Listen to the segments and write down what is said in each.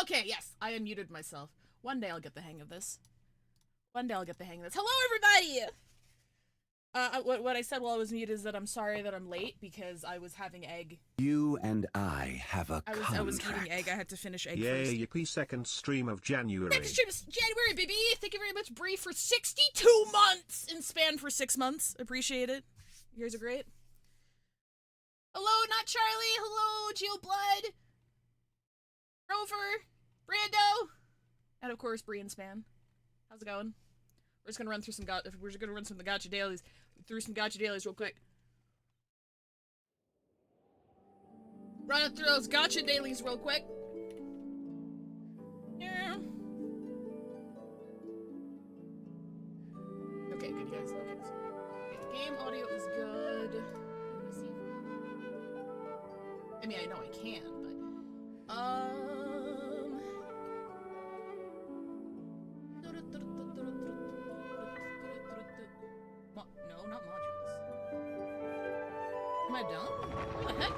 Okay, yes, I unmuted myself. One day I'll get the hang of this. One day I'll get the hang of this. Hello, everybody! What I said while I was muted is that I'm sorry that I'm late because I was having egg. You and I have a contract. I was eating egg. I had to finish egg Yay, first. yippee, second stream of January. Second stream of January, baby! Thank you very much, Bree, for 62 months in span for 6 months. Appreciate it. You guys are great. Hello, not Charlie. Hello, Geo Blood. Rover. Brando. And of course, Bree and Span. How's it going? We're just gonna run through some the gotcha dailies. Through some gotcha dailies real quick. Run through those gotcha dailies real quick. Yeah. Okay, good, you guys. Okay, so the game audio is good. Let me see. I mean, I know I can, but no, not modules. Am I done? What the heck?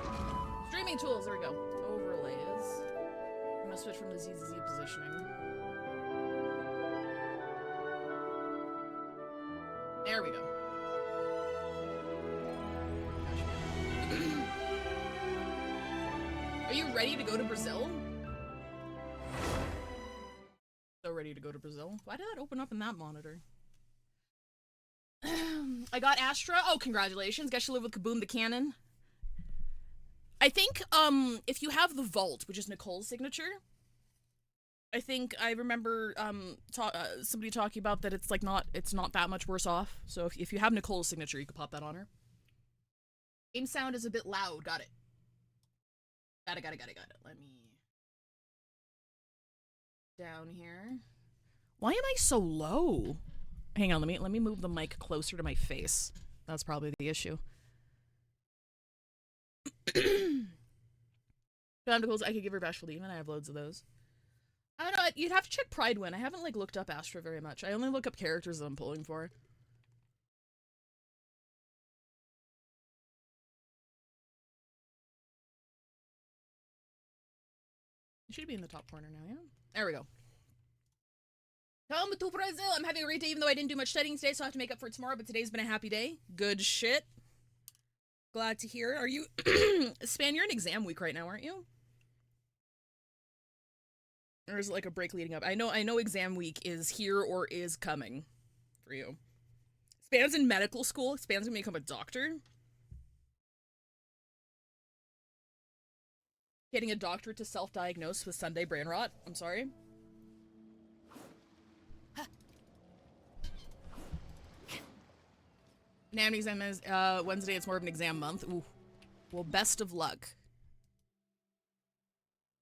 Streaming tools, there we go. Overlays. I'm gonna switch from the Z to Z positioning. There we go. Are you ready to go to Brazil? So ready to go to Brazil. Why did that open up in that monitor? I got Astra. Oh, congratulations. Guess you live with Kaboom the Cannon. I think, if you have the Vault, which is Nicole's signature, I think I remember, somebody talking about that it's not that much worse off. So if you have Nicole's signature, you could pop that on her. Game sound is a bit loud. Got it. Got it. Let me... down here. Why am I so low? Hang on, let me move the mic closer to my face. That's probably the issue. I could give her Bashful Demon. I have loads of those. I don't know. You'd have to check Pride Win. I haven't looked up Astra very much. I only look up characters that I'm pulling for. It should be in the top corner now, yeah? There we go. Come to Brazil! I'm having a great day even though I didn't do much studying today, so I have to make up for it tomorrow, but today's been a happy day. Good shit. Glad to hear. Are you... Span, you're in exam week right now, aren't you? Or is it like a break leading up? I know exam week is here or is coming for you. Span's in medical school. Span's gonna become a doctor. Getting a doctorate to self-diagnose with Sunday brain rot. I'm sorry. NAM exam is Wednesday. It's more of an exam month. Ooh. Well, best of luck.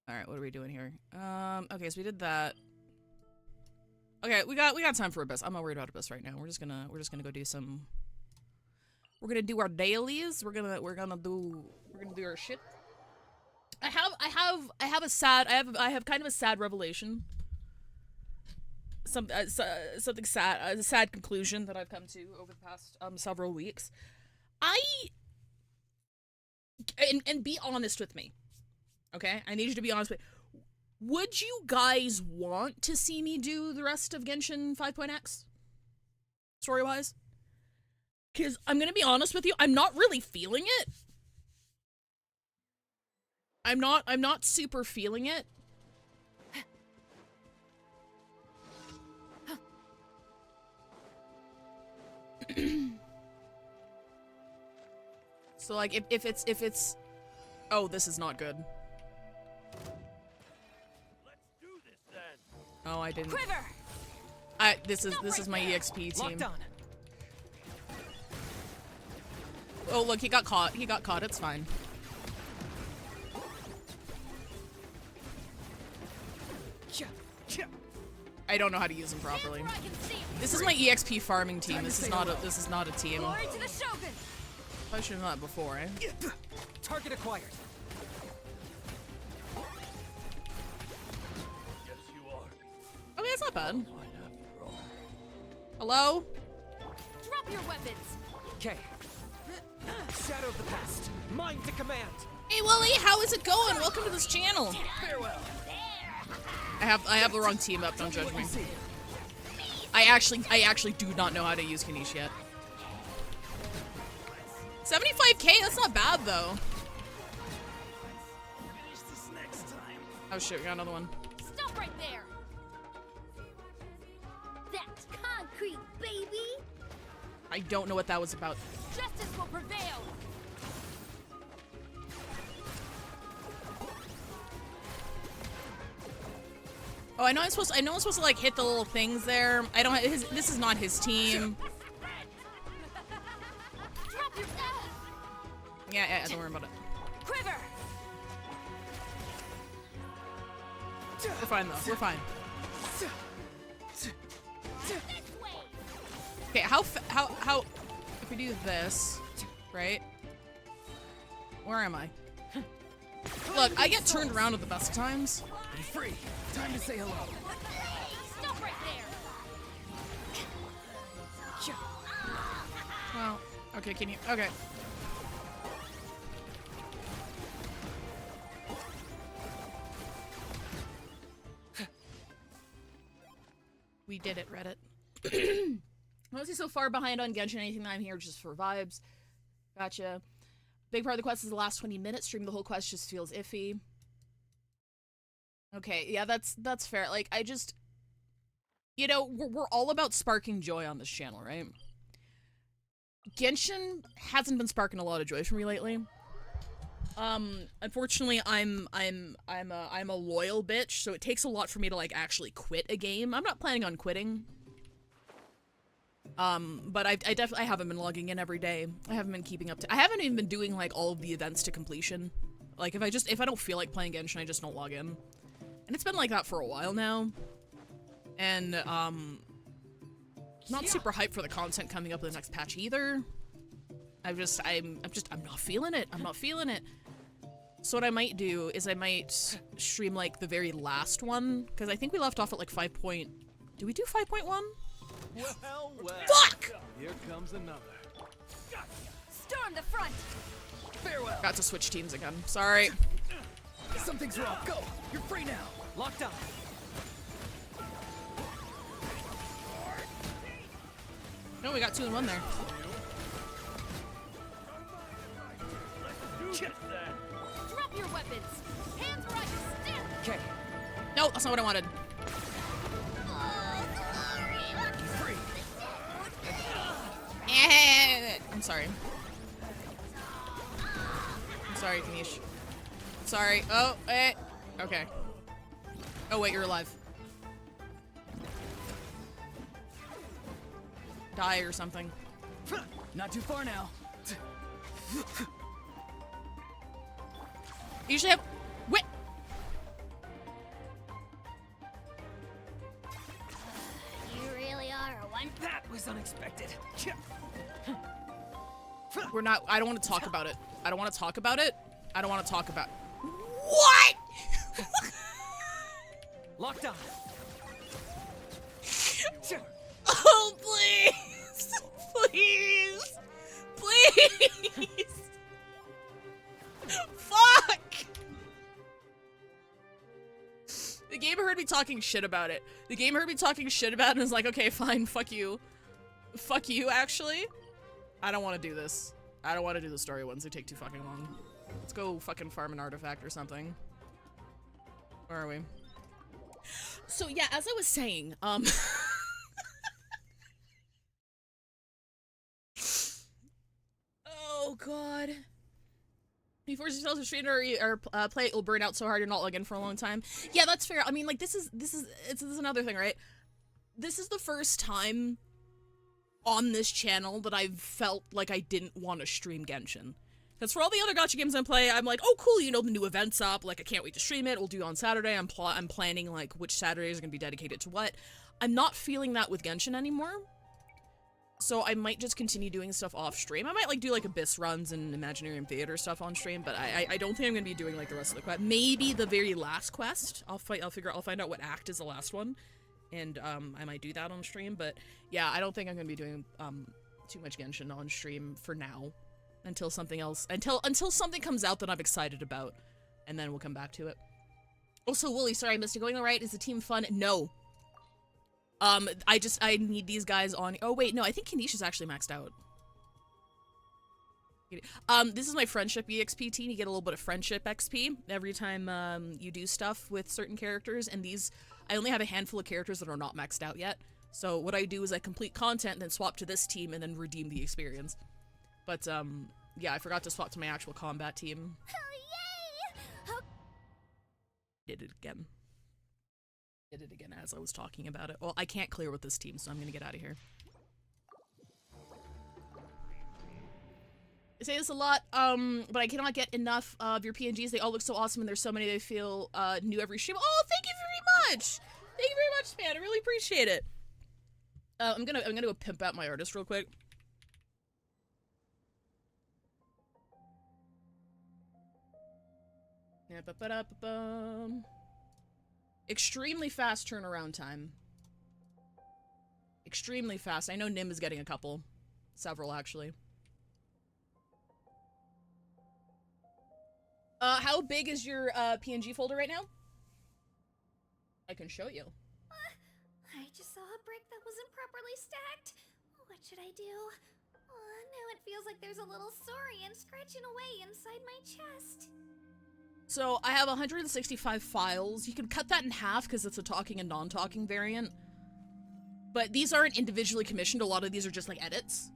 All right, what are we doing here? Okay, so we did that. Okay, we got time for Abyss. I'm not worried about Abyss right now. We're just gonna go do some. We're gonna do our dailies. We're gonna do our shit. I have kind of a sad revelation. Something sad, a sad conclusion that I've come to over the past several weeks. And be honest with me, okay? I need you to be honest with me. Would you guys want to see me do the rest of Genshin 5.x? Story-wise? Because I'm gonna be honest with you, I'm not really feeling it. I'm not super feeling it. So like if it's oh, this is not good. Let's do this then. Oh, I didn't. Quiver. This is my EXP team. Oh, look, he got caught. It's fine. I don't know how to use him properly. This is my EXP farming team. This is not a team. Glory to the Shogun. I should have done that before, eh? Target acquired. Yes, you are. Okay, that's not bad. Hello? Drop your weapons. Okay. Shadow of the past. Mind to command. Hey, Willie, how is it going? Welcome to this channel. Farewell. I have the wrong team up, don't judge me. I actually do not know how to use Kanish yet. 75k, that's not bad though. Oh shit, we got another one. Stop right there. That's concrete, baby. I don't know what that was about. Justice will prevail. Oh, I know I'm supposed to like hit the little things there. I don't. This is not his team. Drop your Yeah, don't worry about it. quiver. We're fine though. We're fine. This way. Okay, how? If we do this, right? Where am I? Look, I get turned around at the best times. Be free. Time to say hello. Stop right there. Well, okay, can you? Okay. We did it, Reddit. Mostly so far behind on Genshin, anything that I'm here just for vibes. Gotcha. Big part of the quest is the last 20 minutes. Stream the whole quest just feels iffy. Okay, yeah, that's fair. Like, I just... You know, we're all about sparking joy on this channel, right? Genshin hasn't been sparking a lot of joy for me lately. Unfortunately, I'm a loyal bitch, so it takes a lot for me to, like, actually quit a game. I'm not planning on quitting. But I definitely haven't been logging in every day. I haven't been keeping up to- I haven't even been doing, like, all of the events to completion. Like, if I don't feel like playing Genshin, I just don't log in. And it's been like that for a while now. And, not super hyped for the content coming up in the next patch either. I'm not feeling it. I'm not feeling it. So what I might do is I might stream, like, the very last one, because I think we left off at, like, 5 point... Did we do 5.1? Well, well. Fuck! Here comes another. Storm the front. Farewell. Got to switch teams again. Sorry. Something's wrong. Go. You're free now. Locked up. No, we got 2 in 1 there. Do this then. Drop your weapons. Hands where I can stand. Okay. No, that's not what I wanted. Free. I'm sorry. I'm sorry, Kanish. Sorry. Oh, okay. Oh, wait, you're alive. Die or something. Not too far now. You usually have... Wait! You really are a one. That was unexpected. We're not... I don't want to talk about it. I don't want to talk about it. I don't want to talk about... What?! Locked on. Oh, please! Please! Please! Fuck! The game heard me talking shit about it. The game heard me talking shit about it and is like, okay, fine, fuck you. Fuck you, actually. I don't want to do this. I don't want to do the story ones. They take too fucking long. Let's go fucking farm an artifact or something. Where are we? So yeah, as I was saying, oh god. Before you tell us stream or play it, you'll burn out so hard you're not logging for a long time. Yeah, that's fair. I mean, like, this is another thing, right? This is the first time on this channel that I've felt like I didn't want to stream Genshin. Because for all the other gacha games I play, I'm like, oh cool, you know, the new event's up, like I can't wait to stream it, we'll do it on Saturday, I'm planning like which Saturdays are going to be dedicated to what. I'm not feeling that with Genshin anymore. So I might just continue doing stuff off stream. I might like do like Abyss runs and Imaginarium Theater stuff on stream, but I don't think I'm going to be doing like the rest of the quest. Maybe the very last quest. I'll find out what act is the last one. And I might do that on stream, but yeah, I don't think I'm going to be doing too much Genshin on stream for now. Until something else, until something comes out that I'm excited about, and then we'll come back to it. Also, Wooly, sorry, I missed it. Going all right? Is the team fun? No. I need these guys on. Oh, wait, no, I think Kanisha's actually maxed out. This is my friendship EXP team. You get a little bit of friendship XP every time, you do stuff with certain characters, and these, I only have a handful of characters that are not maxed out yet. So what I do is I complete content, then swap to this team, and then redeem the experience. But, yeah, I forgot to swap to my actual combat team. Oh, yay! Did it again. Did it again as I was talking about it. Well, I can't clear with this team, so I'm gonna get out of here. I say this a lot, but I cannot get enough of your PNGs. They all look so awesome, and there's so many they feel new every stream. Oh, thank you very much! Thank you very much, man. I really appreciate it. I'm gonna go pimp out my artist real quick. Yeah, ba-ba-da-ba-bum. Extremely fast turnaround time. Extremely fast. I know Nim is getting a couple. Several, actually. How big is your, PNG folder right now? I can show you. I just saw a brick that wasn't properly stacked. What should I do? Now it feels like there's a little saurian scratching away inside my chest. So, I have 165 files. You can cut that in half because it's a talking and non-talking variant. But these aren't individually commissioned. A lot of these are just like edits.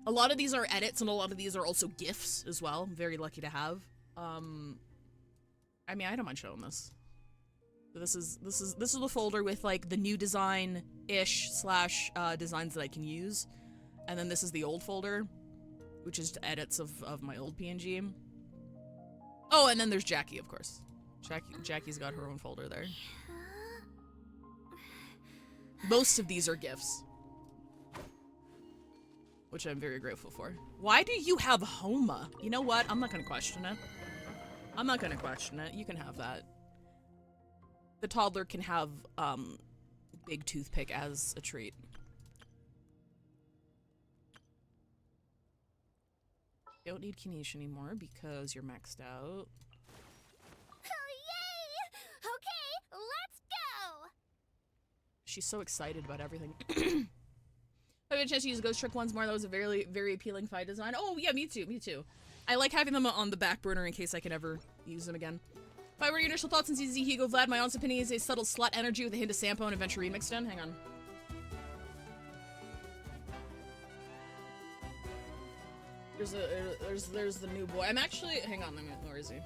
A lot of these are edits and a lot of these are also GIFs as well. I'm very lucky to have. I mean, I don't mind showing this. So this is the folder with like the new design-ish slash designs that I can use. And then this is the old folder, which is edits of my old PNG. Oh, and then there's Jackie, of course. Jackie's got her own folder there. Most of these are GIFs. Which I'm very grateful for. Why do you have Homa? You know what? I'm not gonna question it. I'm not gonna question it. You can have that. The toddler can have, Big Toothpick as a treat. Don't need Kanish anymore because you're maxed out. Oh, yay! Okay, let's go! She's so excited about everything. I have a chance to use Ghost Trick once more. That was a very, very appealing fight design. Oh, yeah, me too, me too. I like having them on the back burner in case I can ever use them again. What were your initial thoughts on ZZ Hugo Vlad? My honest opinion is a subtle slut energy with a hint of Sampo and Adventure remixed in. Hang on. There's the new boy. I'm actually, hang on, where is he?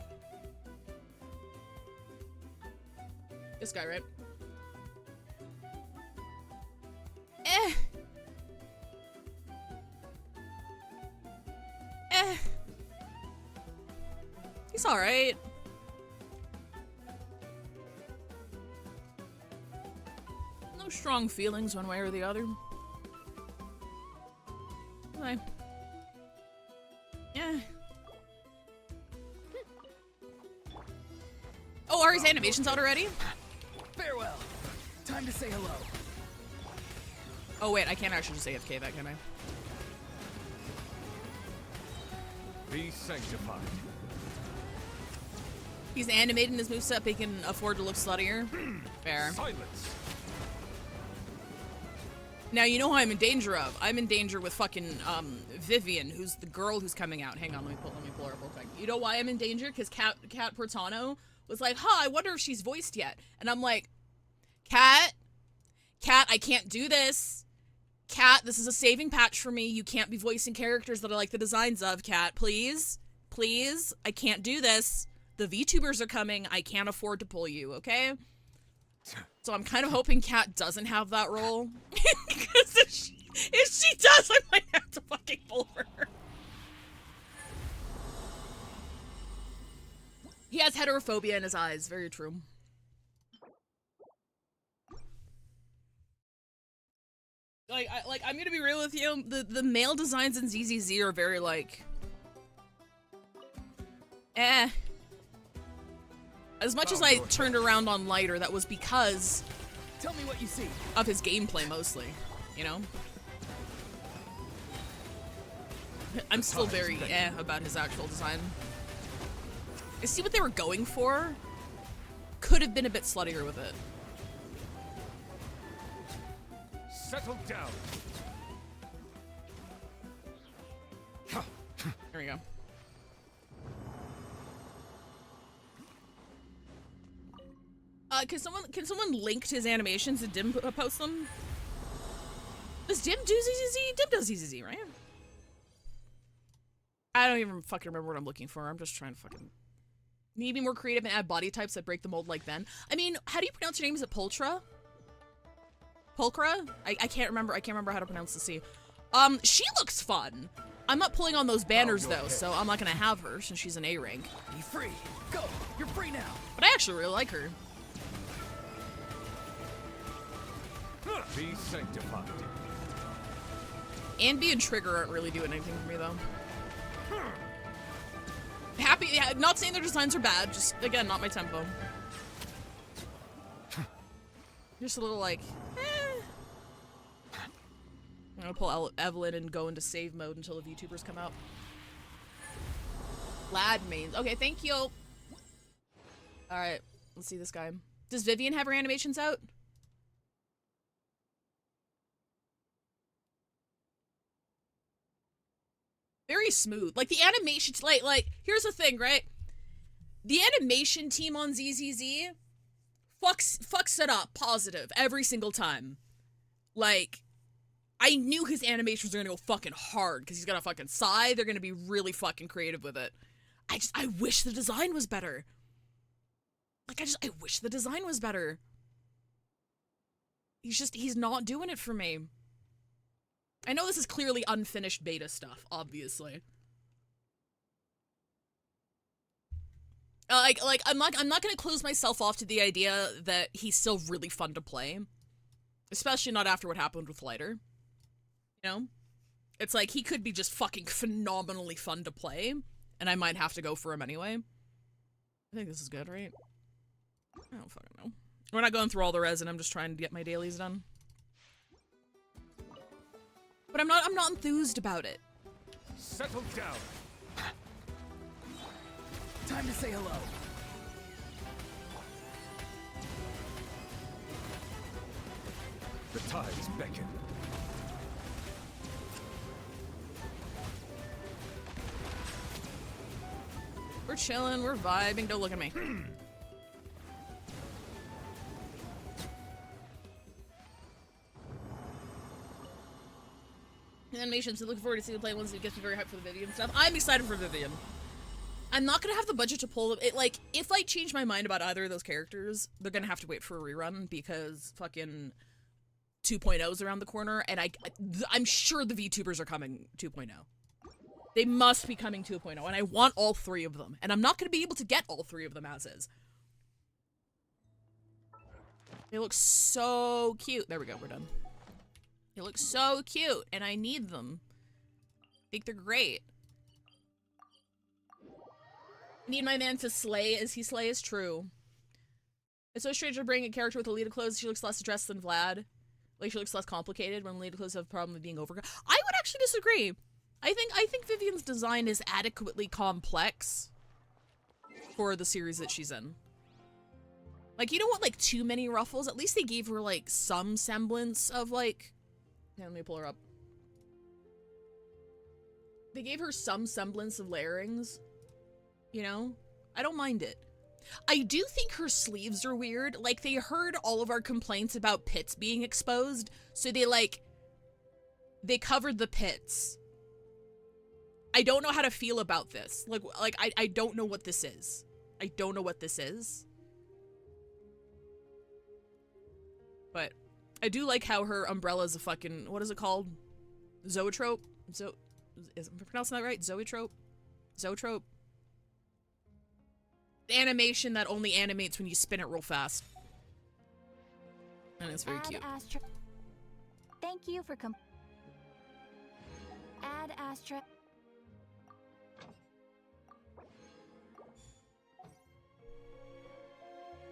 This guy, right? He's alright. No strong feelings one way or the other. Okay. Yeah. Oh, are his animations out already? Farewell. Time to say hello. Oh wait, I can't actually just AFK that, can I? Be sanctified. He's animating his moveset, but he can afford to look sluttier. Fair. Silence. Now, you know who I'm in danger of. I'm in danger with fucking, Vivian, who's the girl who's coming out. Hang on, let me pull her up real quick. You know why I'm in danger? Because Kat Portano was like, I wonder if she's voiced yet. And I'm like, Kat, I can't do this. Kat, this is a saving patch for me. You can't be voicing characters that I like the designs of, Kat. Please? Please? I can't do this. The VTubers are coming. I can't afford to pull you, okay? So I'm kind of hoping Kat doesn't have that role. Because if she does, I might have to fucking pull her. He has heterophobia in his eyes. Very true. I'm gonna be real with you. The male designs in ZZZ are very like, As much as I turned around on Lighter, that was because Tell me what you see. of his gameplay mostly, you know? I'm still very about his actual design. I see what they were going for. could have been a bit sluttier with it. Settle down. There we go. Can someone link his animations and Dim post them? Does Dim do ZZZ? Dim does ZZZ, right? I don't even fucking remember what I'm looking for. I'm just trying to fucking... Need to be more creative and add body types that break the mold like Ben. I mean, how do you pronounce your name? Is it Pultra? Pulcra? I can't remember. I can't remember how to pronounce the C. She looks fun. I'm not pulling on those banners though, so I'm not gonna have her since she's an A rank. Be free. Go. You're free now. But I actually really like her. Be sanctified. Anby and Trigger aren't really doing anything for me though. Happy, yeah, not saying their designs are bad, just again, not my tempo. Just a little like, I'm gonna pull Evelyn and go into save mode until the VTubers come out. Lad mains. Okay, thank you. Alright, let's see this guy. Does Vivian have her animations out? Very smooth. Like the animation, like here's the thing, right? The animation team on ZZZ fucks it up positive every single time. Like, I knew his animations were gonna go fucking hard because he's got a fucking sigh. They're gonna be really fucking creative with it. I wish the design was better. Like, I wish the design was better. He's not doing it for me. I know this is clearly unfinished beta stuff, obviously. I'm not gonna close myself off to the idea that he's still really fun to play. Especially not after what happened with Lighter. You know? It's like, he could be just fucking phenomenally fun to play, and I might have to go for him anyway. I think this is good, right? I don't fucking know. We're not going through all the resin, I'm just trying to get my dailies done. But I'm not enthused about it. Settle down. Time to say hello. The tides beckon. We're chilling, we're vibing, don't look at me. Animations, so looking forward to seeing the play ones. It gets me very hyped for the Vivian stuff. I'm excited for Vivian. I'm not gonna have the budget to pull them. Like, if I change my mind about either of those characters, they're gonna have to wait for a rerun because fucking 2.0's around the corner, and I'm sure the VTubers are coming 2.0. They must be coming 2.0, and I want all three of them. And I'm not gonna be able to get all three of them as is. They look so cute. There we go, we're done. They look so cute, and I need them. I think they're great. I need my man to slay as he slays true. It's so strange to bring a character with Alita clothes. She looks less dressed than Vlad. Like, she looks less complicated when Alita clothes have a problem with being over. I would actually disagree. I think Vivian's design is adequately complex for the series that she's in. Like, you don't want, like, too many ruffles. At least they gave her, like, some semblance of, like... Yeah, let me pull her up. They gave her some semblance of layerings. You know? I don't mind it. I do think her sleeves are weird. Like, they heard all of our complaints about pits being exposed, so they covered the pits. I don't know how to feel about this. Like I don't know what this is. I don't know what this is. But I do like how her umbrella's a fucking, what is it called? Zoetrope? Am I pronouncing that right? Zoetrope? Zoetrope? Animation that only animates when you spin it real fast. And it's very cute. Thank you for Add Astra.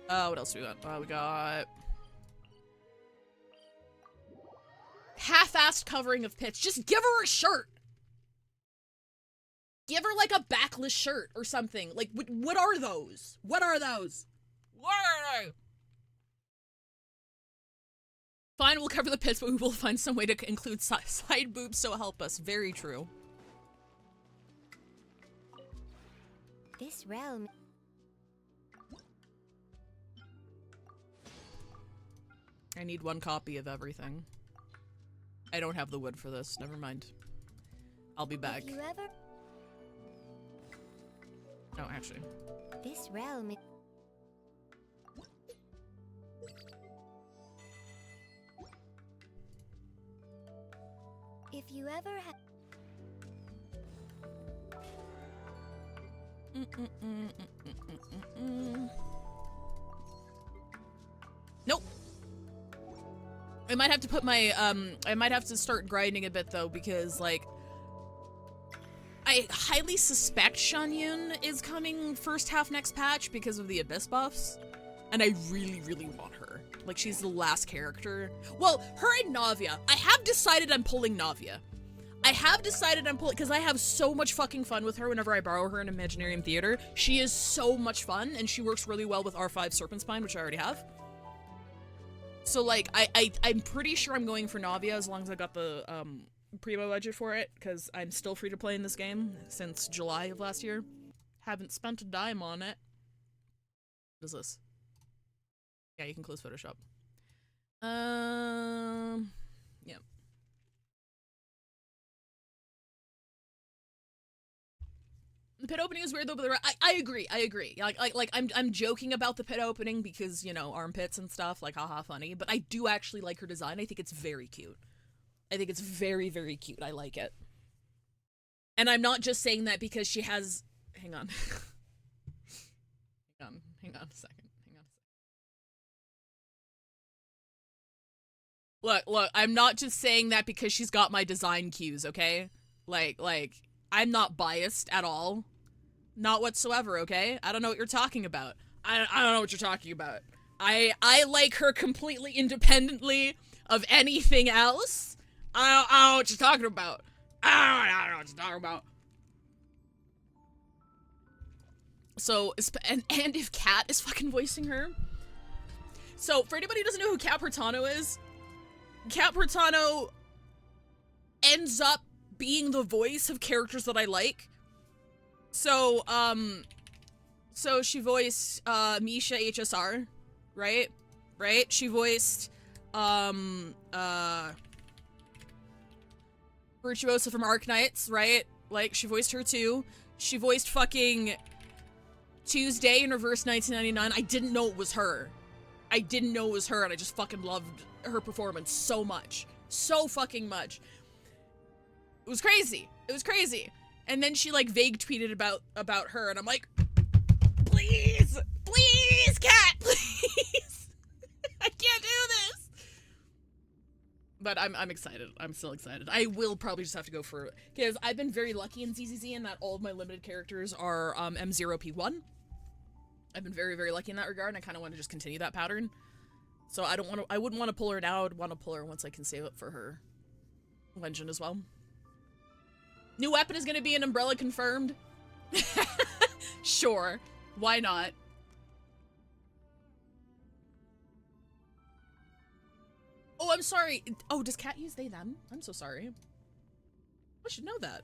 What else do we got? We got... half-assed covering of pits. Just give her a shirt. Give her, like, a backless shirt or something. Like, what are those? What are those? Where are they? Fine, we'll cover the pits, but we will find some way to include side boobs, so help us. Very true. This realm. I need 1 copy of everything. I don't have the wood for this. Never mind. I'll be back. If you ever. No, actually. This realm. If you ever have. Nope. I might have to put my, I might have to start grinding a bit though, because like, I highly suspect Shanyun is coming first half next patch because of the Abyss buffs, and I really, really want her. Like, she's the last character. Well, her and Navia. I have decided I'm pulling Navia. I have decided I'm pulling, because I have so much fucking fun with her whenever I borrow her in Imaginarium Theater. She is so much fun, and she works really well with R5 Serpent Spine, which I already have. So, like, I'm pretty sure I'm going for Navia as long as I got the, primo budget for it, because I'm still free to play in this game since July of last year. Haven't spent a dime on it. What is this? Yeah, you can close Photoshop. Yeah. The pit opening is weird though, but I agree. Like I'm joking about the pit opening because, you know, armpits and stuff, like haha funny, but I do actually like her design. I think it's very cute. I think it's very, very cute. I like it. And I'm not just saying that because she has... Hang on. Hang on a second. Look, I'm not just saying that because she's got my design cues, okay? Like, I'm not biased at all. Not whatsoever, okay? I don't know what you're talking about. I don't know what you're talking about. I like her completely independently of anything else. I don't know what you're talking about. I don't know what you're talking about. So, and if Kat is fucking voicing her. So, for anybody who doesn't know who Kat Portano is, Kat Portano ends up being the voice of characters that I like. So, so she voiced, Misha HSR, right? Right? She voiced, Virtuosa from Arknights, right? Like, she voiced her too. She voiced fucking Tuesday in Reverse 1999. I didn't know it was her. I didn't know it was her, and I just fucking loved her performance so much. So fucking much. It was crazy. It was crazy. And then she, like, vague tweeted about her, and I'm like, please! Please, Kat! Please! I can't do this! But I'm excited. I'm still excited. I will probably just have to go for it. Because I've been very lucky in ZZZ in that all of my limited characters are M0P1. I've been very, very lucky in that regard, and I kind of want to just continue that pattern. So I wouldn't want to pull her now. I would want to pull her once I can save it for her legend as well. New weapon is going to be an umbrella confirmed. Sure. Why not? Oh, I'm sorry. Oh, does Kat use they, them? I'm so sorry. I should know that.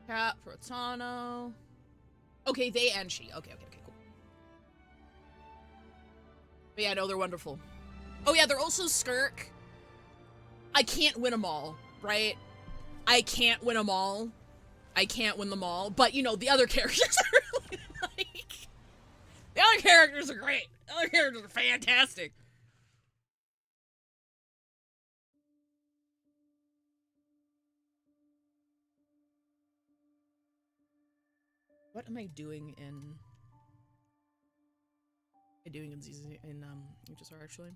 Kat, Protano. Okay, they and she. Okay, cool. But yeah, no, they're wonderful. Oh yeah, they're also Skirk. I can't win them all, right? I can't win them all. I can't win them all. But, you know, the other characters are really like... The other characters are great. The other characters are fantastic. What am I doing in... ZZ in HSR actually?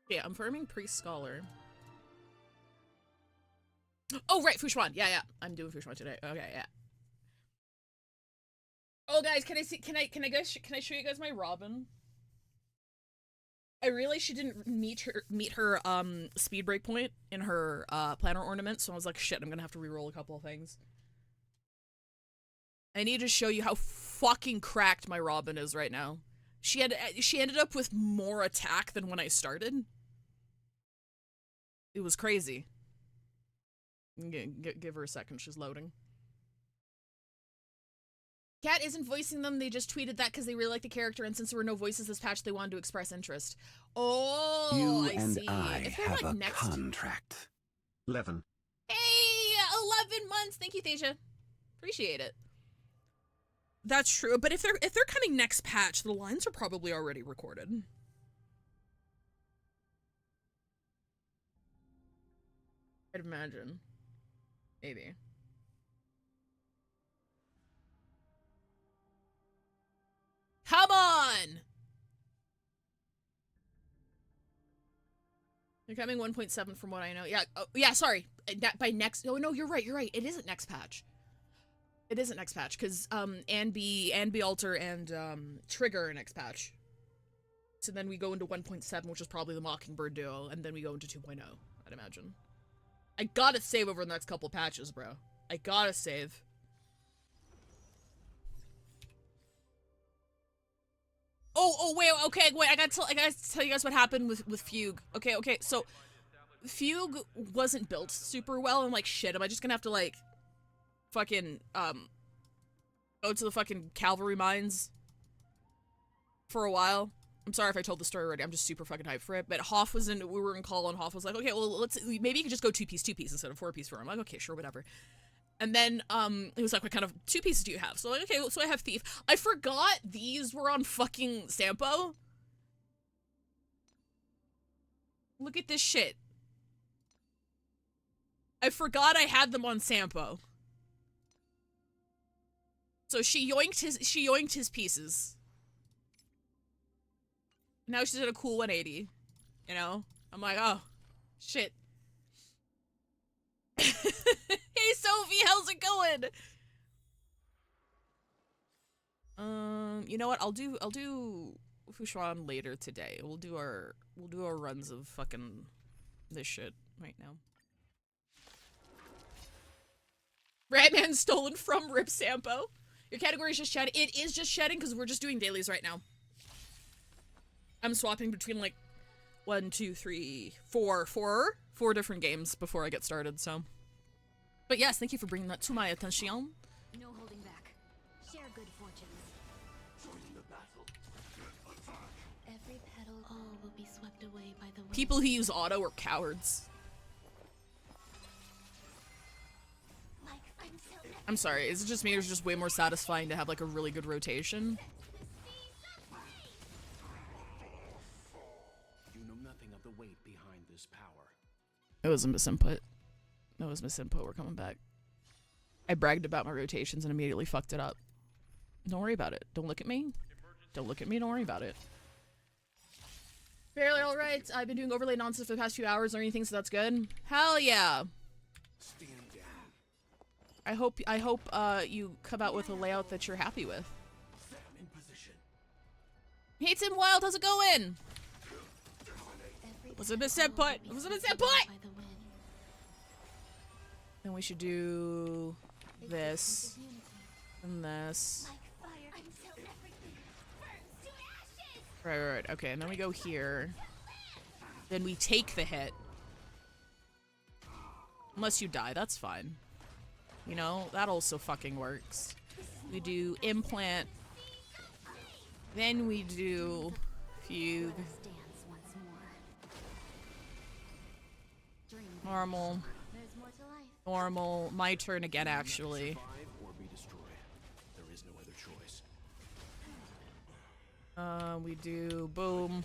Yeah, I'm farming Priest Scholar. Oh, right, Fushuan. Yeah. I'm doing Fushuan today. Okay, yeah. Oh, guys, can I show you guys my Robin? I realized she didn't meet her speed break point in her planner ornament, so I was like, shit, I'm gonna have to reroll a couple of things. I need to show you how fucking cracked my Robin is right now. She ended up with more attack than when I started. It was crazy. Give her a second, she's loading. Cat isn't voicing them, they just tweeted that because they really like the character, and since there were no voices this patch, they wanted to express interest. Oh, You I and see. I If they're have like a next... contract. 11. Hey, 11 months. Thank you, Thasia. Appreciate it. That's true, but if they're coming next patch, the lines are probably already recorded. I'd imagine. Maybe. Come on! They're coming 1.7 from what I know. Yeah, oh, yeah, sorry. By next... Oh, no, you're right. It isn't next patch. It isn't next patch, because Anby Alter and Trigger are next patch. So then we go into 1.7, which is probably the Mockingbird duo, and then we go into 2.0, I'd imagine. I gotta save over the next couple patches, bro. I gotta save. Oh, wait, okay, wait, I gotta tell you guys what happened with Fugue. Okay, so Fugue wasn't built super well. I'm like, shit, am I just gonna have to, like, fucking, go to the fucking cavalry mines for a while? I'm sorry if I told the story already, I'm just super fucking hyped for it, but we were in call, and Hoff was like, okay, well, maybe you can just go 2-piece instead of 4-piece for him. I'm like, okay, sure, whatever. And then, he was like, what kind of 2-pieces do you have? So I'm like, okay, so I have Thief. I forgot these were on fucking Sampo. Look at this shit. I forgot I had them on Sampo. So she yoinked his pieces. Now she's at a cool 180. You know? I'm like, oh, shit. Hey Sophie, how's it going? You know what? I'll do Fushuan later today. We'll do our runs of fucking this shit right now. Ratman stolen from Rip Sampo. Your category is just shedding. It is just shedding because we're just doing dailies right now. I'm swapping between like 1, 2, 3, 4 different games before I get started, so. But yes, thank you for bringing that to my attention. No holding back. Share good fortunes. Joining the battle. Every petal all will be swept away by the wind. People who use auto are cowards. I'm sorry, is it just me or is it just way more satisfying to have like a really good rotation? You know nothing of the weight behind this power. It was a misinput. That was misinput. We're coming back. I bragged about my rotations and immediately fucked it up. Don't worry about it. Don't look at me. Don't look at me. Don't worry about it. Fairly alright. I've been doing overlay nonsense for the past few hours or anything, so that's good. Hell yeah. Stand down. I hope you come out with a layout that you're happy with. Set in position. Hey Tim Wild, how's it going? Was it misinput? Was it misinput? Then we should do this and this. Right. Okay, and then we go here. Then we take the hit. Unless you die, that's fine. You know, that also fucking works. We do implant. Then we do fugue. Normal. Normal. My turn again, actually. Survive or be destroyed. There is no other choice. We do boom.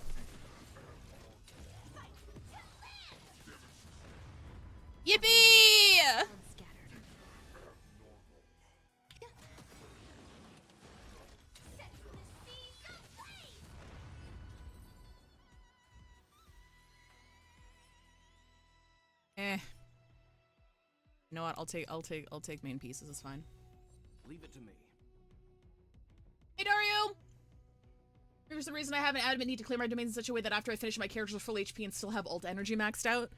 Yippee! You know what? I'll take main pieces. It's fine. Leave it to me. Hey Dario! For some reason, I have an adamant need to clear my domains in such a way that after I finish my characters are full HP and still have ult energy maxed out.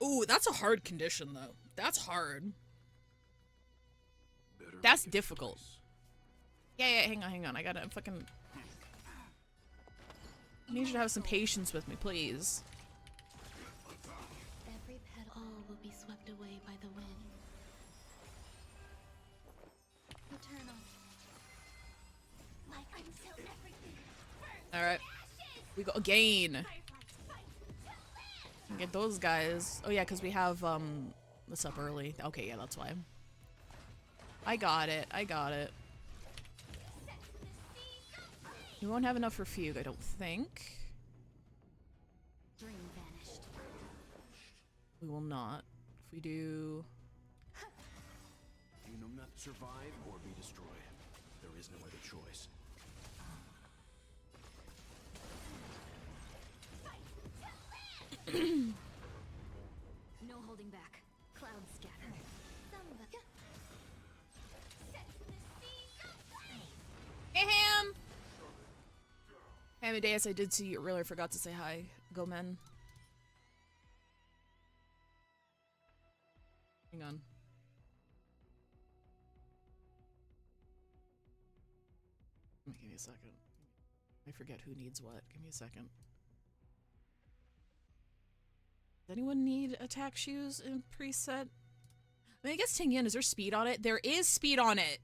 Ooh, that's a hard condition, though. That's hard. That's difficult. Yeah, hang on. I gotta fucking... I need you to have some patience with me, please. Every petal will be swept away by the wind. Eternal. Like until everything burns. Alright. We go again. Get those guys. Oh yeah, because we have this up early. Okay, yeah, that's why. I got it. We won't have enough for Fugue, I don't think. Dream vanished. We will not. If we do... You know not to survive or be destroyed. There is no other choice. No holding back. Clouds scatter. Hey, Ham! Hey, Amadeus, I did see you earlier. I forgot to say hi. Go, men. Hang on. Give me a second. I forget who needs what. Give me a second. Does anyone need attack shoes in preset? I mean, I guess Ting Yin, is there speed on it? There is speed on it!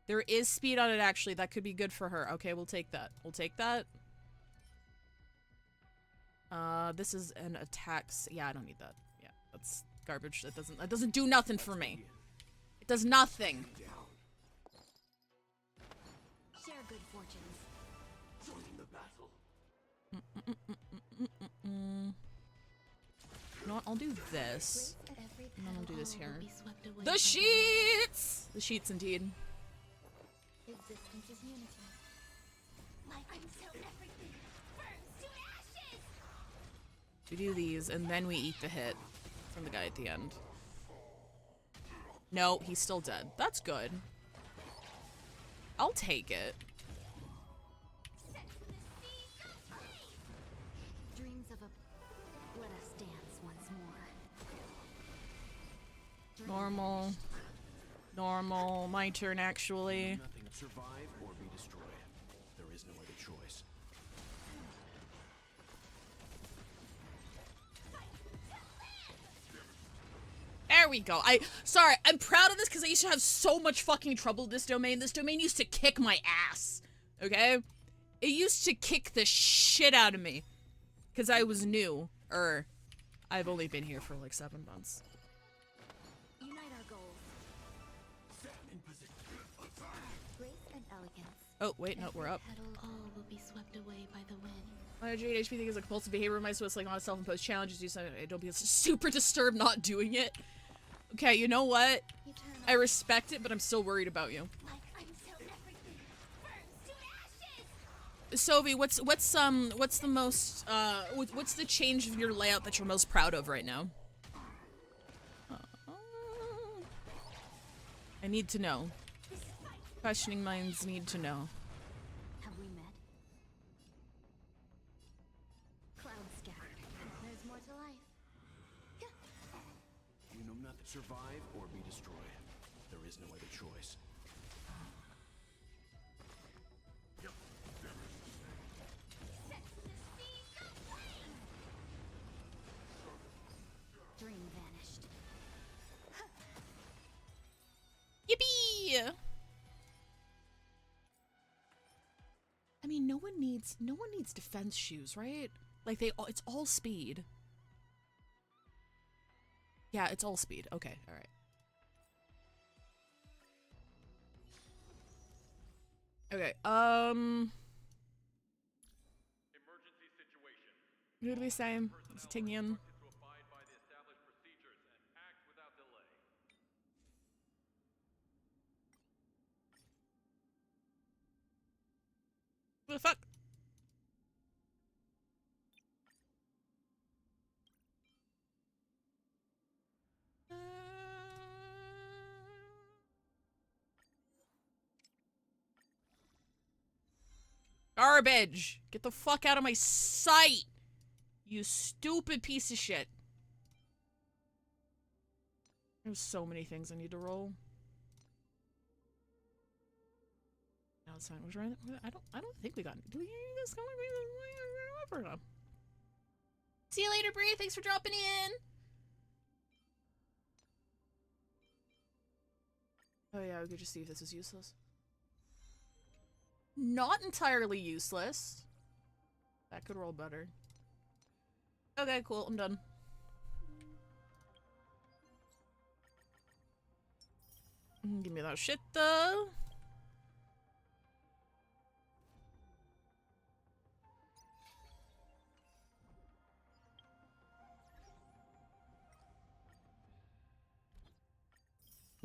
There is speed on it, actually. That could be good for her. Okay, we'll take that. We'll take that. This is an attack... Yeah, I don't need that. Yeah, that's garbage. That doesn't do nothing for me. It does nothing. Share good fortunes. Join the battle. You know what? I'll do this. Every And then I'll do this petal here. will be swept away The by sheets! The sheets, indeed. Existence is unity. Like until everything burns to ashes. We do these, and then we eat the hit from the guy at the end. No, he's still dead. That's good. I'll take it. Dreams of a... Let us dance once more. Normal. Normal. My turn, actually. Nothing to survive or be destroyed. There is no other choice. There we go. I'm proud of this because I used to have so much fucking trouble with this domain. This domain used to kick my ass. Okay? It used to kick the shit out of me. Because I was new. I've only been here for like 7 months. Unite our goals. Stand in position. Grace and elegance. Oh, wait, no, we're up. Petal all will be swept away by the wind. My Jade HP thing is a compulsive behavior of my, so it's like not a self-imposed challenge. Do something. I don't be super disturbed not doing it. Okay, you know what? Eternal. I respect it, but I'm still worried about you. Like until everything burns to ashes. Sovi, what's the most what's the change of your layout that you're most proud of right now? I need to know. Questioning minds need to know. Have we met? Clouds scattered. There's more to life. You know not to survive or be destroyed. There is no other choice. Dream vanished. Yippee! I mean, no one needs defense shoes, right? Like it's all speed. Yeah, it's all speed. Okay, all right. Okay, Emergency situation. who do we say? It's a Tingyun. To abide by the established procedures and act without delay. Who the fuck? Garbage. Get the fuck out of my sight. You stupid piece of shit. There's so many things I need to roll. No, it's fine. Was right. I don't think we got. Do you guys come with me? See you later, Bree. Thanks for dropping in. Oh yeah, we could just see if this is useless. Not entirely useless. That could roll better. Okay, cool. I'm done. Give me that shit, though.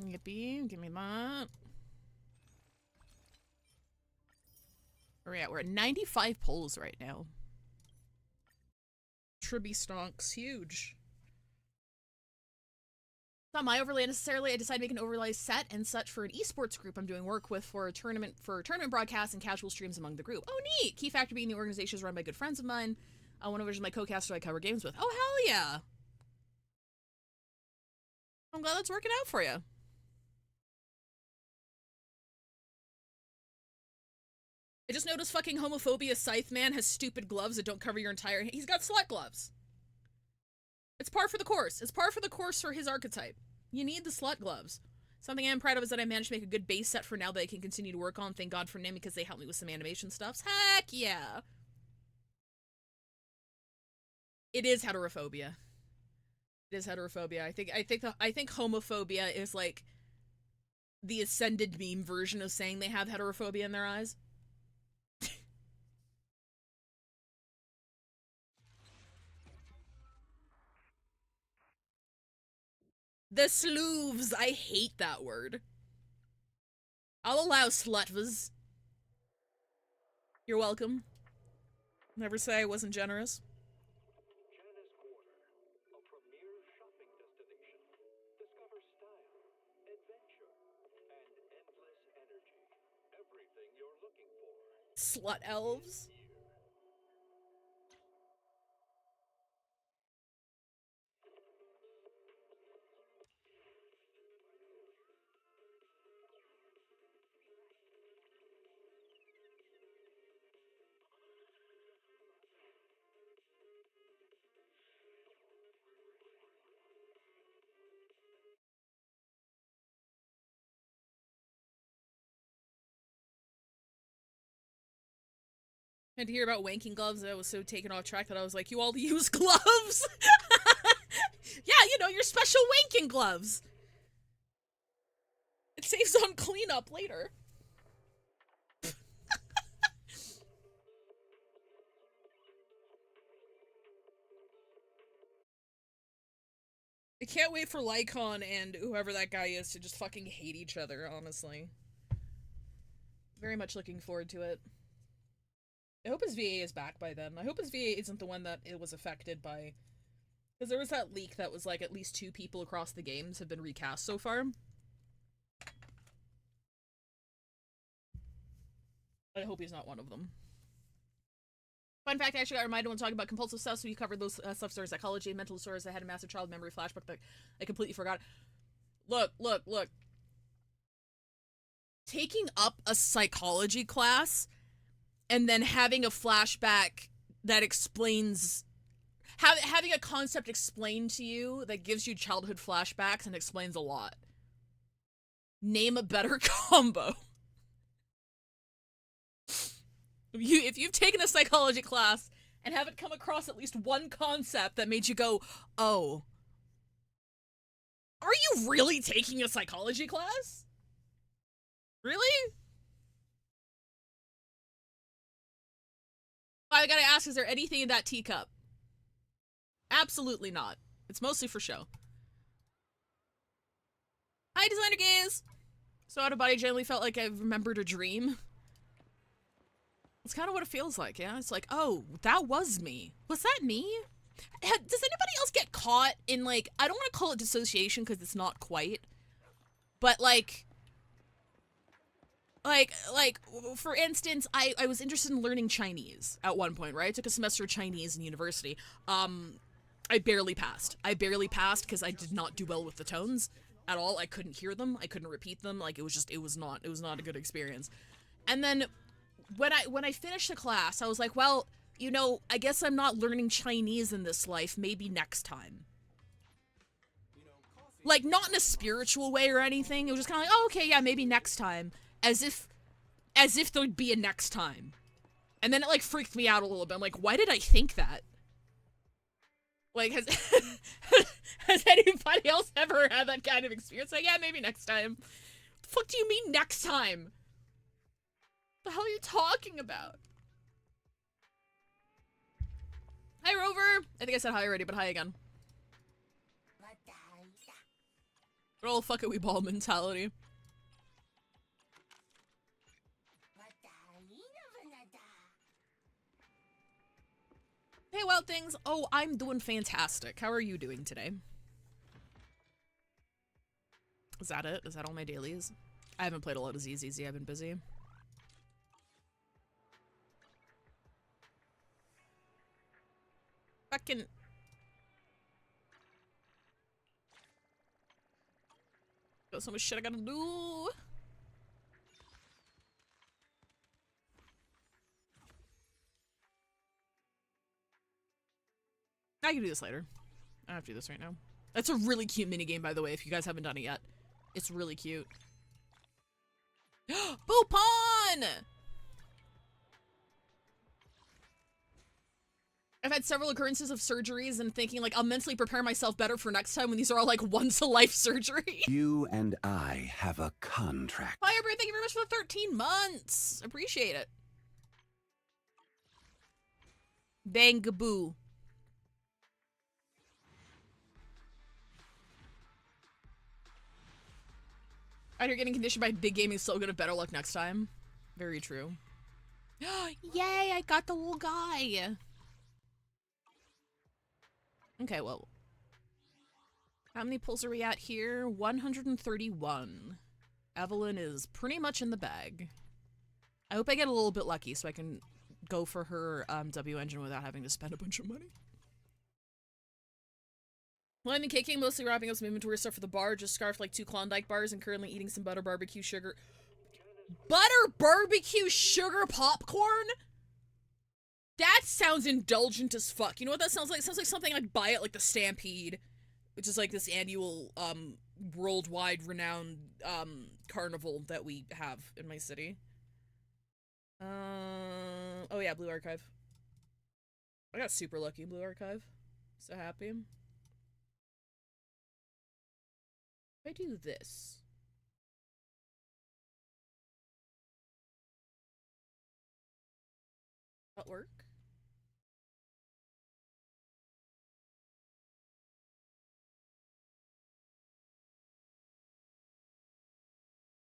Yippee, give me that. Where are we at? We're at 95 polls right now. Tribby stonks, huge. It's not my overlay necessarily. I decided to make an overlay set and such for an esports group I'm doing work with for tournament broadcasts and casual streams among the group. Oh, neat! Key factor being the organization is run by good friends of mine. One of which is my co-caster I cover games with. Oh, hell yeah! I'm glad that's working out for you. I just noticed fucking homophobia Scythe Man has stupid gloves that don't cover your entire hand. He's got slut gloves. It's par for the course. It's par for the course for his archetype. You need the slut gloves. Something I'm proud of is that I managed to make a good base set for now that I can continue to work on. Thank God for Nim because they helped me with some animation stuffs. Heck yeah. It is heterophobia. It is heterophobia. I think homophobia is like the ascended meme version of saying they have heterophobia in their eyes. The sleeves. I hate that word. I'll allow slutvas. You're welcome. Never say I wasn't generous. Janice Quarter, a premier shopping destination. Discover style, adventure, and endless energy. Everything you're looking for. Slut elves. And to hear about wanking gloves, I was so taken off track that I was like, you all use gloves? Yeah, you know, your special wanking gloves. It saves on cleanup later. I can't wait for Lycon and whoever that guy is to just fucking hate each other, honestly. Very much looking forward to it. I hope his VA is back by then. I hope his VA isn't the one that it was affected by. Because there was that leak that was like at least 2 people across the games have been recast so far. I hope he's not one of them. Fun fact, I actually got reminded when talking about compulsive stuff, so we covered those stuff stories, psychology and mental disorders. I had a massive child memory flashback that I completely forgot. Look. Taking up a psychology class and then having a flashback that explains... having a concept explained to you that gives you childhood flashbacks and explains a lot. Name a better combo. If you've taken a psychology class and haven't come across at least one concept that made you go, oh, are you really taking a psychology class? Really? I gotta ask, is there anything in that teacup? Absolutely not. It's mostly for show. Hi, Designer Gaze! So out of body generally felt like I remembered a dream. It's kind of what it feels like, yeah? It's like, oh, that was me. Was that me? Does anybody else get caught in, like, I don't want to call it dissociation because it's not quite, but, like, For instance, I was interested in learning Chinese at one point, right? I took a semester of Chinese in university. I barely passed. I barely passed because I did not do well with the tones at all. I couldn't hear them. I couldn't repeat them. Like, it was not a good experience. And then when I finished the class, I was like, well, you know, I guess I'm not learning Chinese in this life. Maybe next time. Like, not in a spiritual way or anything. It was just kind of like, oh, okay, yeah, maybe next time. As if there'd be a next time. And then it, like, freaked me out a little bit. I'm like, why did I think that? Like, has anybody else ever had that kind of experience? Like, yeah, maybe next time. The fuck do you mean next time? The hell are you talking about? Hi, Rover! I think I said hi already, but hi again. Good old fuck it, we ball mentality. Hey, Wild Things. Oh, I'm doing fantastic. How are you doing today? Is that it? Is that all my dailies? I haven't played a lot of ZZZ. I've been busy. Fucking... got so much shit I gotta do. I can do this later. I don't have to do this right now. That's a really cute minigame, by the way, if you guys haven't done it yet. It's really cute. Boopon! I've had several occurrences of surgeries and thinking, like, I'll mentally prepare myself better for next time when these are all, like, once-a-life surgery. You and I have a contract. Firebird, thank you very much for the 13 months. Appreciate it. Bangaboo. Out here getting conditioned by big gaming is so good at better luck next time. Very true. Yay, I got the little guy. Okay, well. How many pulls are we at here? 131. Evelyn is pretty much in the bag. I hope I get a little bit lucky so I can go for her W engine without having to spend a bunch of money. Well, I've been kicking, mostly wrapping up some inventory stuff for the bar, just scarfed like 2 Klondike bars and currently eating some butter barbecue sugar. Butter barbecue sugar popcorn? That sounds indulgent as fuck. You know what that sounds like? It sounds like something I'd buy at like the Stampede, which is like this annual worldwide renowned carnival that we have in my city. Oh yeah, Blue Archive. I got super lucky, Blue Archive. So happy. If I do this. That work?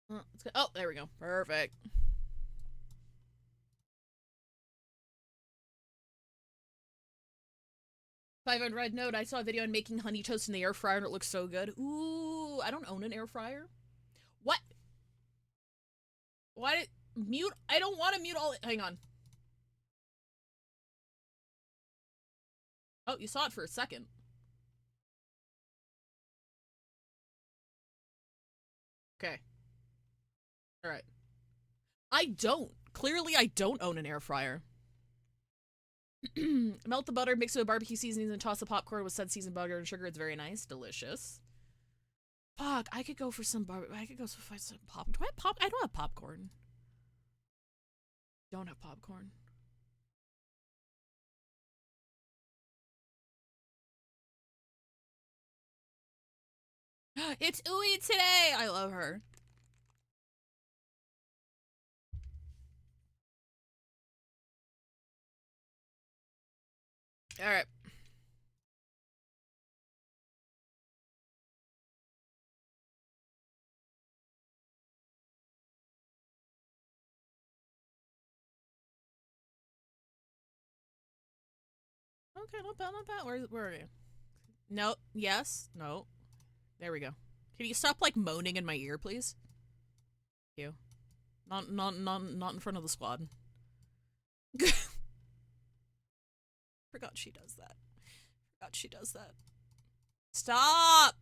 Let's go. Oh, there we go. Perfect. Five on Red Note. I saw a video on making honey toast in the air fryer and it looks so good. Ooh, I don't own an air fryer. What? Why did mute? I don't want to mute all. Hang on. Oh, you saw it for a second. Okay. All right. I don't. Clearly, I don't own an air fryer. Melt the butter, mix it with barbecue seasonings, and toss the popcorn with said seasoned butter and sugar. It's very nice. Delicious. Fuck, I could go for some I could go for some pop. Do I have pop? I don't have popcorn. Don't have popcorn. It's Uwe today! I love her. Alright. Okay, not bad, not bad. Where are you? No, yes, no. There we go. Can you stop, like, moaning in my ear, please? Thank you. Not in front of the squad. Forgot she does that. Forgot she does that. Stop!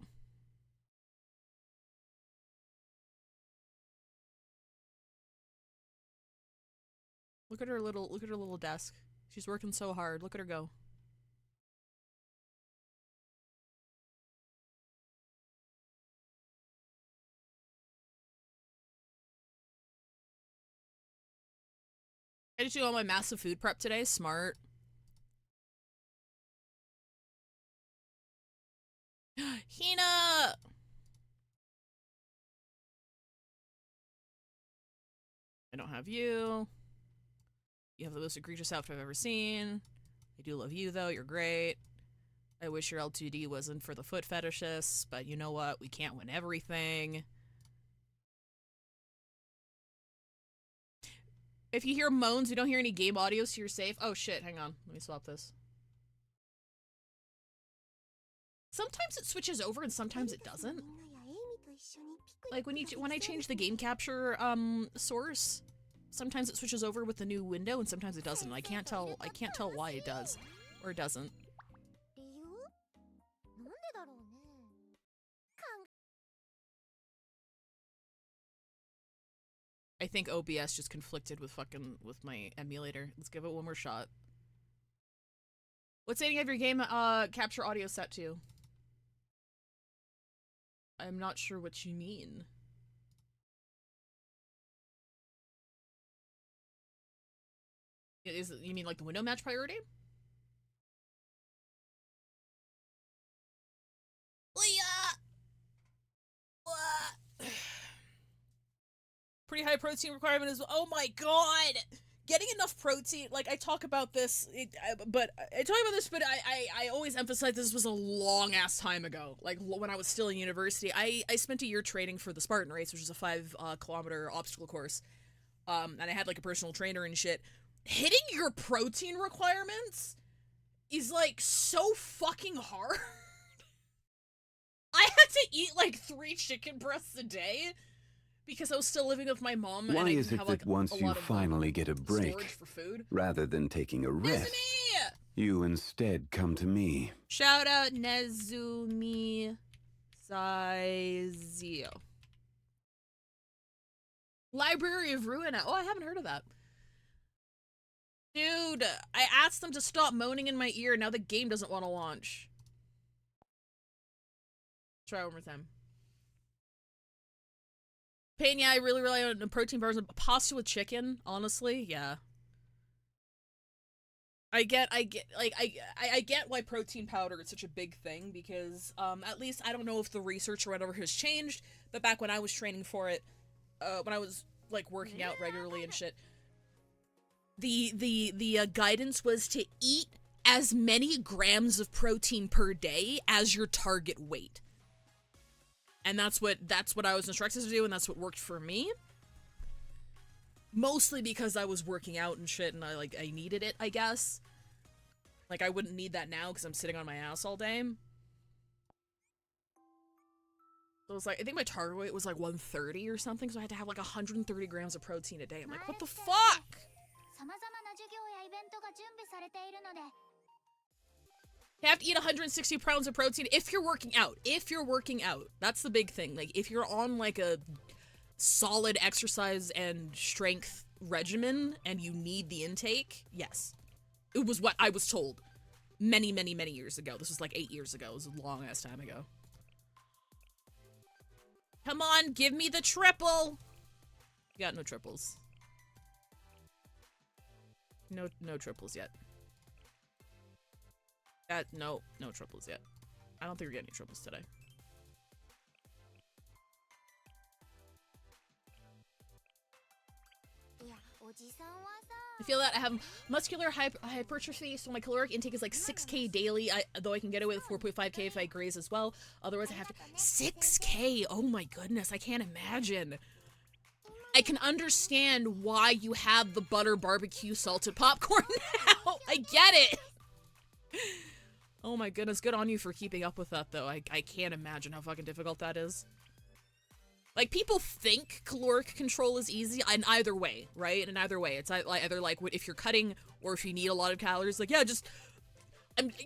Look at her little desk. She's working so hard. Look at her go. I did do all my massive food prep today. Smart. Hina! I don't have you. You have the most egregious outfit I've ever seen. I do love you, though. You're great. I wish your LTD wasn't for the foot fetishists, but you know what? We can't win everything. If you hear moans, we don't hear any game audio, so you're safe. Oh, shit. Hang on. Let me swap this. Sometimes it switches over and sometimes it doesn't. Like when I change the game capture source, sometimes it switches over with the new window and sometimes it doesn't. I can't tell why it does or it doesn't. I think OBS just conflicted with my emulator. Let's give it one more shot. What setting of your game capture audio set to? I'm not sure what you mean. You mean like the window match priority? Pretty high protein requirement as well. Oh my god! Getting enough protein, like I talk about this, but I always emphasize this was a long ass time ago. Like when I was still in university, I spent a year training for the Spartan race, which is a 5-kilometer obstacle course. And I had like a personal trainer and shit. Hitting your protein requirements is like so fucking hard. I had to eat like 3 chicken breasts a day. Because I was still living with my mom. Why and I is didn't it have, that like, once a you lot of, finally get a break, for food? rather than taking a rest, you instead come to me? Shout out Nezumi Saizio. Library of Ruin. Oh, I haven't heard of that. Dude, I asked them to stop moaning in my ear. Now the game doesn't want to launch. Try one more time. Pain, yeah, I really rely on the protein bars and pasta with chicken, honestly, yeah. I get why protein powder is such a big thing, because, at least, I don't know if the research or whatever has changed, but back when I was training for it, when I was, like, working out regularly and shit, the guidance was to eat as many grams of protein per day as your target weight. And that's what I was instructed to do, and that's what worked for me. Mostly because I was working out and shit, and I needed it, I guess. Like, I wouldn't need that now because I'm sitting on my ass all day. So it was like, I think my target weight was like 130 or something, so I had to have like 130 grams of protein a day. I'm like, what the fuck? You have to eat 160 pounds of protein if you're working out. If you're working out. That's the big thing. Like, if you're on, like, a solid exercise and strength regimen and you need the intake, yes. It was what I was told many, many, many years ago. This was, like, 8 years ago. It was a long-ass time ago. Come on, give me the triple! You got no triples. No triples yet. No triples yet. I don't think we're getting any triples today. I feel that I have muscular hypertrophy, so my caloric intake is like 6K daily, though I can get away with 4.5K if I graze as well. Otherwise I have to... 6K! Oh my goodness, I can't imagine. I can understand why you have the butter barbecue salted popcorn now. I get it! Oh my goodness, good on you for keeping up with that, though. I can't imagine how fucking difficult that is. Like, people think caloric control is easy, in either way, right? In either way, it's either like if you're cutting or if you need a lot of calories. Like, yeah, just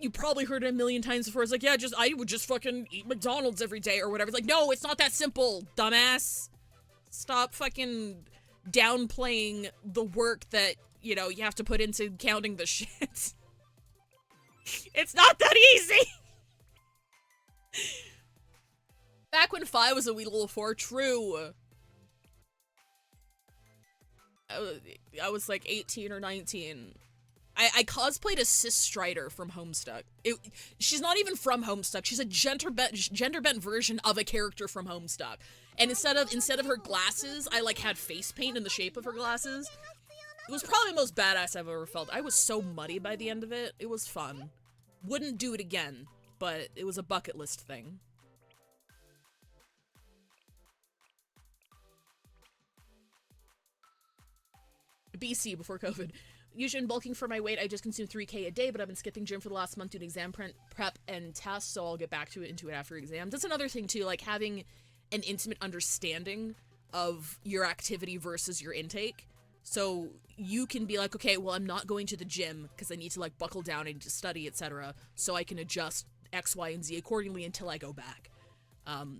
you probably heard it a million times before. It's like, yeah, I would just fucking eat McDonald's every day or whatever. It's like, no, it's not that simple, dumbass. Stop fucking downplaying the work that, you know, you have to put into counting the shit. It's not that easy. Back when 5 was a wee little 4, true. I was like 18 or 19. I cosplayed as Sis Strider from Homestuck. She's not even from Homestuck. She's a gender bent version of a character from Homestuck. And instead of her glasses, I like had face paint in the shape of her glasses. It was probably the most badass I've ever felt. I was so muddy by the end of it. It was fun. Wouldn't do it again, but it was a bucket list thing. BC, before COVID. Usually in bulking for my weight, I just consume 3K a day, but I've been skipping gym for the last month due to exam prep and tests, so I'll get back to it after exam. That's another thing too, like having an intimate understanding of your activity versus your intake. So you can be like, okay, well, I'm not going to the gym because I need to like buckle down, I need to study, etc. So I can adjust X, Y, and Z accordingly until I go back.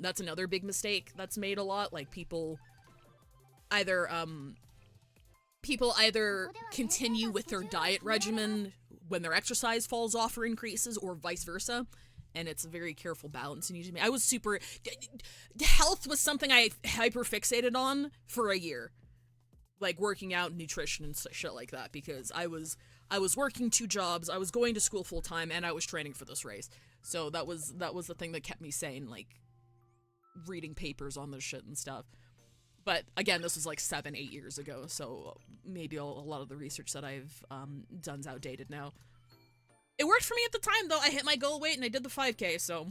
That's another big mistake that's made a lot. Like people either continue with their diet regimen when their exercise falls off or increases, or vice versa. And it's a very careful balance you need to make. I was super... Health was something I hyper-fixated on for a year. Like, working out, nutrition, and shit like that. Because I was working 2 jobs, I was going to school full-time, and I was training for this race. So that was the thing that kept me sane, like, reading papers on this shit and stuff. But, again, this was like 7-8 years ago, so maybe a lot of the research that I've done's outdated now. It worked for me at the time, though. I hit my goal weight and I did the 5K, so...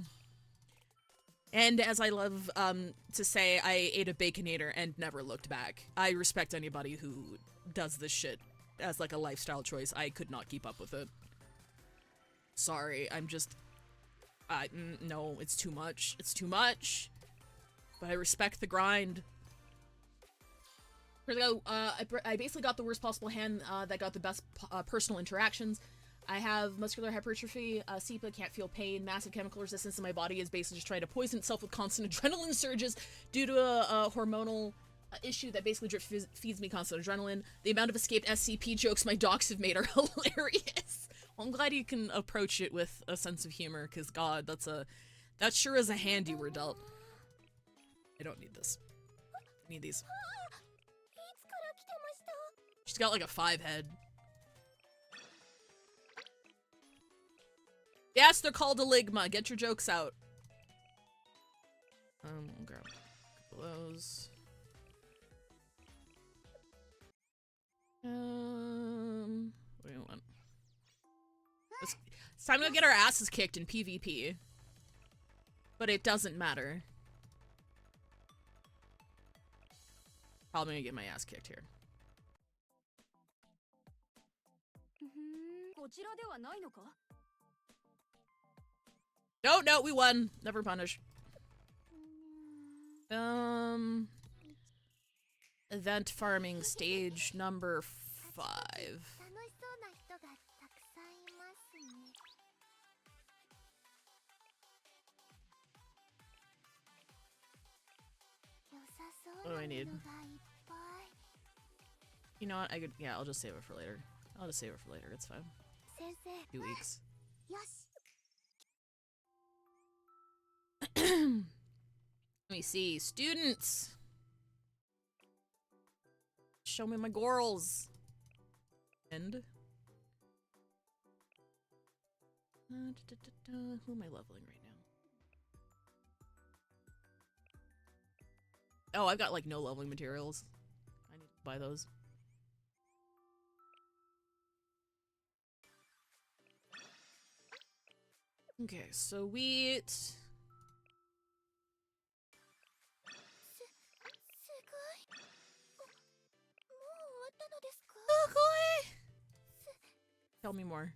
And as I love to say, I ate a Baconator and never looked back. I respect anybody who does this shit as, like, a lifestyle choice. I could not keep up with it. Sorry, I'm just... no, it's too much. It's too much. But I respect the grind. I basically got the worst possible hand that got the best personal interactions. I have muscular hypertrophy, SEPA, can't feel pain, massive chemical resistance, and my body is basically just trying to poison itself with constant adrenaline surges due to a hormonal issue that basically feeds me constant adrenaline. The amount of escaped SCP jokes my docs have made are hilarious. Well, I'm glad you can approach it with a sense of humor, because God, that sure is a hand you were dealt. I don't need this. I need these. She's got like a 5 head. Yes, they're called a ligma. Get your jokes out. I'll grab a couple of those. What do you want? It's time to get our asses kicked in PvP. But it doesn't matter. Probably gonna get my ass kicked here. No, we won. Never punish. Event farming stage number 5. What do I need? You know what? Yeah, I'll just save it for later. It's fine. 2 weeks. Let me see. Students! Show me my girls. And? Who am I leveling right now? Oh, I've got like no leveling materials. I need to buy those. Okay, so wheat. Tell me more.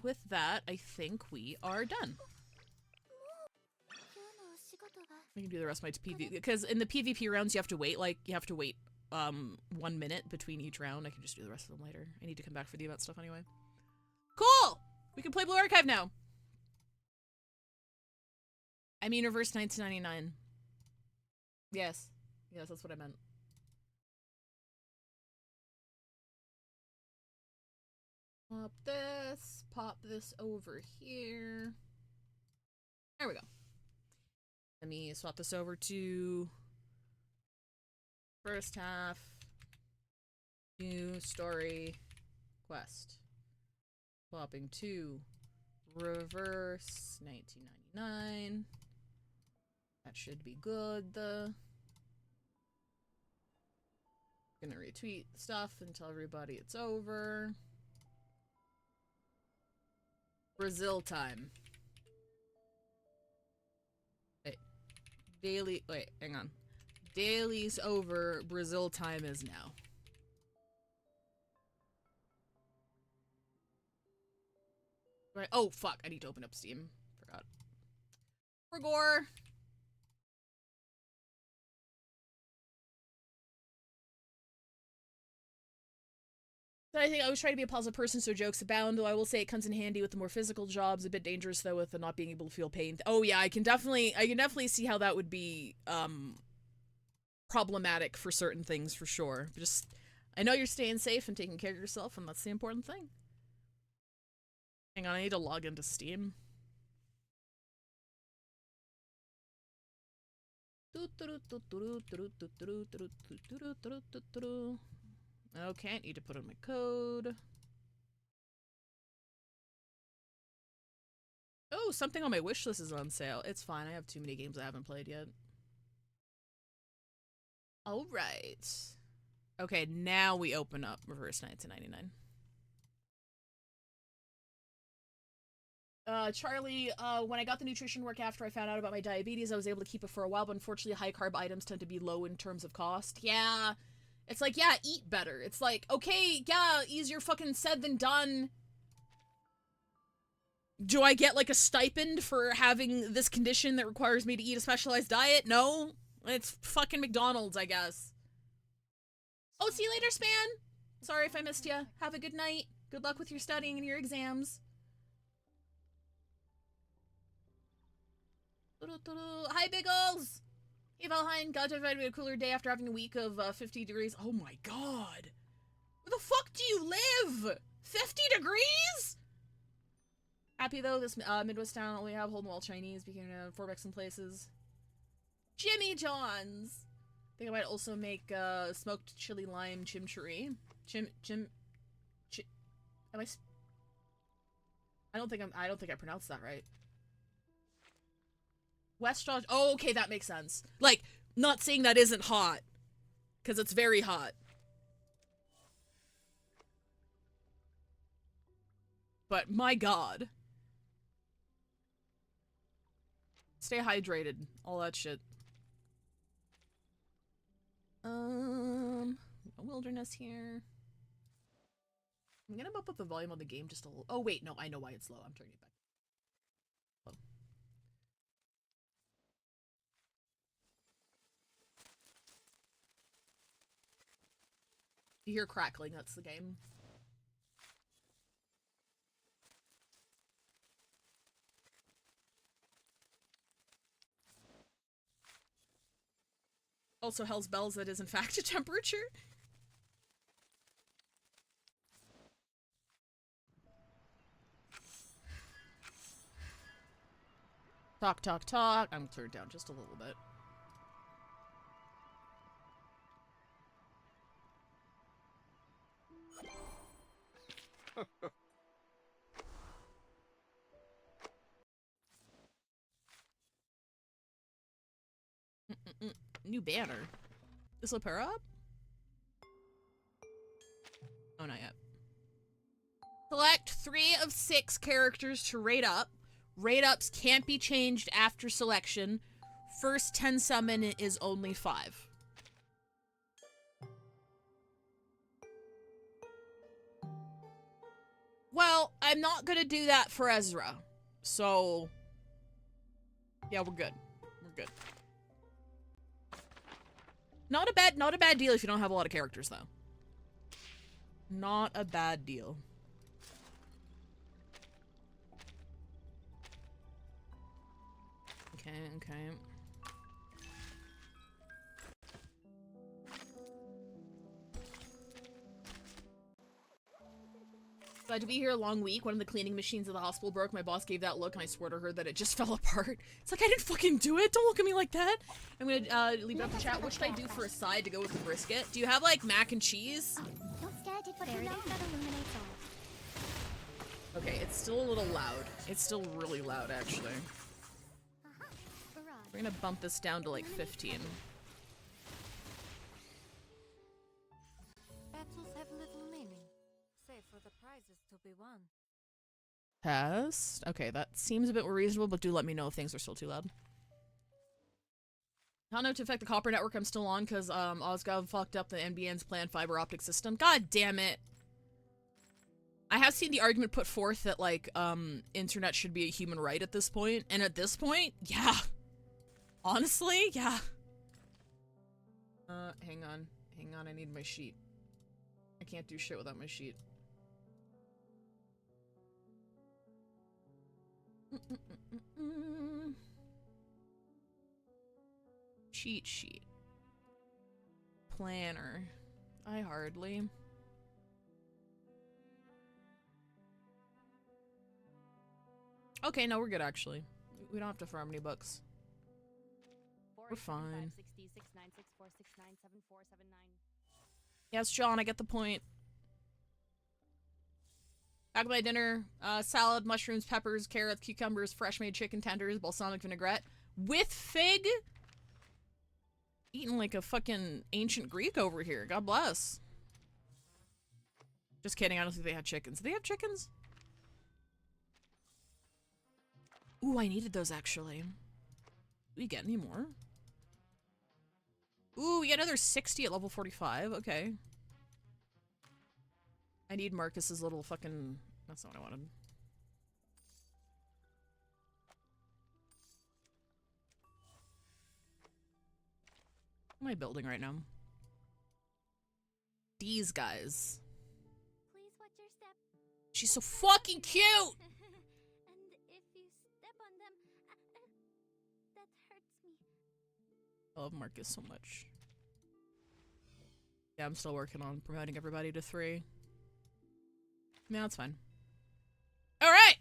with that, I think we are done. We can do the rest of my PvP, because in the PvP rounds you have to wait, 1 minute between each round. I can just do the rest of them later. I need to come back for the event stuff anyway. Cool! We can play Blue Archive now! I mean reverse 1999. Yes. Yes, that's what I meant. Pop this over here. There we go. Let me swap this over to first half, new story, quest. Swapping to reverse 1999. That should be good. Gonna retweet stuff and tell everybody it's over. Brazil time. Wait, hang on. Daily's over, Brazil time is now. Right, oh fuck, I need to open up Steam. Forgot. For gore. So I think I always try to be a positive person, so jokes abound, though I will say it comes in handy with the more physical jobs, a bit dangerous though with the not being able to feel pain. Oh yeah, I can definitely see how that would be, problematic for certain things, for sure. Just, I know you're staying safe and taking care of yourself, and that's the important thing. Hang on, I need to log into Steam. Okay, I need to put in my code. Oh, something on my wish list is on sale. It's fine, I have too many games I haven't played yet. Alright. Okay, now we open up Reverse 1999. Charlie, when I got the nutrition work after I found out about my diabetes, I was able to keep it for a while, but unfortunately high-carb items tend to be low in terms of cost. Yeah. It's like, yeah, eat better. It's like, okay, yeah, easier fucking said than done. Do I get, like, a stipend for having this condition that requires me to eat a specialized diet? No. It's fucking McDonald's, I guess. Oh, see you later, Span! Sorry if I missed you. Have a good night. Good luck with your studying and your exams. Hi, Biggles! Hey, Valheim, got to invite me a cooler day after having a week of 50 degrees. Oh my god! Where the fuck do you live? 50 degrees? Happy though, this Midwest town only have Holden Wall Chinese, became 4 in places. Jimmy John's! I think I might also make smoked chili lime chimichurri. I don't think I pronounced that right. West Georgia. Oh, okay, that makes sense. Like, not saying that isn't hot, because it's very hot. But my god. Stay hydrated. All that shit. Wilderness here. I'm gonna bump up the volume on the game just a little. Oh wait, no, I know why it's low. I'm turning it back. Low. You hear crackling, that's the game. Also, Hell's Bells, that is in fact a temperature. Talk, talk, talk. I'm gonna turn it down just a little bit. New banner. This will pair up? Oh, not yet. Select 3 of 6 characters to rate up. Rate ups can't be changed after selection. First 10 summon is only 5. Well, I'm not gonna do that for Ezra. So, yeah, we're good. We're good. Not a bad deal if you don't have a lot of characters, though. Not a bad deal. Okay. Glad to be here a long week. One of the cleaning machines at the hospital broke. My boss gave that look, and I swear to her that it just fell apart. It's like, I didn't fucking do it. Don't look at me like that. I'm gonna leave it up to chat. What should I do for a side to go with the brisket? Do you have, like, mac and cheese? Don't scare it, but everything that illuminates all. Okay, it's still a little loud. It's still really loud, actually. We're gonna bump this down to, like, 15. Battles have little meaning, save for the prizes to be won. Test. Okay, that seems a bit more reasonable, but do let me know if things are still too loud. How not to affect the copper network I'm still on, because Osgov fucked up the NBN's planned fiber optic system. God damn it. I have seen the argument put forth that, like, internet should be a human right at this point, and at this point, yeah. Honestly, yeah. Hang on, I need my sheet. I can't do shit without my sheet. Cheat sheet. Planner. I hardly. Okay, no, we're good actually. We don't have to farm any books. We're fine. Yes, John, I get the point. Back by dinner, salad, mushrooms, peppers, carrots, cucumbers, fresh made chicken tenders, balsamic vinaigrette. With fig? Eating like a fucking ancient Greek over here. God bless. Just kidding, I don't think they had chickens. Do they have chickens? Ooh, I needed those actually. Do we get any more? Ooh, we get another 60 at level 45. Okay. I need Marcus's little fucking... That's not what I wanted. What am I building right now? These guys. Please watch your step. She's so fucking cute! And if you step on them, that hurts me. I love Marcus so much. Yeah, I'm still working on promoting everybody to 3. Yeah, that's fine. Alright!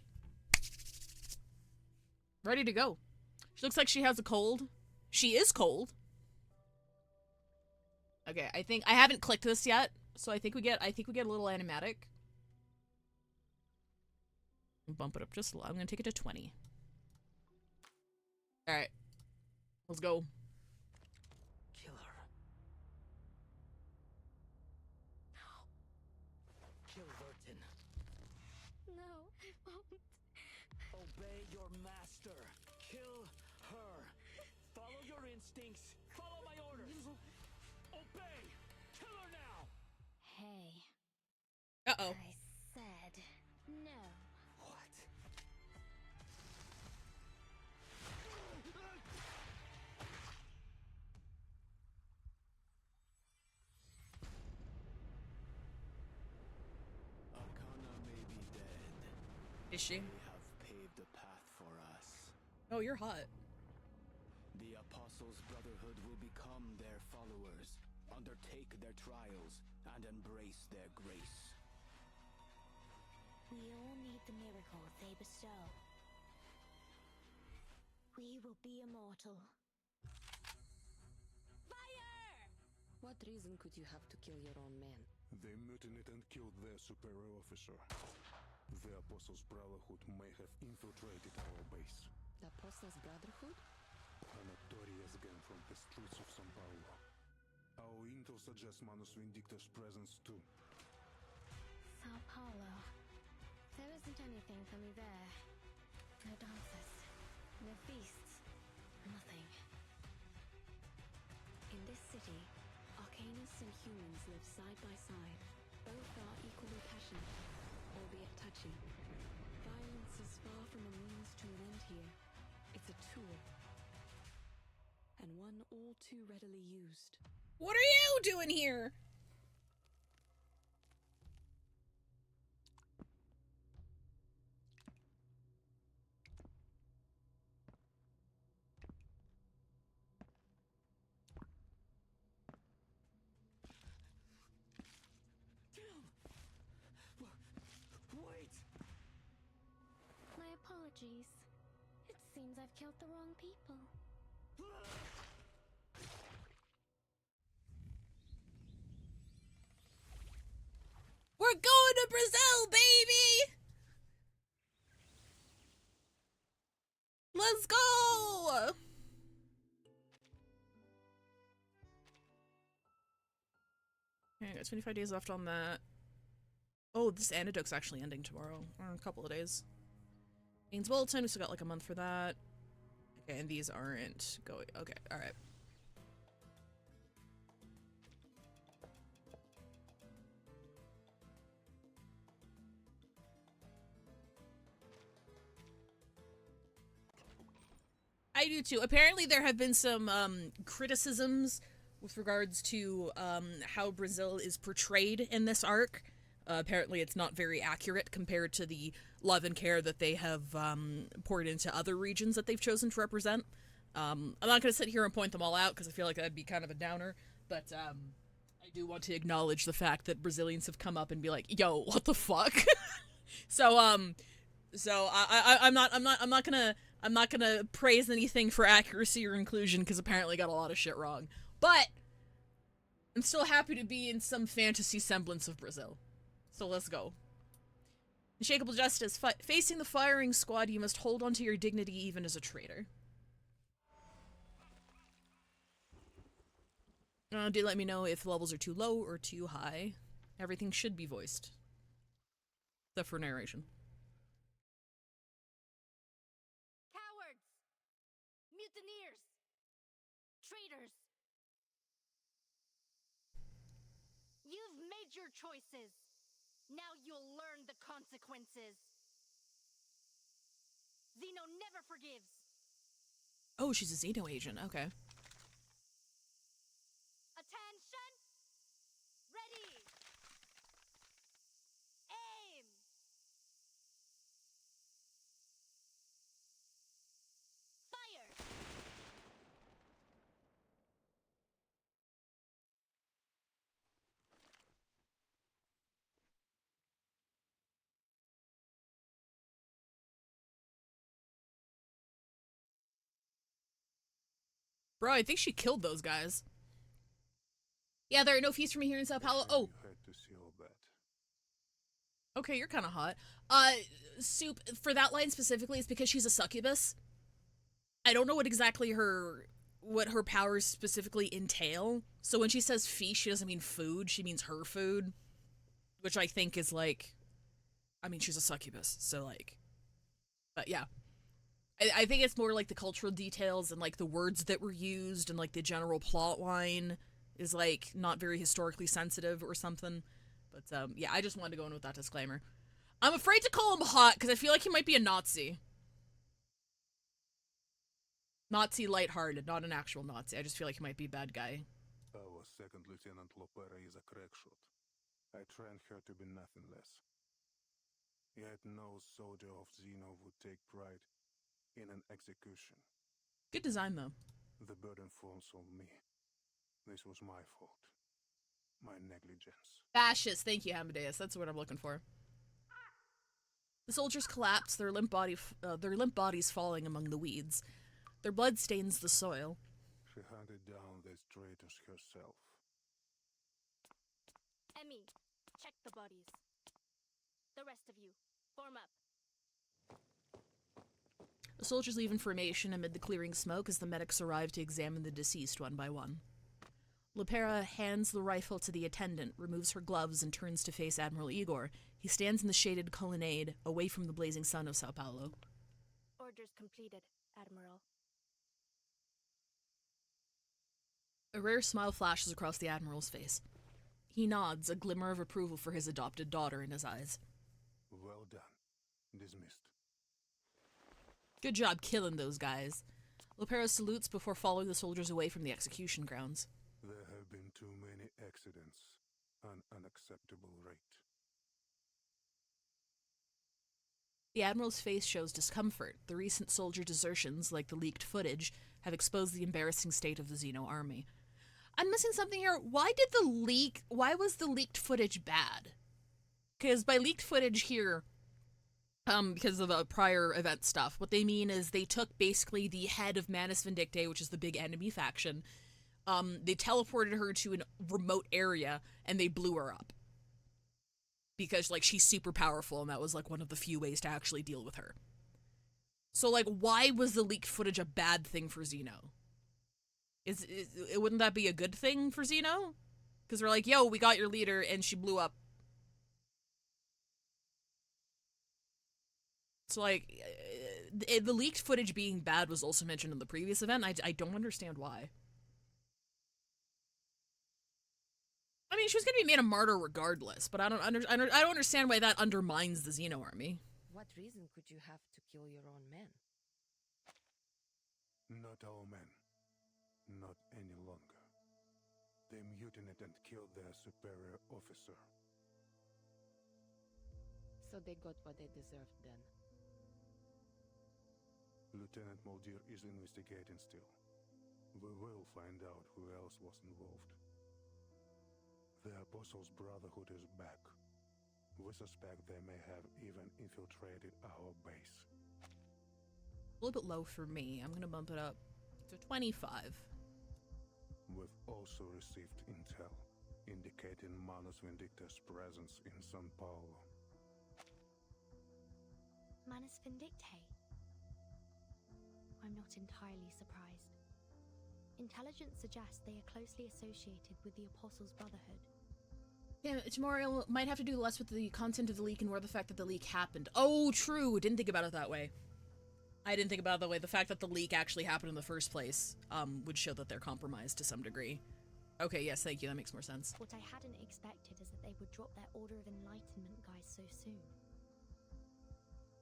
Ready to go. She looks like she has a cold. She is cold. Okay, I haven't clicked this yet, so I think we get a little animatic. Bump it up just a little. I'm gonna take it to 20. Alright. Let's go. Kill her. Kill Vertin. No, I won't. Obey your master. Kill her. Follow your instincts. Follow my orders. Obey. Kill her now. Hey, Uh-oh. I said no. What? Arcana may be dead. Is she? They have paved a path for us. Oh, you're hot. The Apostles' Brotherhood will become their followers, undertake their trials, and embrace their grace. We all need the miracle they bestow. We will be immortal. Fire! What reason could you have to kill your own men? They mutinied and killed their superior officer. The Apostles' Brotherhood may have infiltrated our base. The Apostles' Brotherhood? A notorious gang from the streets of São Paulo. Our intel suggests Manus Vindictus' presence too. Sao Paulo. There isn't anything for me there. No dances. No feasts. Nothing. In this city, Arcanists and humans live side by side. Both are equally passionate, albeit touching. Violence is far from a means to an end here. It's a tool. And one all too readily used. What are you doing here? Wait! My apologies. It seems I've killed the wrong people. We're going to Brazil, baby! Let's go! Okay, I got 25 days left on that. Oh, this antidote's actually ending tomorrow, or in a couple of days. Ains Bulletin, we still got like a month for that. Okay, and these aren't going. Okay, alright. I do too. Apparently there have been some criticisms with regards to how Brazil is portrayed in this arc. Apparently it's not very accurate compared to the love and care that they have poured into other regions that they've chosen to represent. I'm not going to sit here and point them all out because I feel like that'd be kind of a downer, but I do want to acknowledge the fact that Brazilians have come up and be like, "Yo, what the fuck?" So I'm not gonna praise anything for accuracy or inclusion because apparently I got a lot of shit wrong. But I'm still happy to be in some fantasy semblance of Brazil. So let's go. Unshakable justice. Facing the firing squad, you must hold onto your dignity even as a traitor. Do let me know if levels are too low or too high. Everything should be voiced. Except for narration. Cowards! Mutineers! Traitors! You've made your choices. Now you'll learn the consequences. Xeno never forgives. Oh, she's a Xeno agent. Okay. Attention! Ready! Aim! Fire! Bro, I think she killed those guys. Yeah, there are no fees for me here in Sao Paulo. Oh. You had to see all that. Okay, you're kind of hot. Soup, for that line specifically, is because she's a succubus. I don't know what exactly what her powers specifically entail. So when she says feast, she doesn't mean food. She means her food. Which I think is like, I mean, she's a succubus, so like, but yeah. I think it's more like the cultural details and like the words that were used and like the general plot line is like not very historically sensitive or something. But yeah, I just wanted to go in with that disclaimer. I'm afraid to call him hot because I feel like he might be a Nazi. Nazi lighthearted, not an actual Nazi. I just feel like he might be a bad guy. Our second Lieutenant Lopera is a crack shot. I trained her to be nothing less. Yet no soldier of Xeno would take pride in an execution. Good design, though. The burden falls on me. This was my fault. My negligence. Fascist. Thank you, Amadeus. That's what I'm looking for. The soldiers collapse, their limp bodies falling among the weeds. Their blood stains the soil. She hunted down these traitors herself. Emmy, check the bodies. The rest of you, form up. The soldiers leave in formation amid the clearing smoke as the medics arrive to examine the deceased one by one. Lopera hands the rifle to the attendant, removes her gloves, and turns to face Admiral Igor. He stands in the shaded colonnade, away from the blazing sun of Sao Paulo. Orders completed, Admiral. A rare smile flashes across the Admiral's face. He nods, a glimmer of approval for his adopted daughter in his eyes. Dismissed. Good job killing those guys. Lopero salutes before following the soldiers away from the execution grounds. There have been too many accidents. An unacceptable rate. The Admiral's face shows discomfort. The recent soldier desertions, like the leaked footage, have exposed the embarrassing state of the Xeno army. I'm missing something here. Why was the leaked footage bad? Because by leaked footage here, because of the prior event stuff, what they mean is they took basically the head of Manus Vindictae, which is the big enemy faction, they teleported her to a remote area, and they blew her up. Because, like, she's super powerful, and that was, like, one of the few ways to actually deal with her. So, like, why was the leaked footage a bad thing for Xeno? Wouldn't that be a good thing for Xeno? Because they're like, yo, we got your leader, and she blew up. So, like, the leaked footage being bad was also mentioned in the previous event. I don't understand why. I mean, she was going to be made a martyr regardless, but I don't understand why that undermines the Xeno army. What reason could you have to kill your own men? Not our men. Not any longer. They mutinied and killed their superior officer. So they got what they deserved then. Lieutenant Muldir is investigating still. We will find out who else was involved. The Apostles' Brotherhood is back. We suspect they may have even infiltrated our base. A little bit low for me. I'm going to bump it up to 25. We've also received intel indicating Manus Vindicta's presence in San Paulo. Manus Vindictae? I'm not entirely surprised. Intelligence suggests they are closely associated with the Apostles' Brotherhood. Yeah, tomorrow might have to do less with the content of the leak and more the fact that the leak happened. Oh, true. Didn't think about it that way. I didn't think about it that way. The fact that the leak actually happened in the first place would show that they're compromised to some degree. Okay, yes, thank you. That makes more sense. What I hadn't expected is that they would drop their Order of Enlightenment guys so soon.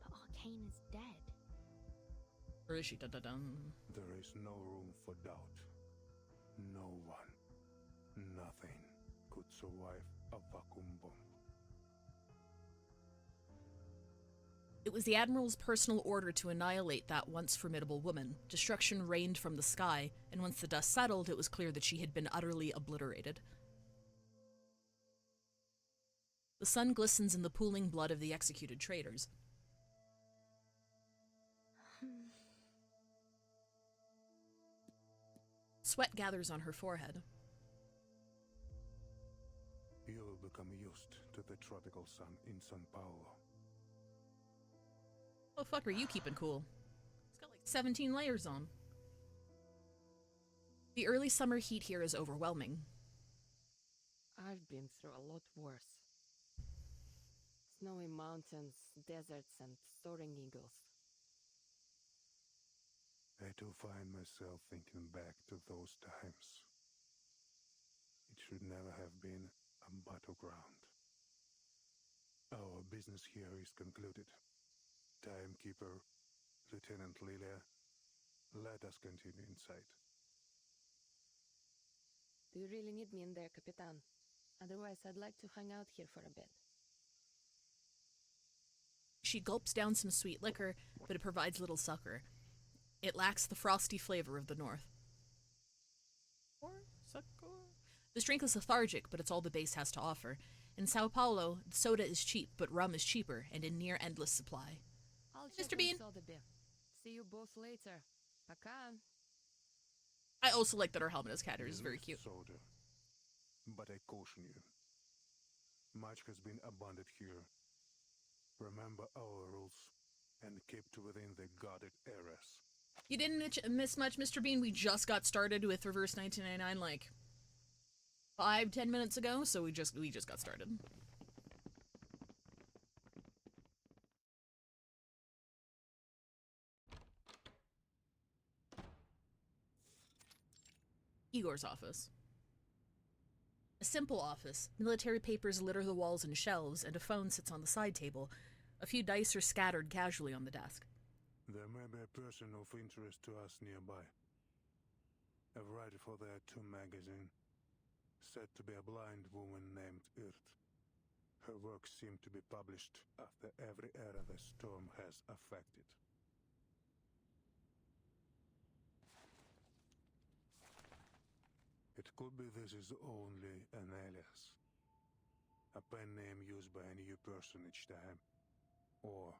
But Arcane is dead. Or is she? Dun, dun, dun. There is no room for doubt. No one, nothing could survive a vacuum bomb. It was the Admiral's personal order to annihilate that once formidable woman. Destruction rained from the sky, and once the dust settled, it was clear that she had been utterly obliterated. The sun glistens in the pooling blood of the executed traitors. Sweat gathers on her forehead. You will become used to the tropical sun in San Paulo. Oh, fuck, are you keeping cool? It's got like 17 layers on. The early summer heat here is overwhelming. I've been through a lot worse. Snowy mountains, deserts, and soaring eagles. I do find myself thinking back to those times. It should never have been a battleground. Our business here is concluded. Timekeeper, Lieutenant Lilia, let us continue inside. Do you really need me in there, Capitan? Otherwise, I'd like to hang out here for a bit. She gulps down some sweet liquor, but it provides little succor. It lacks the frosty flavor of the north. This drink is lethargic, but it's all the base has to offer. In Sao Paulo, soda is cheap, but rum is cheaper, and in near endless supply. I'll Mr. Bean. soda beer. See you both later. Пока. I also like that her helmet is cattered. It's very cute. Soldier. But I caution you. Much has been abundant here. Remember our rules and keep to within the guarded areas. You didn't miss much, Mr. Bean. We just got started with Reverse 1999 like 5-10 minutes ago, so we just got started. Igor's office. A simple office. Military papers litter the walls and shelves, and a phone sits on the side table. A few dice are scattered casually on the desk. There may be a person of interest to us nearby. A writer for their Two magazine, said to be a blind woman named Irt. Her works seem to be published after every era the storm has affected. It could be this is only an alias. A pen name used by a new person each time. Or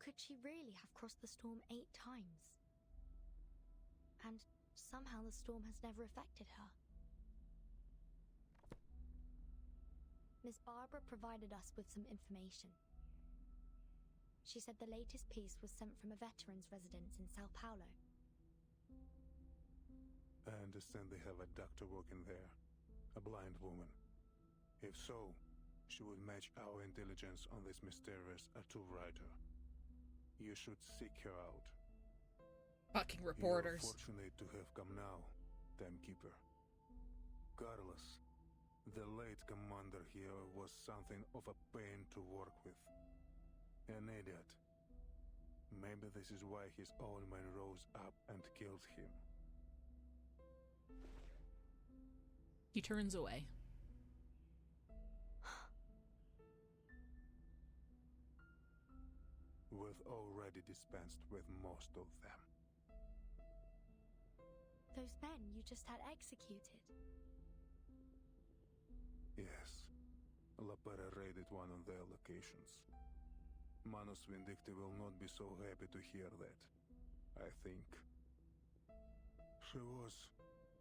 could she really have crossed the storm 8 times? And somehow the storm has never affected her. Miss Barbara provided us with some information. She said the latest piece was sent from a veteran's residence in Sao Paulo. I understand they have a doctor working there, a blind woman. If so, she would match our intelligence on this mysterious tattoo writer. You should seek her out. Fucking reporters. You're fortunate to have come now, Timekeeper. Carlos, the late commander here, was something of a pain to work with. An idiot. Maybe this is why his own men rose up and killed him. He turns away. We've already dispensed with most of them. Those men you just had executed? Yes. La Pera raided one of their locations. Manus Vindicti will not be so happy to hear that, I think. She was,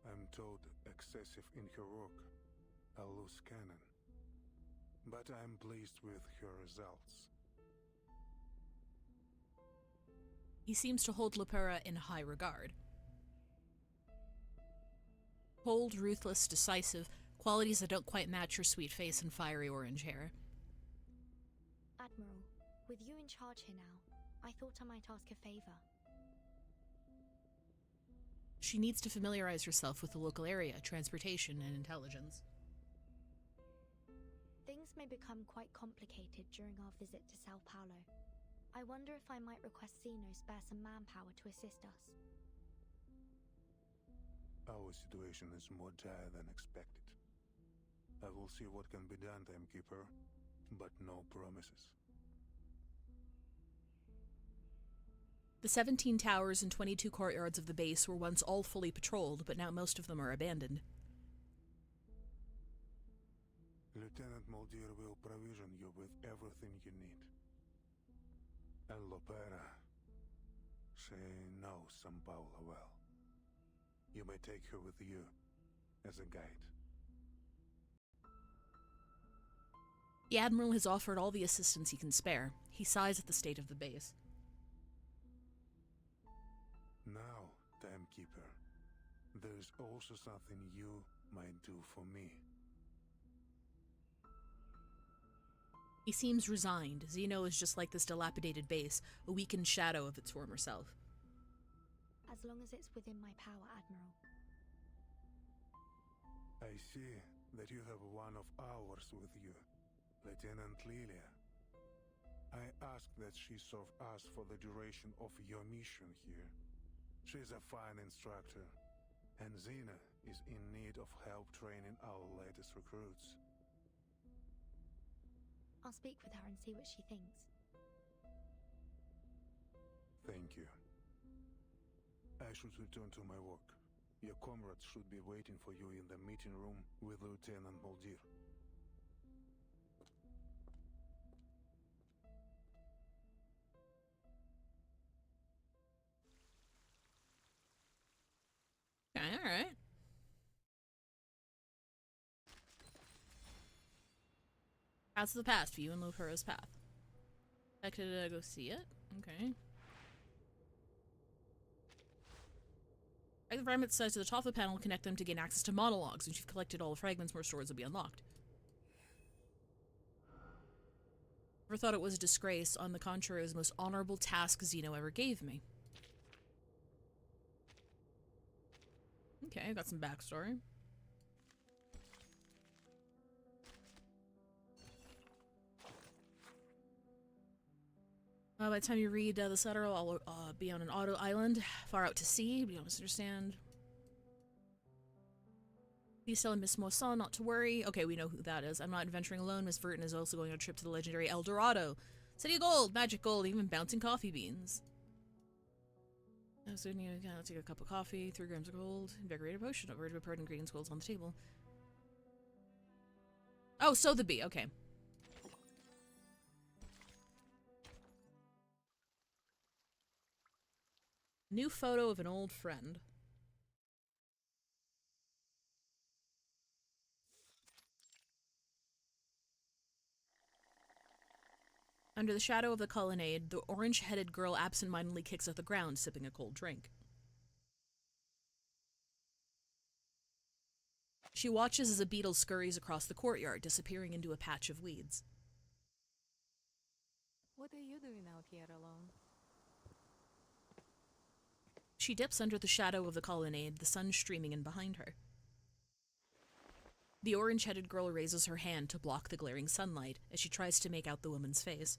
I'm told, excessive in her work, a loose cannon. But I'm pleased with her results. He seems to hold Lepera in high regard. Cold, ruthless, decisive, qualities that don't quite match her sweet face and fiery orange hair. Admiral, with you in charge here now, I thought I might ask a favor. She needs to familiarize herself with the local area, transportation, and intelligence. Things may become quite complicated during our visit to Sao Paulo. I wonder if I might request Zeno spare some manpower to assist us. Our situation is more dire than expected. I will see what can be done, Timekeeper, but no promises. The 17 towers and 22 courtyards of the base were once all fully patrolled, but now most of them are abandoned. Lieutenant Muldir will provision you with everything you need. And Lopera, she knows São Paulo well. You may take her with you as a guide. The Admiral has offered all the assistance he can spare. He sighs at the state of the base. Now, Timekeeper, there's also something you might do for me. He seems resigned. Zeno is just like this dilapidated base, a weakened shadow of its former self. As long as it's within my power, Admiral. I see that you have one of ours with you, Lieutenant Lilia. I ask that she serve us for the duration of your mission here. She's a fine instructor, and Zena is in need of help training our latest recruits. I'll speak with her and see what she thinks. Thank you. I should return to my work. Your comrades should be waiting for you in the meeting room with Lieutenant Muldir. Alright. Paths of the past, view and Lopera's path. I could go see it? Okay. Drag the fragments to the top of the panel, connect them to gain access to monologues. Once you've collected all the fragments, more stories will be unlocked. Never thought it was a disgrace. On the contrary, it was the most honorable task Zeno ever gave me. Okay, I got some backstory. By the time you read this letter, I'll be on an auto island, far out to sea. You don't misunderstand. Please tell Miss Moisson not to worry. Okay, we know who that is. I'm not adventuring alone. Miss Verton is also going on a trip to the legendary El Dorado. City of gold, magic gold, even bouncing coffee beans. So you can take a cup of coffee, 3 grams of gold, invigorated potion, a word of pardon, ingredients, golds on the table. Oh, so the bee, okay. New photo of an old friend. Under the shadow of the colonnade, the orange-headed girl absent-mindedly kicks at the ground, sipping a cold drink. She watches as a beetle scurries across the courtyard, disappearing into a patch of weeds. What are you doing out here alone? She dips under the shadow of the colonnade, the sun streaming in behind her. The orange-headed girl raises her hand to block the glaring sunlight as she tries to make out the woman's face.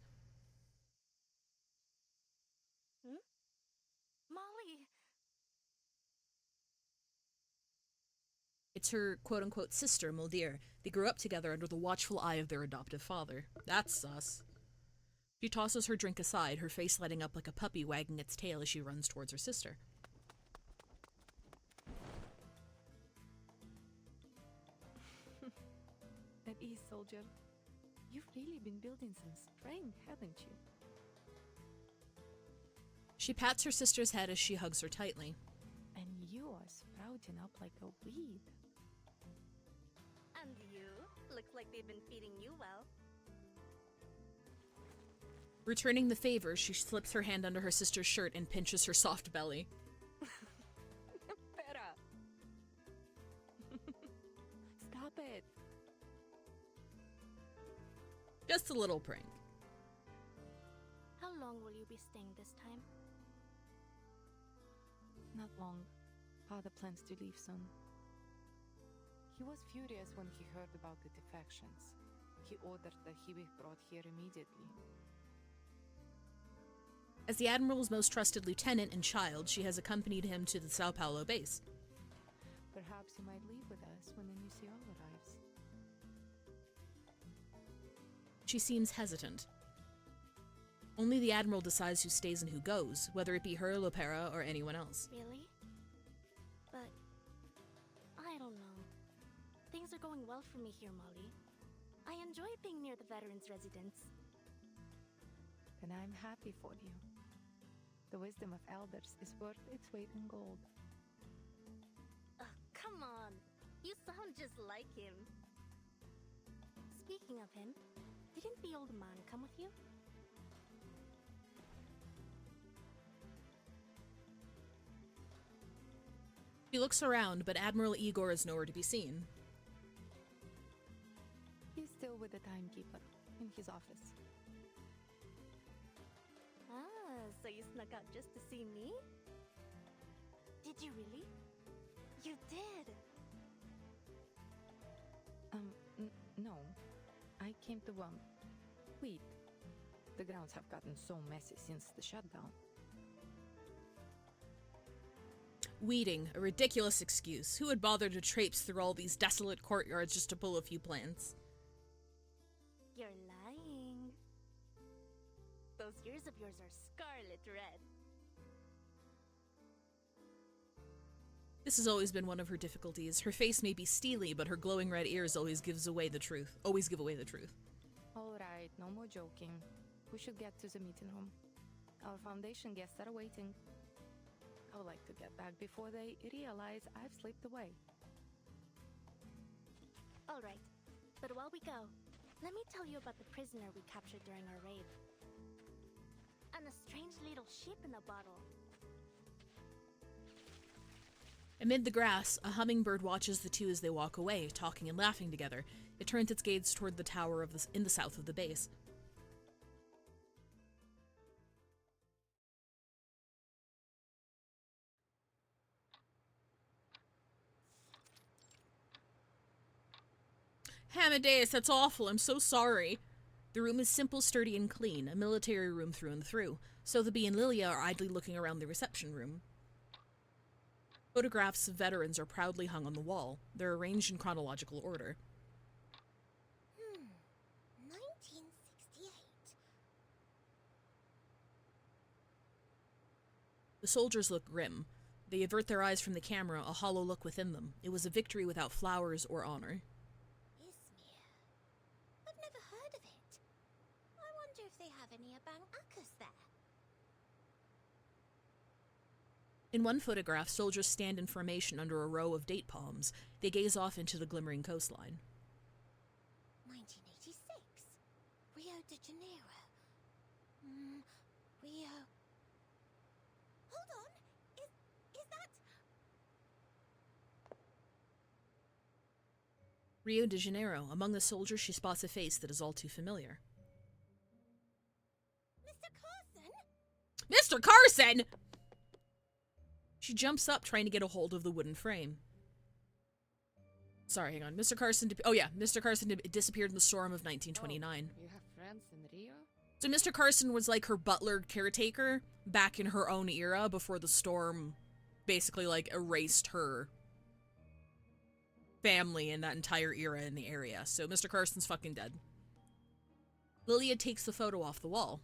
Molly! It's her quote-unquote sister, Muldir. They grew up together under the watchful eye of their adoptive father. That's sus. She tosses her drink aside, her face lighting up like a puppy wagging its tail as she runs towards her sister. That is, soldier. You've really been building some strength, haven't you? She pats her sister's head as she hugs her tightly. And you are sprouting up like a weed. And you? Looks like they've been feeding you well. Returning the favor, she slips her hand under her sister's shirt and pinches her soft belly. Better. Stop it. Just a little prank. How long will you be staying this time? Not long. Father plans to leave soon. He was furious when he heard about the defections. He ordered that he be brought here immediately. As the Admiral's most trusted lieutenant and child, she has accompanied him to the Sao Paulo base. Perhaps you might leave with us when the new CR arrives. She seems hesitant. Only the Admiral decides who stays and who goes, whether it be her, Lopera, or anyone else. Really? But I don't know. Things are going well for me here, Molly. I enjoy being near the veterans' residence. And I'm happy for you. The wisdom of elders is worth its weight in gold. Come on. You sound just like him. Speaking of him, didn't the old man come with you? She looks around, but Admiral Igor is nowhere to be seen. He's still with the timekeeper, in his office. Ah, so you snuck out just to see me? Did you really? You did! No. I came to, weed. The grounds have gotten so messy since the shutdown. Weeding, a ridiculous excuse. Who would bother to traipse through all these desolate courtyards just to pull a few plants? You're lying. Those ears of yours are scarlet red. This has always been one of her difficulties. Her face may be steely, but her glowing red ears always give away the truth. All right, no more joking. We should get to the meeting room. Our Foundation guests are waiting. I would like to get back before they realize I've slipped away. All right, but while we go, let me tell you about the prisoner we captured during our raid. And a strange little ship in a bottle. Amid the grass, a hummingbird watches the two as they walk away, talking and laughing together. It turns its gaze toward the tower in the south of the base. Amadeus, that's awful. I'm so sorry. The room is simple, sturdy, and clean, a military room through and through. Sotheby and Lilia are idly looking around the reception room. Photographs of veterans are proudly hung on the wall. They're arranged in chronological order. 1968. The soldiers look grim. They avert their eyes from the camera, a hollow look within them. It was a victory without flowers or honor. Izmir. I've never heard of it. I wonder if they have any Abang Akas there. In one photograph, soldiers stand in formation under a row of date palms. They gaze off into the glimmering coastline. 1986. Rio de Janeiro. Rio. Hold on. Is that... Rio de Janeiro. Among the soldiers, she spots a face that is all too familiar. Mr. Carson? Mr. Carson! She jumps up, trying to get a hold of the wooden frame. Sorry, hang on. Mr. Carson... Mr. Carson disappeared in the storm of 1929. Oh, you have friends in Rio? So Mr. Carson was like her butler caretaker back in her own era before the storm basically like erased her family and that entire era in the area. So Mr. Carson's fucking dead. Lilia takes the photo off the wall.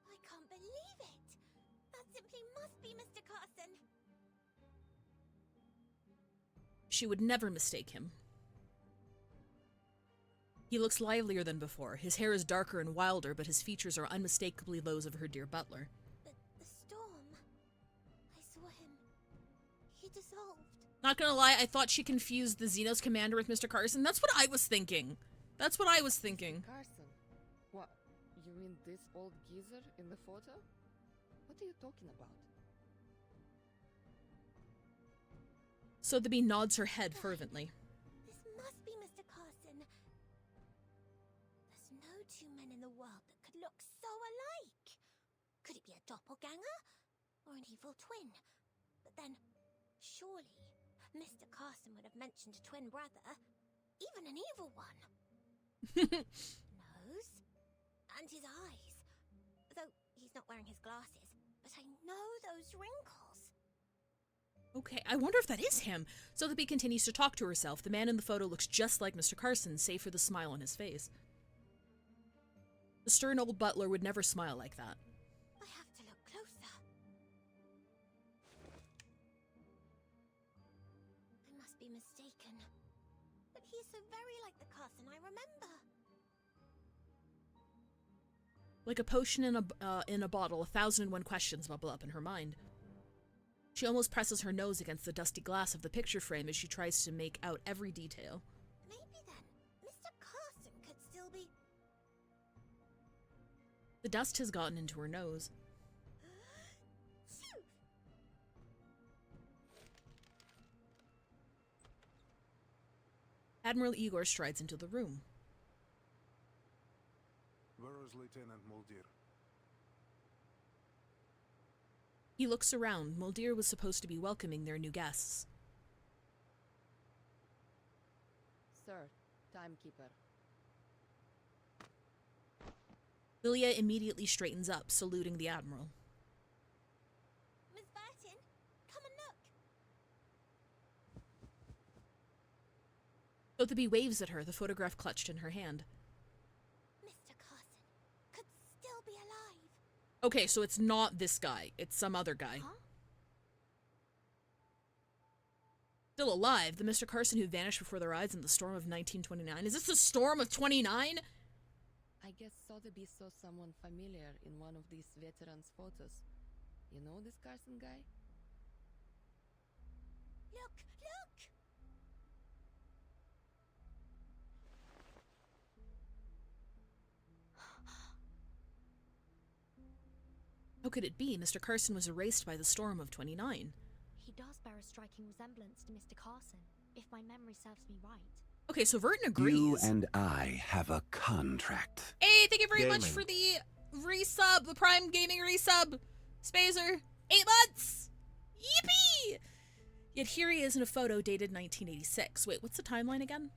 I can't believe it. That simply must be Mr. Carson. She would never mistake him. He looks livelier than before. His hair is darker and wilder, but his features are unmistakably those of her dear butler. The storm. I saw him. He dissolved. Not gonna lie, I thought she confused the Xenos commander with Mr. Carson. That's what I was thinking. That's what I was thinking. Carson? What? You mean this old geezer in the photo? What are you talking about? Sotheby nods her head fervently. This must be Mr. Carson. There's no two men in the world that could look so alike. Could it be a doppelganger? Or an evil twin? But then, surely, Mr. Carson would have mentioned a twin brother. Even an evil one. Nose? And his eyes. Though he's not wearing his glasses. But I know those wrinkles. Okay, I wonder if that is him. Sotheby continues to talk to herself. The man in the photo looks just like Mr. Carson, save for the smile on his face. The stern old butler would never smile like that. I have to look closer. I must be mistaken. But he's so very like the Carson I remember. Like a potion in a bottle, 1,001 questions bubble up in her mind. She almost presses her nose against the dusty glass of the picture frame as she tries to make out every detail. Maybe then, Mr. Carson could still be... The dust has gotten into her nose. Phew! Admiral Igor strides into the room. Where is Lieutenant Muldir? He looks around. Muldir was supposed to be welcoming their new guests. Sir, timekeeper. Lilia immediately straightens up, saluting the Admiral. Miss Burton, come and look. Sotheby waves at her, the photograph clutched in her hand. Mr. Carson could still be alive. Okay, so it's not this guy. It's some other guy. Huh? Still alive, the Mr. Carson who vanished before their eyes in the storm of 1929. Is this the storm of 29? I guess Sotheby saw someone familiar in one of these veterans' photos. You know this Carson guy? Look, look! How could it be? Mr. Carson was erased by the storm of 29. He does bear a striking resemblance to Mr. Carson, if my memory serves me right. Okay, so Verton agrees. You and I have a contract. Hey, thank you very much Gaming. for the resub, the Prime Gaming resub. Spazer, 8 months! Yippee! Yet here he is in a photo dated 1986. Wait, what's the timeline again?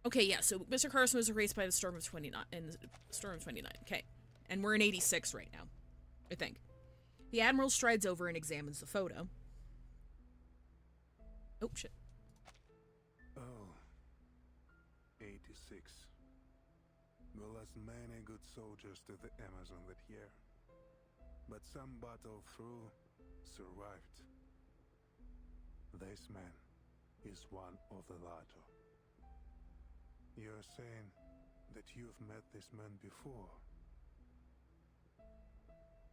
Okay, yeah, so Mr. Carson was erased by the Storm of 29, okay. And we're in 86 right now, I think. The Admiral strides over and examines the photo. Oh, shit. Oh, 86. We lost many good soldiers to the Amazon that year. But some battled through, survived. This man is one of the latter. You're saying that you've met this man before?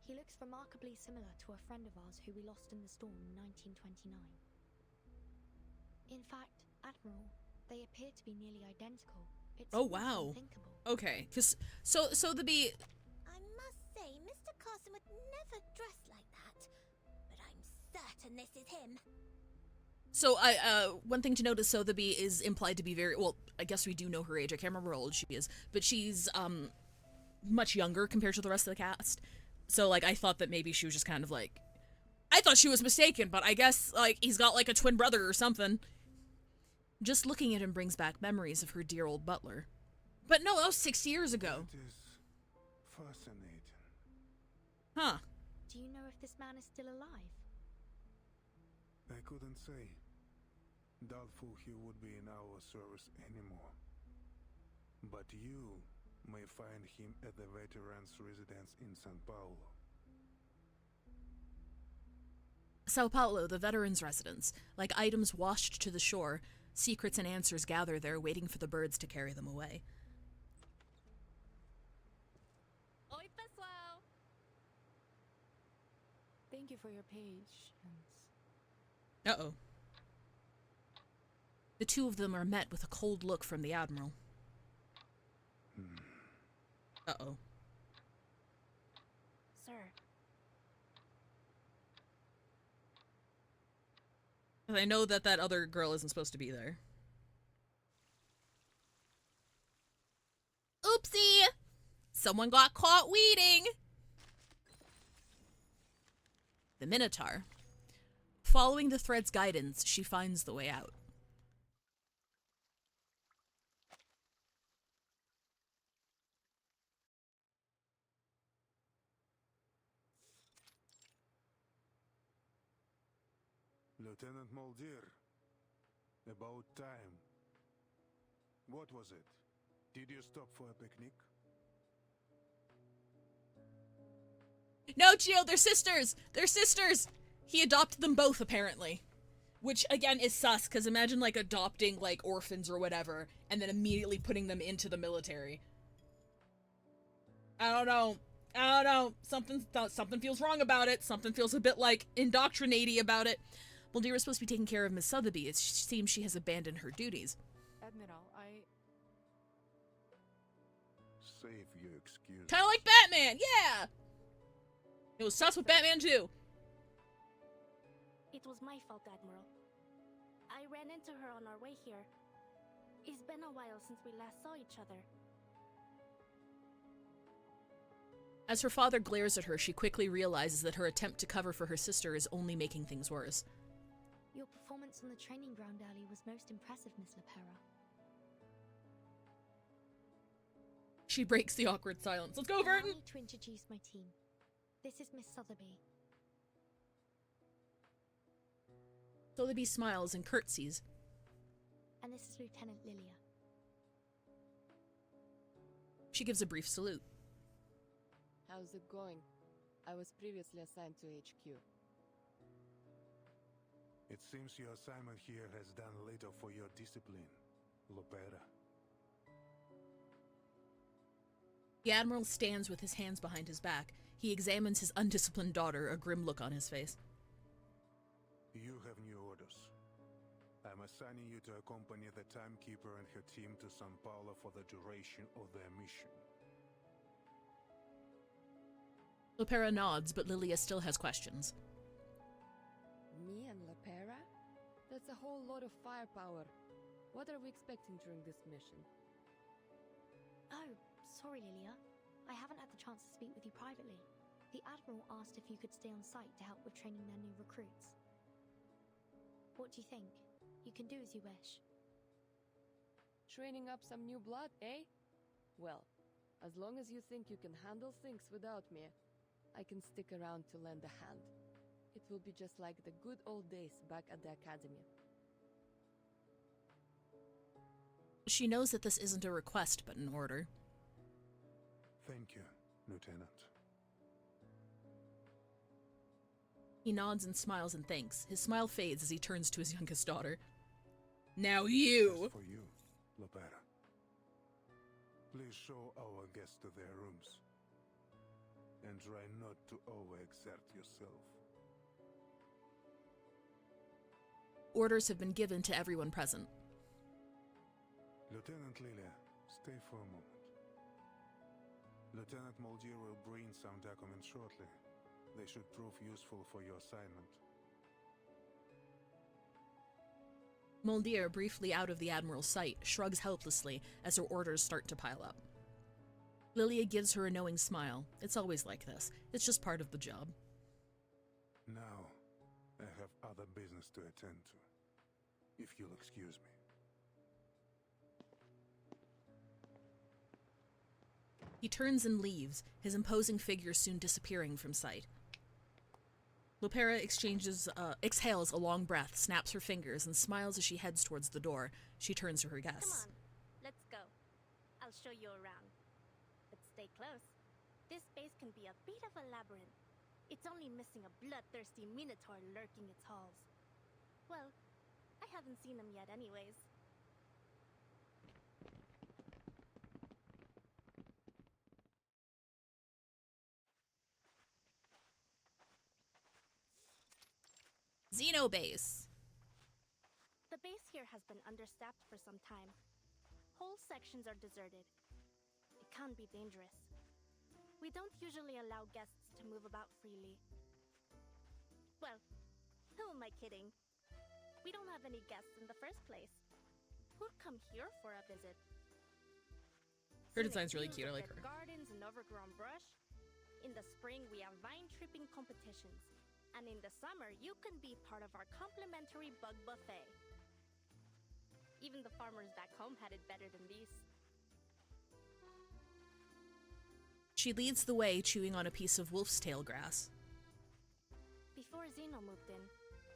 He looks remarkably similar to a friend of ours who we lost in the storm in 1929. In fact, Admiral, they appear to be nearly identical. It's oh, wow. unthinkable. Okay, because, so the bee... I must say, Mr. Carson would never dress like that. But I'm certain this is him. So, one thing to note is Sotheby is implied to be very, well, I guess we do know her age, I can't remember how old she is, but she's, much younger compared to the rest of the cast. So, like, I thought that maybe she was just kind of, like, I thought she was mistaken, but I guess, like, he's got, like, a twin brother or something. Just looking at him brings back memories of her dear old butler. But no, that was 6 years ago. It is fascinating. Huh. Do you know if this man is still alive? I couldn't say. Doubtful he would be in our service anymore. But you may find him at the veterans' residence in Sao Paulo. Sao Paulo, the veterans' residence. Like items washed to the shore, secrets and answers gather there, waiting for the birds to carry them away. Oi, pessoal! Thank you for your patience. Uh-oh. The two of them are met with a cold look from the Admiral. Uh-oh. Sir. I know that that other girl isn't supposed to be there. Oopsie! Someone got caught weeding! The Minotaur. Following the thread's guidance, she finds the way out. Lieutenant Muldir, about time. What was it? Did you stop for a picnic? No, Gio, they're sisters! They're sisters! He adopted them both, apparently. Which, again, is sus, because imagine, like, adopting, like, orphans or whatever, and then immediately putting them into the military. I don't know. I don't know. Something feels wrong about it. Something feels a bit, like, indoctrinate-y about it. Muldir was supposed to be taking care of Miss Sotheby. It seems she has abandoned her duties. Admiral, Save your excuse. Kinda like Batman, yeah! It was sus with Batman, too. It was my fault, Admiral. I ran into her on our way here. It's been a while since we last saw each other. As her father glares at her, she quickly realizes that her attempt to cover for her sister is only making things worse. Your performance on the training ground early was most impressive, Miss Lepera. She breaks the awkward silence. Let's go, Verton! Allow me to introduce my team. This is Miss Sotheby. Sotheby smiles and curtsies. And this is Lieutenant Lilia. She gives a brief salute. How's it going? I was previously assigned to HQ. It seems your assignment here has done little for your discipline, Lopera. The Admiral stands with his hands behind his back. He examines his undisciplined daughter, a grim look on his face. You have new orders. I'm assigning you to accompany the Timekeeper and her team to Sao Paulo for the duration of their mission. Lopera nods, but Lilia still has questions. Me and Lepera? That's a whole lot of firepower. What are we expecting during this mission? Oh, sorry, Lilia. I haven't had the chance to speak with you privately. The Admiral asked if you could stay on site to help with training their new recruits. What do you think? You can do as you wish. training up some new blood, eh? Well, as long as you think you can handle things without me, I can stick around to lend a hand. It will be just like the good old days back at the academy. She knows that this isn't a request, but an order. Thank you, Lieutenant. He nods and smiles and thanks. His smile fades as he turns to his youngest daughter. Now you! As for you, Lopera. Please show our guests to their rooms. And try not to overexert yourself. Orders have been given to everyone present. Lieutenant Lilia, stay for a moment. Lieutenant Moldier will bring some documents shortly. They should prove useful for your assignment. Moldier, briefly out of the Admiral's sight, shrugs helplessly as her orders start to pile up. Lilia gives her a knowing smile. It's always like this. It's just part of the job. Now, I have other business to attend to. If you'll excuse me. He turns and leaves, his imposing figure soon disappearing from sight. Lopera exhales a long breath, snaps her fingers, and smiles as she heads towards the door. She turns to her guests. Come on, let's go. I'll show you around. But stay close. This space can be a bit of a labyrinth. It's only missing a bloodthirsty minotaur lurking its halls. Well, I haven't seen him yet anyways. Xenobase. The base here has been understaffed for some time. Whole sections are deserted. It can be dangerous. We don't usually allow guests to move about freely. Well, who am I kidding? We don't have any guests in the first place. Who'd come here for a visit? Her design's really cute, I like her. Gardens and overgrown brush. In the spring, we have vine-tripping competitions. And in the summer, you can be part of our complimentary bug buffet. Even the farmers back home had it better than these. She leads the way, chewing on a piece of wolf's tail grass. Before Zeno moved in,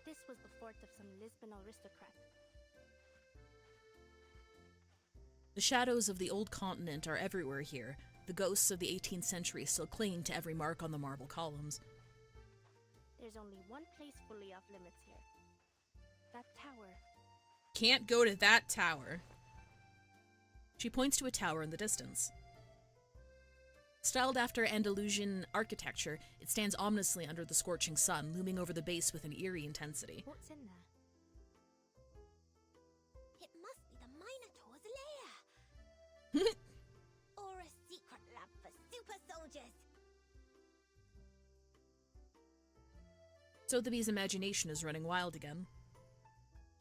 this was the fort of some Lisbon aristocrat. The shadows of the old continent are everywhere here, the ghosts of the 18th century still clinging to every mark on the marble columns. There's only one place fully off limits here. That tower. Can't go to that tower. She points to a tower in the distance. Styled after Andalusian architecture, it stands ominously under the scorching sun, looming over the base with an eerie intensity. What's in there? It must be the Minotaur's lair! Or a secret lab for super soldiers! Sotheby's imagination is running wild again.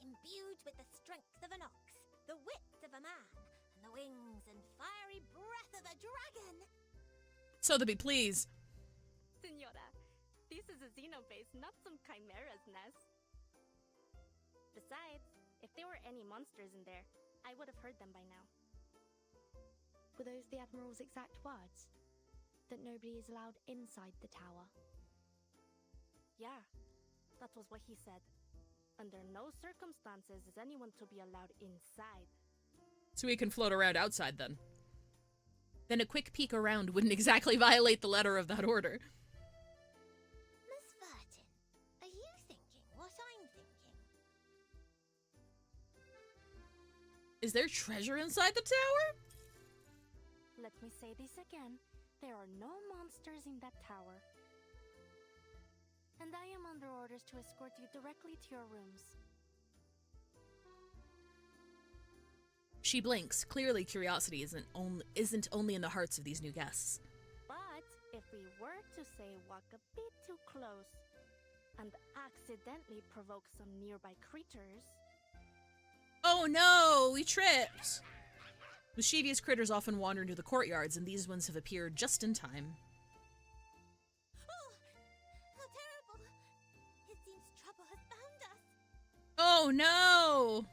Imbued with the strength of an ox, the wits of a man, and the wings and fiery breath of a dragon! Sotheby, please! Senora, this is a Xenobase, not some chimera's nest. Besides, if there were any monsters in there, I would have heard them by now. Were those the Admiral's exact words? That nobody is allowed inside the tower? Yeah, that was what he said. Under no circumstances is anyone to be allowed inside. So we can float around outside then. Then a quick peek around wouldn't exactly violate the letter of that order. Miss Vertin, are you thinking what I'm thinking? Is there treasure inside the tower? Let me say this again. There are no monsters in that tower. And I am under orders to escort you directly to your rooms. She blinks. Clearly, curiosity isn't only in the hearts of these new guests. But if we were to say walk a bit too close and accidentally provoke some nearby creatures... Oh no! We tripped! Mischievous critters often wander into the courtyards, and these ones have appeared just in time. Oh! How terrible! It seems trouble has found us! Oh no!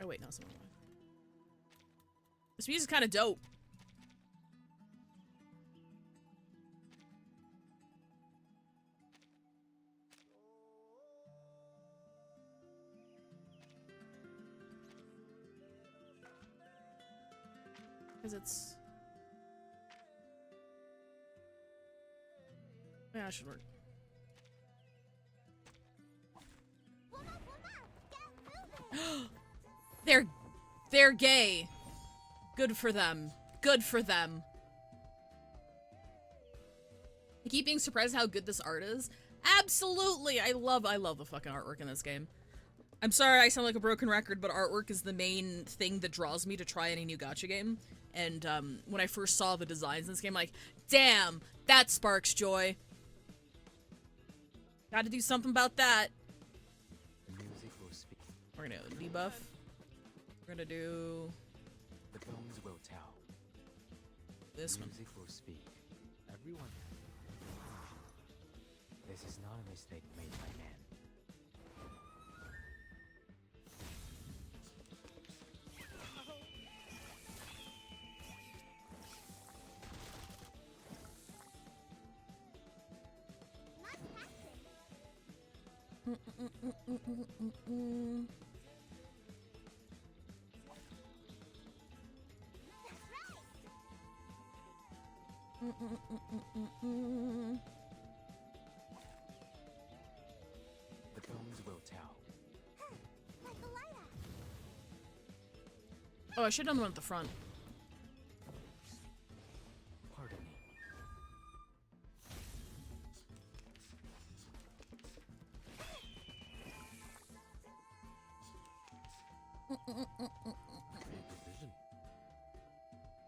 Oh wait, no, someone. This music's kind of dope. Because it's... Yeah, it should work. They're gay. Good for them. Good for them. I keep being surprised how good this art is. Absolutely! I love the fucking artwork in this game. I'm sorry I sound like a broken record, but artwork is the main thing that draws me to try any new gacha game. And when I first saw the designs in this game, I'm like, damn, that sparks joy. Gotta do something about that. We're gonna debuff. We're gonna do the bones will tell. This one. Music will speak. Everyone. This is not a mistake made by man. The bones will tell. Oh, I should have done the one at the front. Pardon me.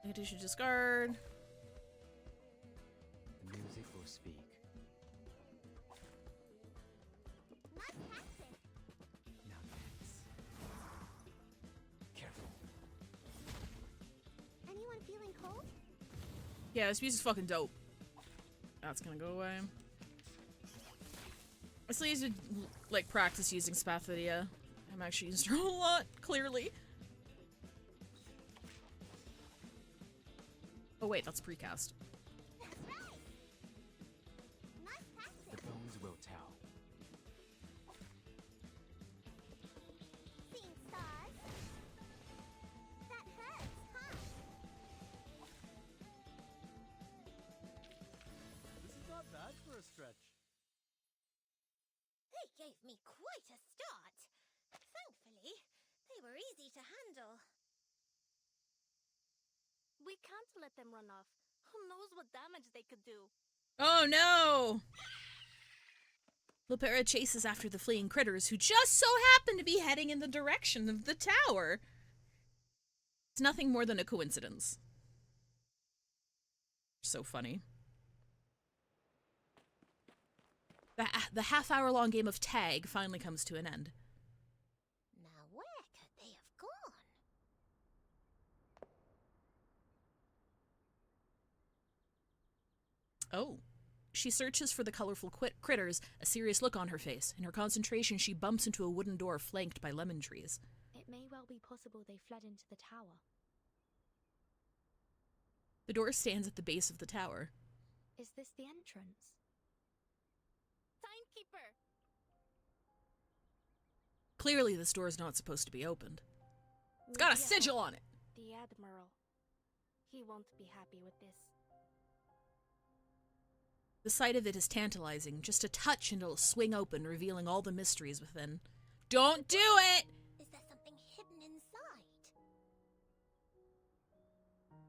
You should discard. The music will speak. Now dance. Careful. Anyone feeling cold? Yeah, this music's fucking dope. That's gonna go away. I still used to, like, practice using Spathidia. I'm actually using her a lot, clearly. Oh wait, that's precast. The bones will tell. Seeing stars? That hurts, huh? This is not bad for a stretch. They gave me quite a start. Thankfully, they were easy to handle. We can't let them run off. Who knows what damage they could do? Oh no! Lopera chases after the fleeing critters who just so happen to be heading in the direction of the tower. It's nothing more than a coincidence. So funny. The half-hour-long game of tag finally comes to an end. Now where could they have gone? Oh. She searches for the colorful critters, a serious look on her face. In her concentration, she bumps into a wooden door flanked by lemon trees. It may well be possible they fled into the tower. The door stands at the base of the tower. Is this the entrance? Timekeeper! Clearly, this door is not supposed to be opened. It's got a sigil on it! The Admiral. He won't be happy with this. The sight of it is tantalizing. Just a touch and it'll swing open, revealing all the mysteries within. Don't do it! Is there something hidden inside?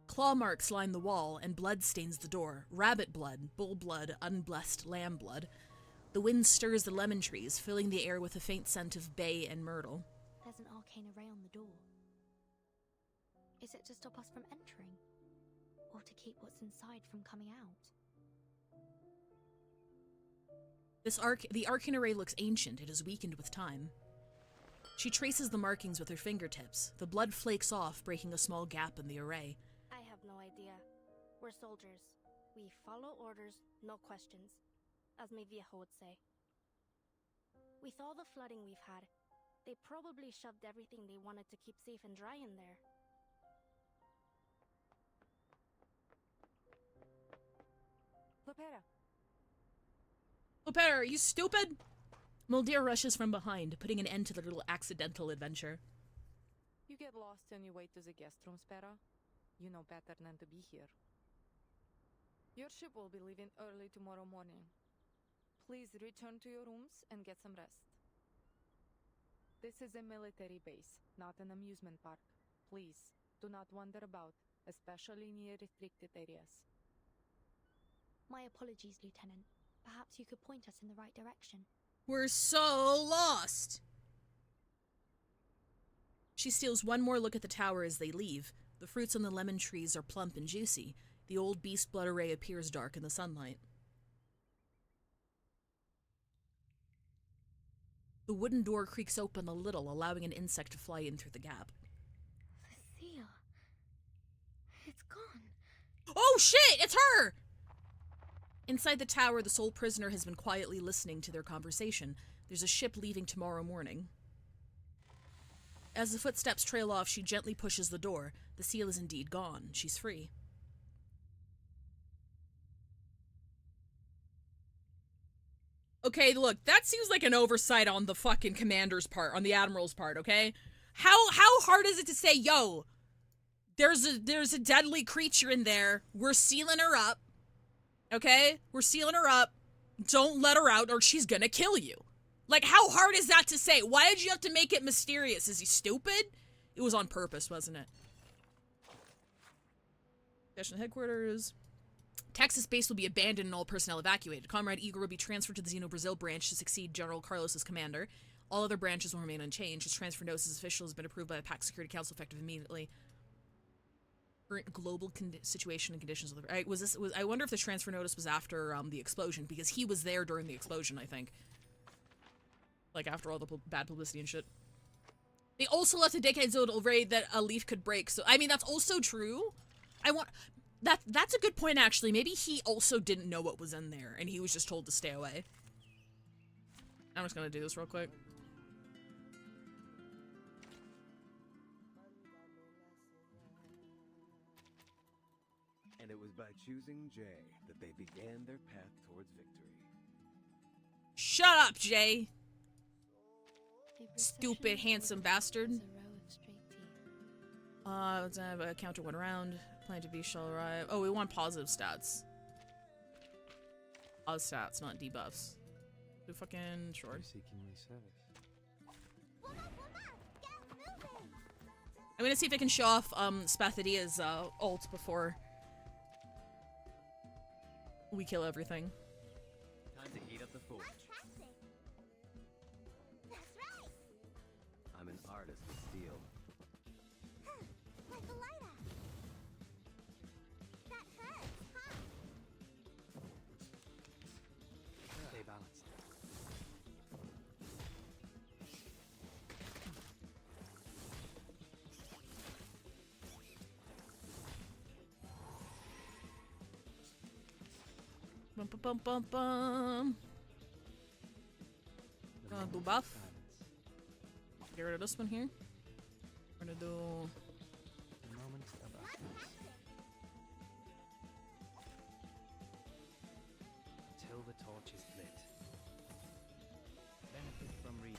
Claw marks line the wall, and blood stains the door. Rabbit blood, bull blood, unblessed lamb blood. The wind stirs the lemon trees, filling the air with a faint scent of bay and myrtle. There's an arcane array on the door. Is it to stop us from entering? Or to keep what's inside from coming out? The arcane array looks ancient. It is weakened with time. She traces the markings with her fingertips. The blood flakes off, breaking a small gap in the array. I have no idea. We're soldiers. We follow orders, no questions. As my viejo would say. With all the flooding we've had, They probably shoved everything they wanted to keep safe and dry in there. Lopera. Lopera, are you stupid? Mulder rushes from behind, putting an end to their little accidental adventure. You get lost on your way to the guest room, Spera. You know better than to be here. Your ship will be leaving early tomorrow morning. Please return to your rooms and get some rest. This is a military base, not an amusement park. Please, do not wander about, especially near restricted areas. My apologies, Lieutenant. Perhaps you could point us in the right direction. We're so lost! She steals one more look at the tower as they leave. The fruits on the lemon trees are plump and juicy. The old beast blood array appears dark in the sunlight. The wooden door creaks open a little, allowing an insect to fly in through the gap. The seal. It's gone. Oh shit! It's her! Inside the tower, the sole prisoner has been quietly listening to their conversation. There's a ship leaving tomorrow morning. As the footsteps trail off, she gently pushes the door. The seal is indeed gone. She's free. Okay, look, that seems like an oversight on the fucking commander's part, on the admiral's part, okay? How hard is it to say, yo, there's a deadly creature in there. We're sealing her up. Okay? We're sealing her up. Don't let her out or she's gonna kill you. Like, how hard is that to say? Why did you have to make it mysterious? Is he stupid? It was on purpose, wasn't it? National headquarters. Texas base will be abandoned and all personnel evacuated. Comrade Igor will be transferred to the Xeno Brazil branch to succeed General Carlos as commander. All other branches will remain unchanged. His transfer notice as official has been approved by the PAC Security Council effective immediately. Current global situation and conditions of the... I wonder if the transfer notice was after the explosion, because he was there during the explosion, I think. Like, after all the bad publicity and shit. They also left a decades-old raid that a leaf could break, so... I mean, that's also true. That's a good point, actually. Maybe he also didn't know what was in there, and he was just told to stay away. I'm just gonna do this real quick. And it was by choosing Jay that they began their path towards victory. Shut up, Jay! Stupid, handsome bastard. Let's have a counter one round. Plan to be shall arrive. Oh, we want positive stats. Positive stats, not debuffs. Do fucking short. I'm gonna see if I can show off Spathadia's ult before we kill everything. Time to heat up the forge. I'm an artist with steel. Like a lighter. That hurts, huh? Stay balanced. Bum bum bum bum bum. Gonna do buff. Get rid of this one here. We're gonna do. Moment of absence. Till the torch is lit. Benefit from reading.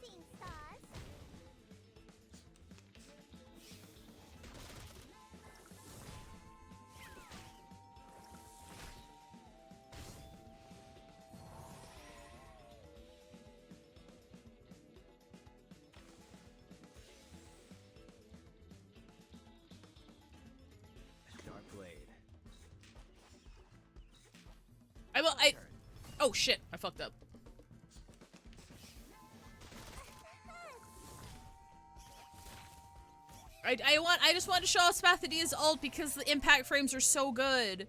Seeing stars. Sharp blade. Oh shit, I fucked up. I just wanted to show off Spathadia's ult because the impact frames are so good.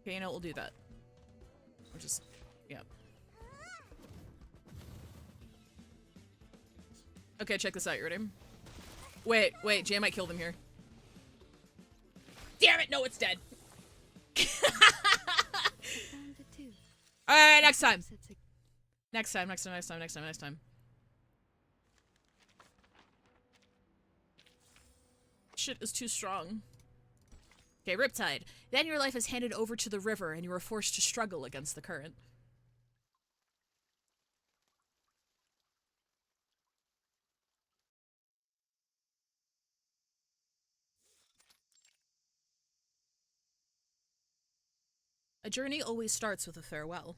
Okay, you know, we'll do that. We'll just, yeah. Okay, check this out, you ready? Wait, Jay might kill them here. Damn it, no, it's dead. Alright, next time. Next time, next time, next time, next time, next time. Shit is too strong. Okay, Riptide. Then your life is handed over to the river and you are forced to struggle against the current. A journey always starts with a farewell.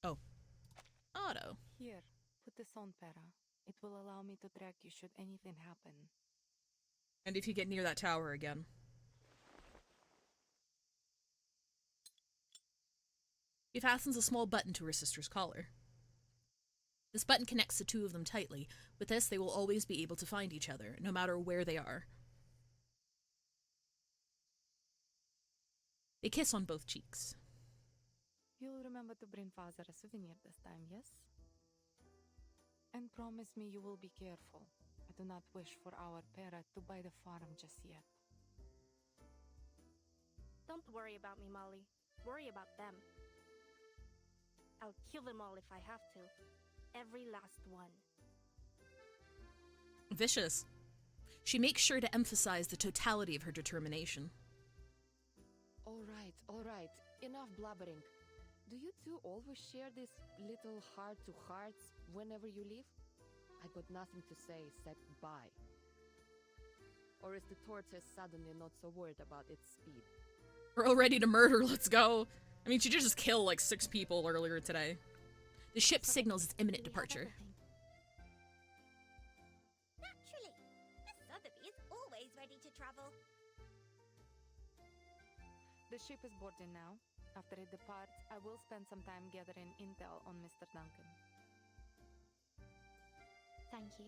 Oh. Otto. Here, put this on, Para. It will allow me to track you should anything happen. And if you get near that tower again. He fastens a small button to her sister's collar. This button connects the two of them tightly. With this, they will always be able to find each other, no matter where they are. They kiss on both cheeks. You'll remember to bring father a souvenir this time, yes? And promise me you will be careful. I do not wish for our Para to buy the farm just yet. Don't worry about me, Molly. Worry about them. I'll kill them all if I have to. Every last one. Vicious. She makes sure to emphasize the totality of her determination. All right. Enough blabbering. Do you two always share this little heart-to-hearts whenever you leave? I got nothing to say except bye. Or is the tortoise suddenly not so worried about its speed? We're all ready to murder, let's go. I mean, she did just kill like 6 people earlier today. The ship signals its imminent departure. Naturally, Miss Sotheby is always ready to travel. The ship is boarding now. After it departs, I will spend some time gathering intel on Mr. Duncan. Thank you.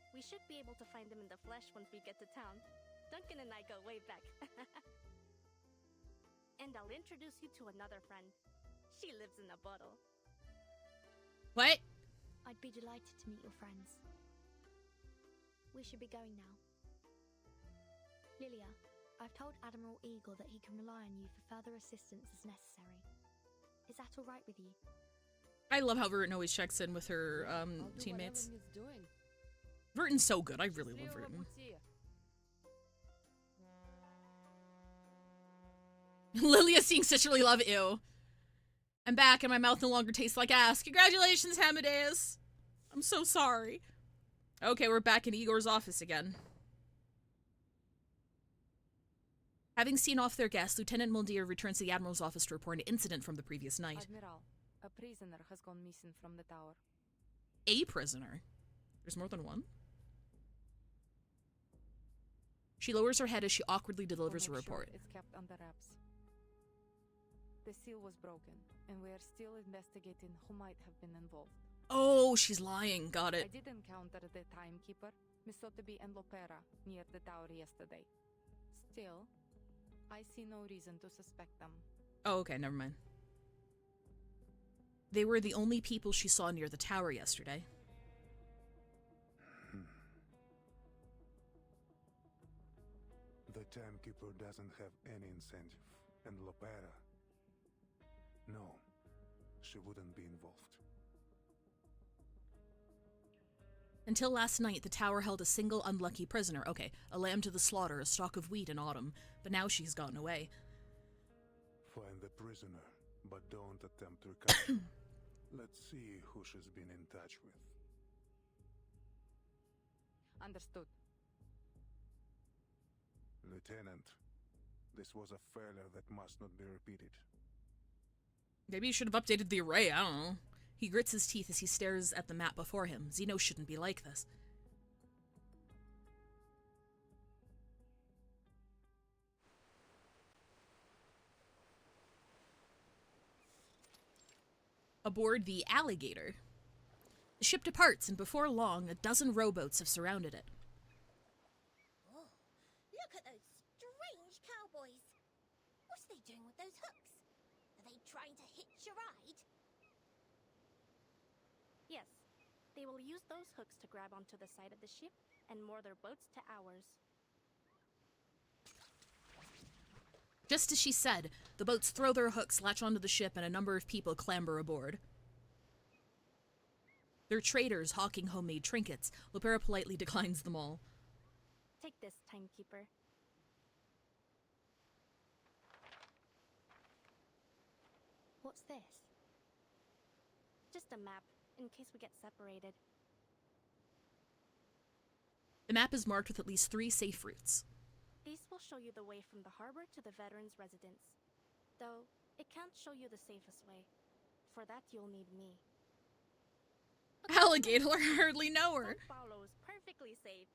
We should be able to find him in the flesh once we get to town. Duncan and I go way back. And I'll introduce you to another friend. She lives in a bottle. What? I'd be delighted to meet your friends. We should be going now. Lilia, I've told Admiral Eagle that he can rely on you for further assistance as necessary. Is that all right with you? I love how Verton always checks in with her teammates. Verton's so good. I really love Verton. Lilia seeing sisterly love, ew. I'm back and my mouth no longer tastes like ass. Congratulations, Amadeus. I'm so sorry. Okay, we're back in Igor's office again. Having seen off their guests, Lieutenant Muldir returns to the Admiral's office to report an incident from the previous night. Admiral, a prisoner has gone missing from the tower. A prisoner? There's more than one? She lowers her head as she awkwardly delivers a report. Sure it's kept under wraps. The seal was broken, and we are still investigating who might have been involved. Oh, she's lying. Got it. I did encounter the timekeeper, Miss Sotheby and Lopera, near the tower yesterday. Still, I see no reason to suspect them. Oh, okay, never mind. They were the only people she saw near the tower yesterday. The timekeeper doesn't have any incentive, and Lopera... No, she wouldn't be involved. Until last night, the tower held a single unlucky prisoner. Okay, a lamb to the slaughter, a stalk of wheat in autumn. But now she's gotten away. Find the prisoner, but don't attempt to recover. Let's see who she's been in touch with. Understood. Lieutenant, this was a failure that must not be repeated. Maybe you should have updated the array, I don't know. He grits his teeth as he stares at the map before him. Zeno shouldn't be like this. Aboard the Alligator. The ship departs, and before long, a dozen rowboats have surrounded it. Oh, look at those strange cowboys. What are they doing with those hooks? Are they trying to hitch a ride? Yes, they will use those hooks to grab onto the side of the ship and moor their boats to ours. Just as she said, the boats throw their hooks, latch onto the ship, and a number of people clamber aboard. They're traders hawking homemade trinkets. Lopera politely declines them all. Take this, timekeeper. What's this? Just a map, in case we get separated. The map is marked with at least 3 safe routes. These will show you the way from the harbor to the veterans' residence. Though, it can't show you the safest way. For that, you'll need me. Alligator, I hardly know her. Sao Paulo is perfectly safe.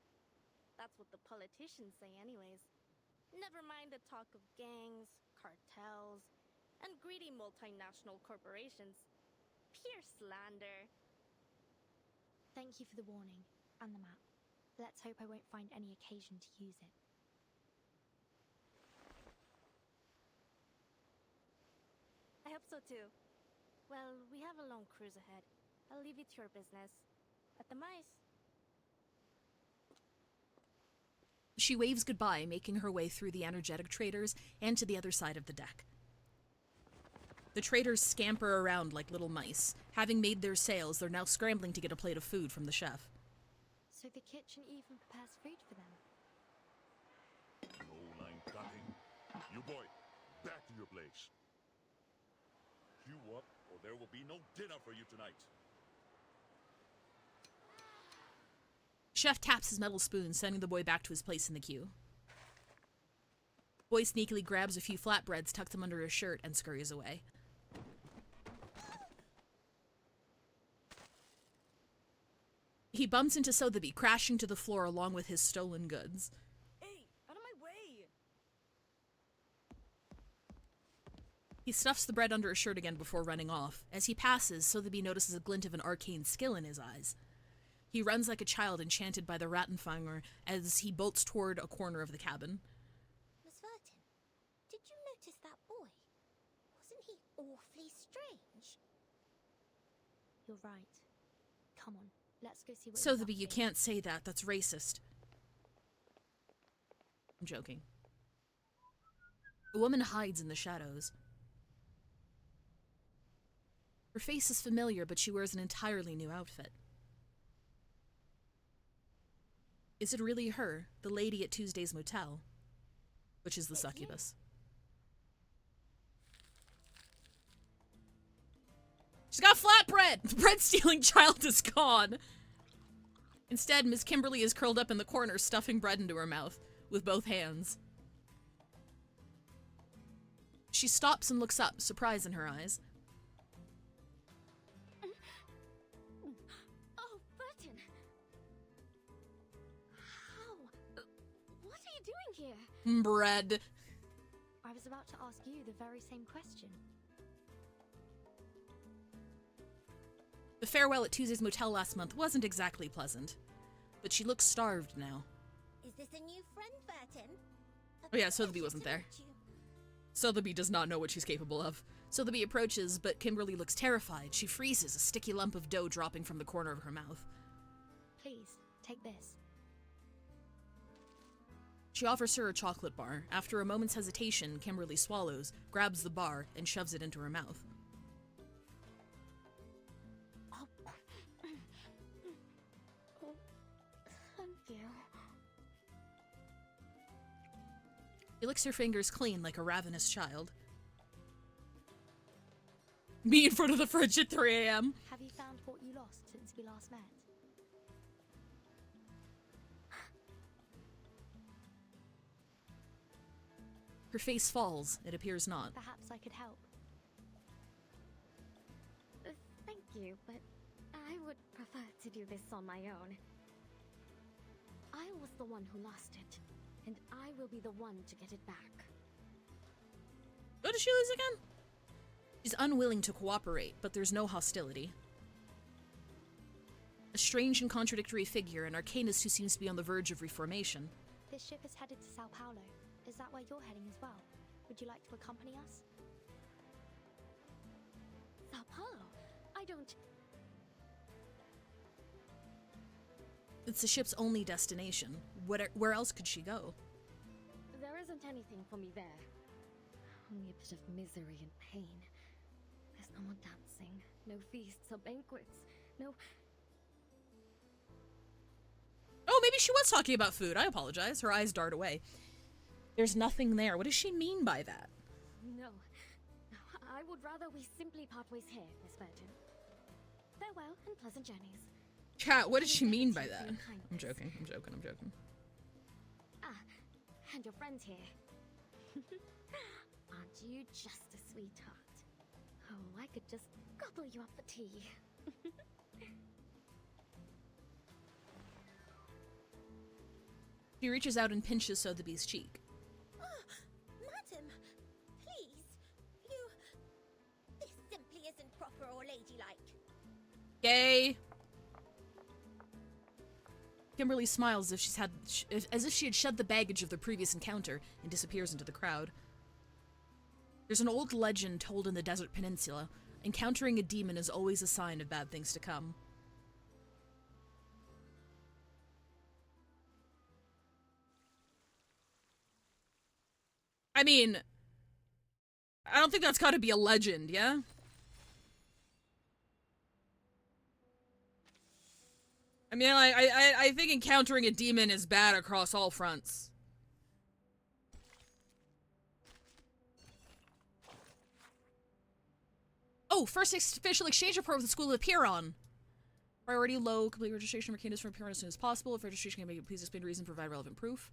That's what the politicians say anyways. Never mind the talk of gangs, cartels, and greedy multinational corporations. Pure slander. Thank you for the warning, and the map. Let's hope I won't find any occasion to use it. I hope so too. Well, we have a long cruise ahead. I'll leave you to your business. At the mice. She waves goodbye, making her way through the energetic traders and to the other side of the deck. The traders scamper around like little mice. Having made their sales, they're now scrambling to get a plate of food from the chef. So the kitchen even prepares food for them? No line cutting. You boy, back to your place. Queue up, or there will be no dinner for you tonight. Chef taps his metal spoon, sending the boy back to his place in the queue. Boy sneakily grabs a few flatbreads, tucks them under his shirt, and scurries away. He bumps into Sotheby, crashing to the floor along with his stolen goods. Hey, out of my way! He stuffs the bread under his shirt again before running off. As he passes, Sotheby notices a glint of an arcane skill in his eyes. He runs like a child enchanted by the Rattenfanger as he bolts toward a corner of the cabin. Miss Vertin, did you notice that boy? Wasn't he awfully strange? You're right. Come on, let's go see what Sotheby, he's you up to. can't say that. That's racist. I'm joking. A woman hides in the shadows. Her face is familiar, but she wears an entirely new outfit. Is it really her, the lady at Tuesday's motel? Which is the succubus. She's got flatbread! The bread-stealing child is gone! Instead, Miss Kimberly is curled up in the corner, stuffing bread into her mouth with both hands. She stops and looks up, surprise in her eyes. Oh, Burton! How? What are you doing here? Bread. I was about to ask you the very same question. The farewell at Tuesday's motel last month wasn't exactly pleasant, but she looks starved now. Is this a new friend, Vertin? Oh yeah, Sotheby wasn't there. Sotheby does not know what she's capable of. Sotheby approaches, but Kimberly looks terrified. She freezes, a sticky lump of dough dropping from the corner of her mouth. Please, take this. She offers her a chocolate bar. After a moment's hesitation, Kimberly swallows, grabs the bar, and shoves it into her mouth. Thank you. She licks her fingers clean like a ravenous child. Me in front of the fridge at 3 a.m. Have you found what you lost since we last met? Her face falls. It appears not. Perhaps I could help. Thank you, but I would prefer to do this on my own. I was the one who lost it, and I will be the one to get it back. What did she lose again? She's unwilling to cooperate, but there's no hostility. A strange and contradictory figure, an arcanist who seems to be on the verge of reformation. This ship is headed to Sao Paulo. Is that where you're heading as well? Would you like to accompany us? Sao Paulo? I don't... It's the ship's only destination. Where else could she go? There isn't anything for me there. Only a bit of misery and pain. There's no more dancing, no feasts or banquets, no... Oh, maybe she was talking about food. I apologize. Her eyes dart away. There's nothing there. What does she mean by that? No. I would rather we simply part ways here, Miss Virgin. Farewell and pleasant journeys. Chat, what does she mean by that? I'm joking. Ah, and your friend here. Aren't you just a sweetheart? Oh, I could just gobble you up for tea. She reaches out and pinches Sotheby's cheek. Oh, madam, please, this simply isn't proper or ladylike. Gay. Kimberly smiles as if she had shed the baggage of the previous encounter and disappears into the crowd. There's an old legend told in the Desert Peninsula. Encountering a demon is always a sign of bad things to come. I mean, I don't think that's gotta be a legend, yeah? I mean, I think encountering a demon is bad across all fronts. Oh, first official exchange report with the School of Piron. Priority low, complete registration for candidates from Piron as soon as possible. If registration can be, please explain reason, provide relevant proof.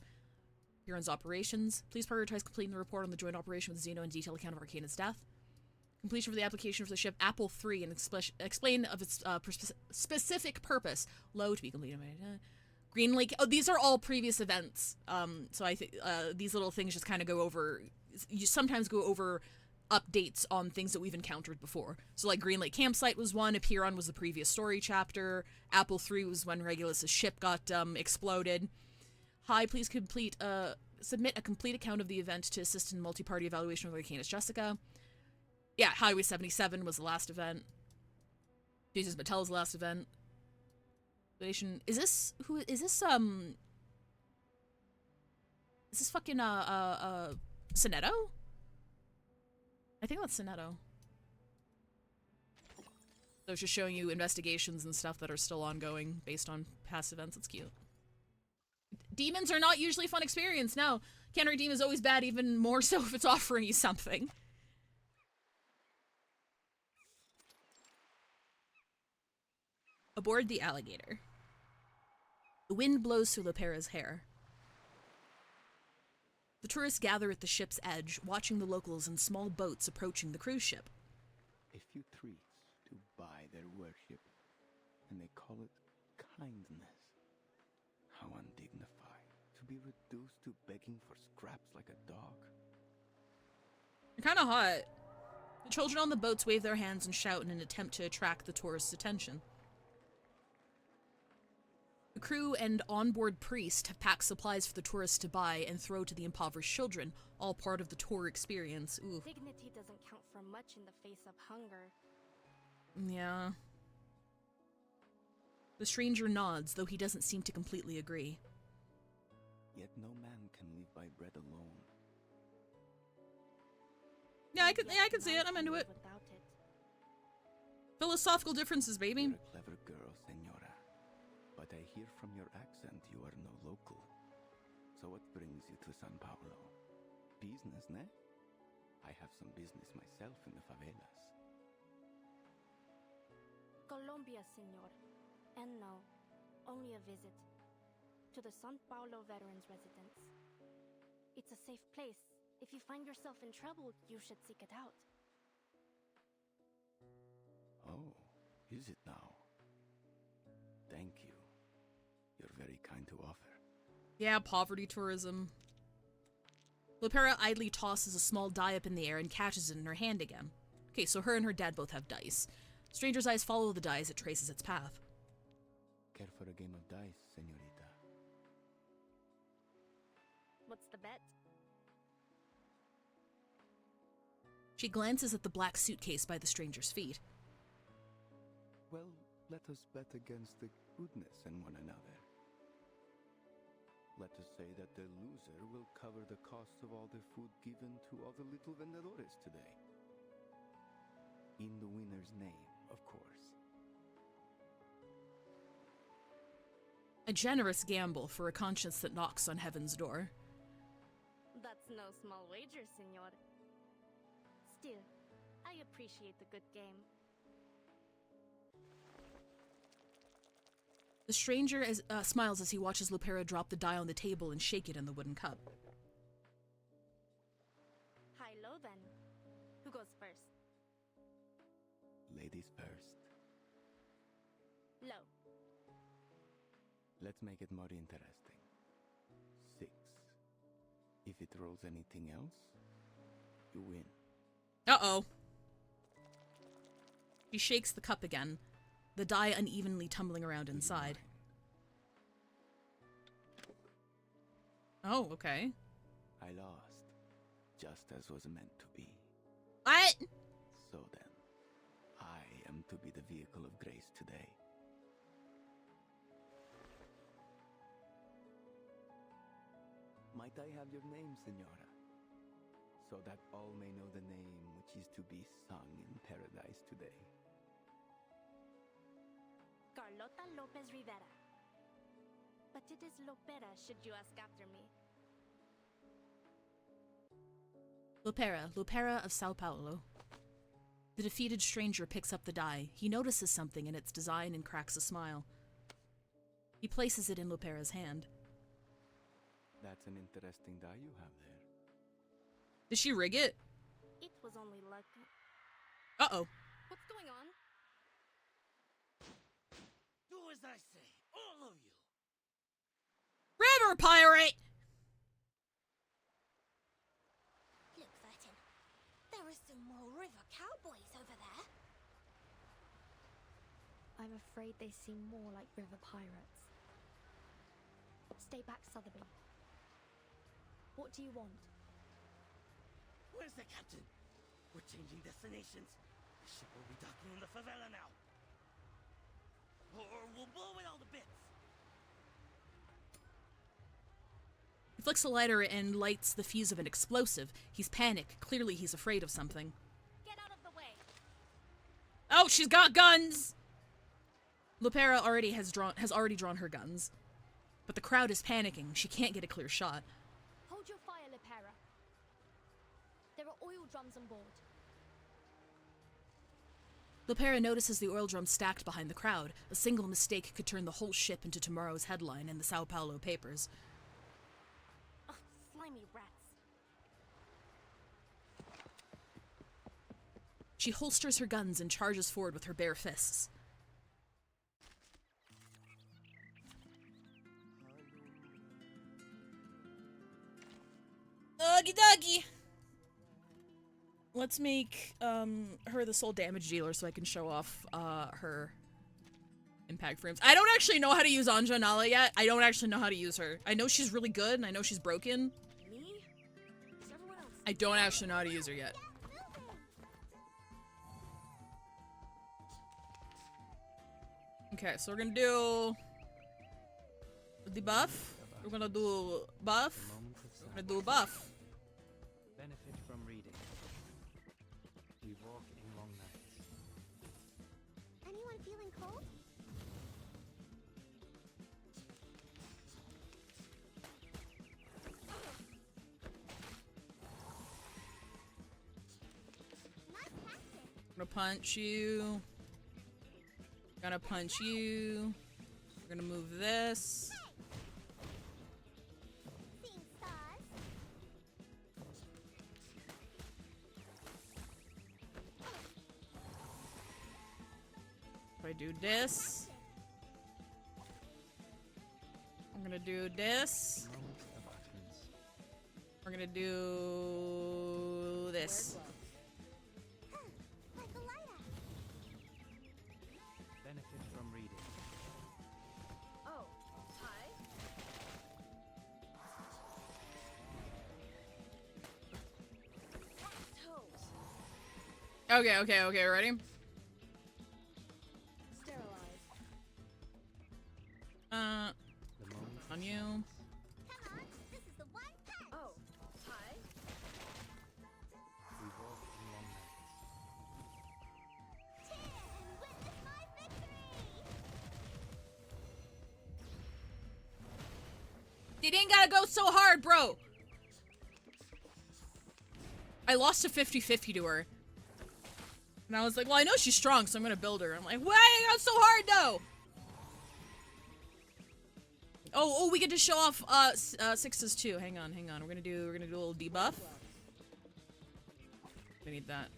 Piron's operations. Please prioritize completing the report on the joint operation with Xeno and detailed account of Arcana's death. Completion for the application for the ship Apple 3 and explain of its specific purpose. Low to be completed. Green Lake. Oh, these are all previous events. So I think these little things just kind of go over. You sometimes go over updates on things that we've encountered before. So like Green Lake Campsite was one. Apiron was the previous story chapter. Apple 3 was when Regulus's ship got exploded. Hi, please submit a complete account of the event to assist in multi-party evaluation of Arcanus Jessica. Yeah, Highway 77 was the last event. Jesus Mattel's last event. Is this fucking Sonetto? I think that's Sonetto. So it's just showing you investigations and stuff that are still ongoing based on past events. It's cute. Demons are not usually a fun experience. No, Encountering Demon is always bad, even more so if it's offering you something. Aboard the Alligator. The wind blows through Lopera's hair. The tourists gather at the ship's edge, watching the locals in small boats approaching the cruise ship. A few treats to buy their worship, and they call it kindness. How undignified. To be reduced to begging for scraps like a dog. They're kind of hot. The children on the boats wave their hands and shout in an attempt to attract the tourists' attention. The crew and onboard priest have packed supplies for the tourists to buy and throw to the impoverished children, all part of the tour experience. Ooh. Dignity doesn't count for much in the face of hunger. Yeah. The stranger nods, though he doesn't seem to completely agree. Yet no man can live by bread alone. Yeah, I can see it. I'm into it. Philosophical differences, baby. You're a clever girl, senora. But I hear from your accent you are no local. So what brings you to San Paulo? Business, ne? I have some business myself in the favelas. Colombia, senor. And no, only a visit. To the San Paulo Veterans Residence. It's a safe place. If you find yourself in trouble, you should seek it out. Oh, is it now? Thank you. You're very kind to offer. Yeah, poverty tourism. Lopera idly tosses a small die up in the air and catches it in her hand again. Okay, so her and her dad both have dice. Stranger's eyes follow the die as it traces its path. Care for a game of dice, senorita? What's the bet? She glances at the black suitcase by the stranger's feet. Well, let us bet against the goodness in one another. Let us say that the loser will cover the cost of all the food given to all the little vendedores today. In the winner's name, of course. A generous gamble for a conscience that knocks on heaven's door. That's no small wager, senor. Still, I appreciate the good game. The stranger smiles as he watches Lupera drop the die on the table and shake it in the wooden cup. High-low then. Who goes first? Ladies first. Low. Let's make it more interesting. 6. If it rolls anything else, you win. Uh-oh. She shakes the cup again, the die unevenly tumbling around inside. Oh, okay. I lost, just as was meant to be. What? So then, I am to be the vehicle of grace today. Might I have your name, Senora? So that all may know the name which is to be sung in paradise today. Carlota Lopez Rivera. But it is Lopera, should you ask after me. Lupera of Sao Paulo. The defeated stranger picks up the die. He notices something in its design and cracks a smile. He places it in Lupera's hand. That's an interesting die you have there. Did she rig it? It was only luck. Uh-oh. What's going on? Do as I say, all of you! River pirate! Look, Vertin. There are some more river cowboys over there. I'm afraid they seem more like river pirates. Stay back, Sotheby. What do you want? Where's the captain? We're changing destinations. The ship will be docking in the favela now. Or we'll blow it all to bits. He flicks a lighter and lights the fuse of an explosive. He's panicked. Clearly he's afraid of something. Get out of the way. Oh, she's got guns! Lupera has already drawn her guns. But the crowd is panicking. She can't get a clear shot. Hold your fire, Lipera. There are oil drums on board. Lupera notices the oil drum stacked behind the crowd. A single mistake could turn the whole ship into tomorrow's headline in the Sao Paulo papers. Ugh, slimy rats. She holsters her guns and charges forward with her bare fists. Doggy doggy! Let's make her the sole damage dealer so I can show off her impact frames. I don't actually know how to use Anja Nala yet. I don't actually know how to use her. I know she's really good and I know she's broken. Me? Is everyone else? I don't actually know how to use her yet. Okay, so we're gonna do the buff. We're gonna do buff. We're gonna do buff. Benefit from reading. We walk in long nights. Anyone feeling cold? Gonna punch you. Gonna punch you. We're gonna move this. Seeing stars? If I do this, I'm gonna do this. Moment of utterance. We're gonna do this. Like a lighter. Benefit from reading. Oh, hi. Toes. Okay, ready? Sterilize. The moment On you. You didn't gotta go so hard, bro. I lost a 50-50 to her. And I was like, well, I know she's strong, so I'm gonna build her. I'm like, why you got so hard, though? Oh, we get to show off sixes too. Hang on. We're gonna do a little debuff. We need that.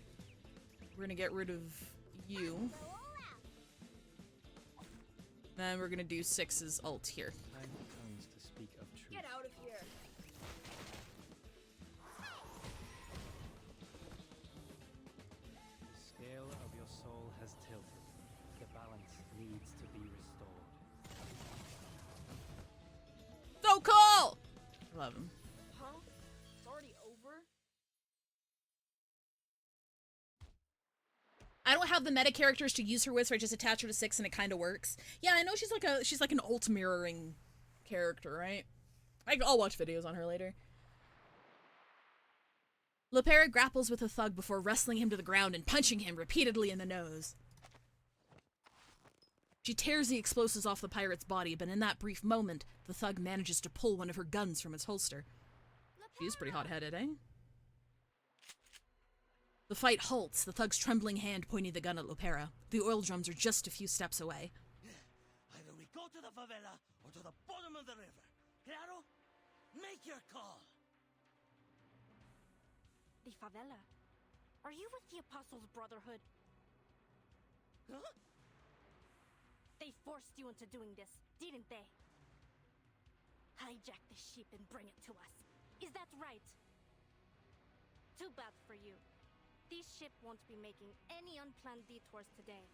We're gonna get rid of you. Then we're gonna do sixes ult here. Time comes to speak of truth. Get out of here. The scale of your soul has tilted. The balance needs to be restored. So cool! I love him. Huh? It's already over? I don't have the meta characters to use her with, so I just attach her to 6 and it kind of works. Yeah, I know she's like an ult mirroring character, right? I'll watch videos on her later. Lopera grapples with a thug before wrestling him to the ground and punching him repeatedly in the nose. She tears the explosives off the pirate's body, but in that brief moment, the thug manages to pull one of her guns from its holster. She's pretty hot-headed, eh? The fight halts, the thug's trembling hand pointing the gun at Lopera. The oil drums are just a few steps away. Either we go to the favela or to the bottom of the river. Claro? Make your call. The favela. Are you with the Apostles' Brotherhood? Huh? They forced you into doing this, didn't they? Hijack the ship and bring it to us. Is that right? Too bad for you. This ship won't be making any unplanned detours today.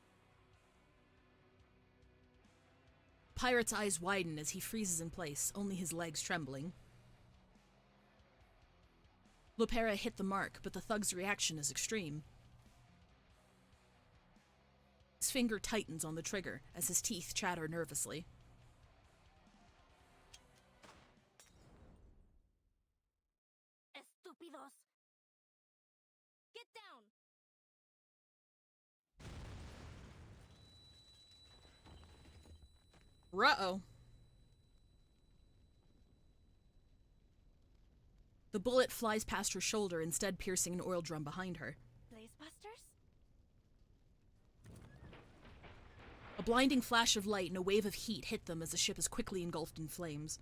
Pirate's eyes widen as he freezes in place, only his legs trembling. Lopera hit the mark, but the thug's reaction is extreme. His finger tightens on the trigger as his teeth chatter nervously. Estúpidos! Get down! Ruh-oh. The bullet flies past her shoulder, instead piercing an oil drum behind her. Blazebusters? A blinding flash of light and a wave of heat hit them as the ship is quickly engulfed in flames.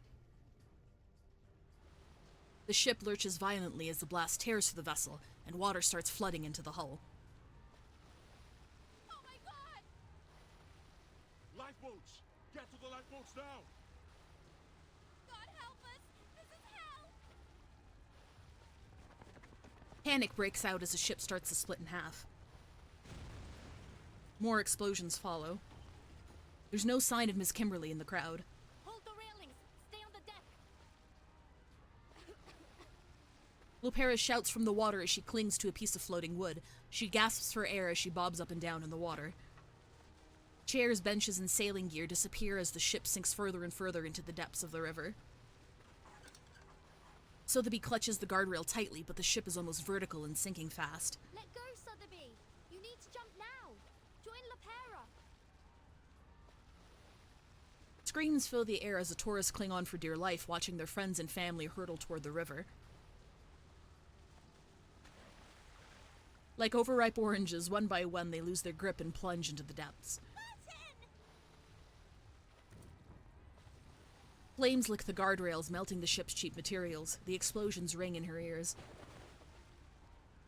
The ship lurches violently as the blast tears through the vessel, and water starts flooding into the hull. Oh my god! Lifeboats! Get to the lifeboats now! God help us! This is hell! Panic breaks out as the ship starts to split in half. More explosions follow. There's no sign of Miss Kimberly in the crowd. Hold the railings! Stay on the deck! Lopera shouts from the water as she clings to a piece of floating wood. She gasps for air as she bobs up and down in the water. Chairs, benches, and sailing gear disappear as the ship sinks further and further into the depths of the river. Sotheby clutches the guardrail tightly, but the ship is almost vertical and sinking fast. Let go, Sotheby! You need to jump now! Join Lopera! Screams fill the air as the tourists cling on for dear life, watching their friends and family hurtle toward the river. Like overripe oranges, one by one they lose their grip and plunge into the depths. Flames lick the guardrails, melting the ship's cheap materials. The explosions ring in her ears.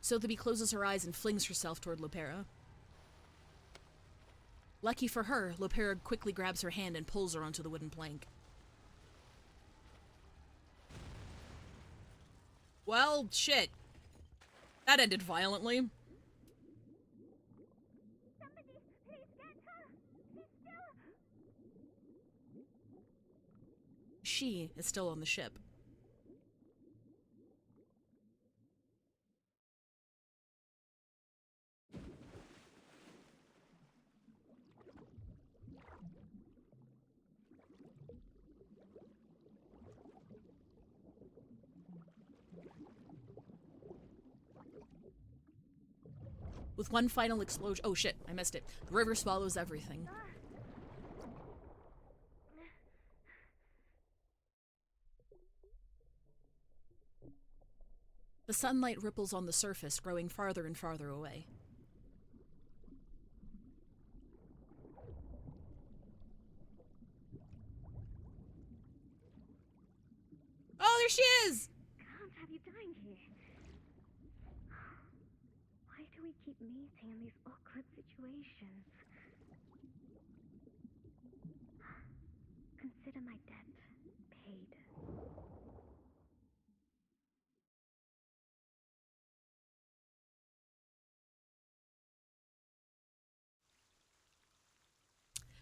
Sotheby closes her eyes and flings herself toward Lopera. Lucky for her, Lopera quickly grabs her hand and pulls her onto the wooden plank. Well, shit. That ended violently. She is still on the ship. With one final explosion— oh shit, I missed it. The river swallows everything. The sunlight ripples on the surface, growing farther and farther away. Oh, there she is! Can't have you dying here. Why do we keep meeting in these awkward situations? Consider my debt paid.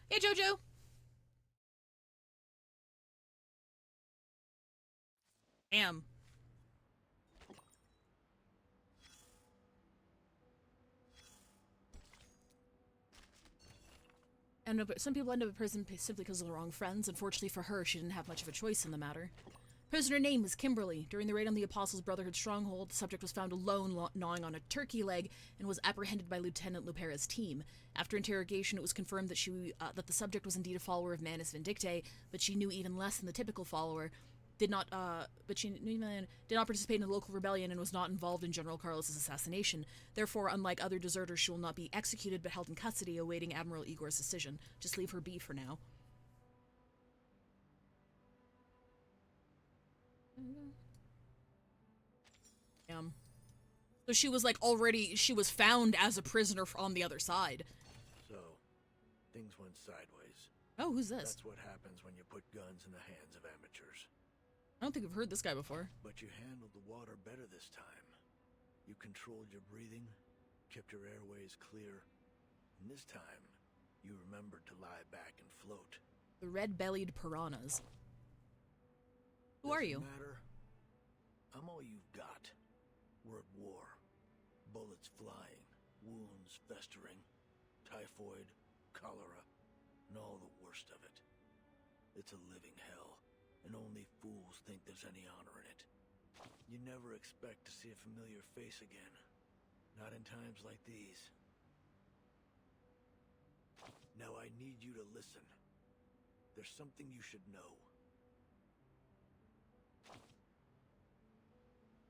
Hey, Jojo! Damn. And some people end up in prison simply because of the wrong friends. Unfortunately for her, she didn't have much of a choice in the matter. Prisoner name was Kimberly. During the raid on the Apostles' Brotherhood stronghold, the subject was found alone gnawing on a turkey leg and was apprehended by Lieutenant Lupera's team. After interrogation, it was confirmed that that the subject was indeed a follower of Manus Vindictae, but she knew even less than the typical follower. She did not participate in the local rebellion and was not involved in General Carlos's assassination. Therefore, unlike other deserters, she will not be executed but held in custody awaiting Admiral Igor's decision. Just leave her be for now. So she was she was found as a prisoner on the other side. So, things went sideways. Oh, who's this? That's what happens when you put guns in the hands of amateurs. I don't think I've heard this guy before. But you handled the water better this time. You controlled your breathing, kept your airways clear, and this time, you remembered to lie back and float. The red-bellied piranhas. Who are you? Matter. I'm all you've got. We're at war. Bullets flying, wounds festering, typhoid, cholera, and all the worst of it. It's a living hell, and only fools think there's any honor in it. You never expect to see a familiar face again. Not in times like these. Now I need you to listen. There's something you should know.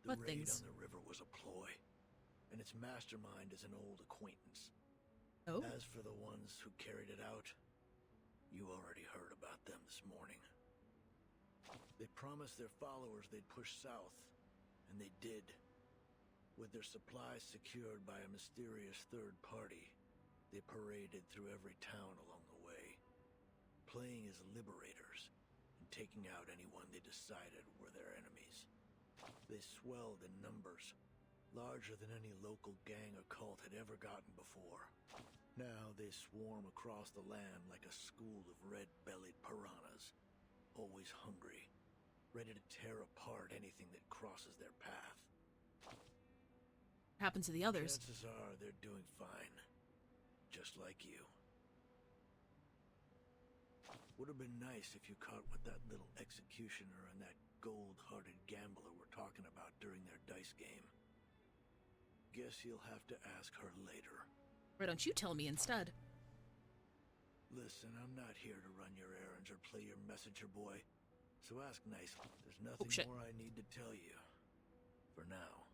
The What raid things? on the river was a ploy, and its mastermind is an old acquaintance. Oh? As for the ones who carried it out, you already heard about them this morning. They promised their followers they'd push south, and they did. With their supplies secured by a mysterious third party, they paraded through every town along the way, playing as liberators and taking out anyone they decided were their enemies. They swelled in numbers, larger than any local gang or cult had ever gotten before. Now they swarm across the land like a school of red-bellied piranhas, always hungry, ready to tear apart anything that crosses their path. Happened to the others. Chances are they're doing fine, just like you. Would have been nice if you caught what that little executioner and that gold-hearted gambler were talking about during their dice game. Guess you'll have to ask her later. Why don't you tell me instead? Listen, I'm not here to run your errands or play your messenger boy, so ask nicely. There's nothing more I need to tell you. For now.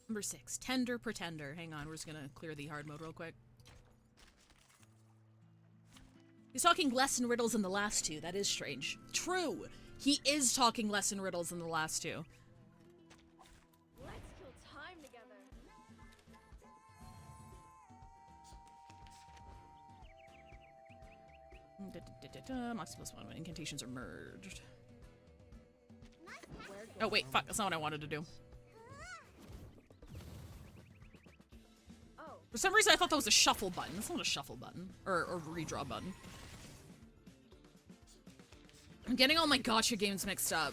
Number 6, Tender Pretender. Hang on, we're just gonna clear the hard mode real quick. He's talking less in riddles in the last two. That is strange. True! He is talking less in riddles in the last two. Let's kill time together. Moxie plus 1 when incantations are merged. Oh wait, fuck, that's not what I wanted to do. For some reason I thought that was a shuffle button. It's not a shuffle button. Or redraw button. I'm getting all my gacha games mixed up.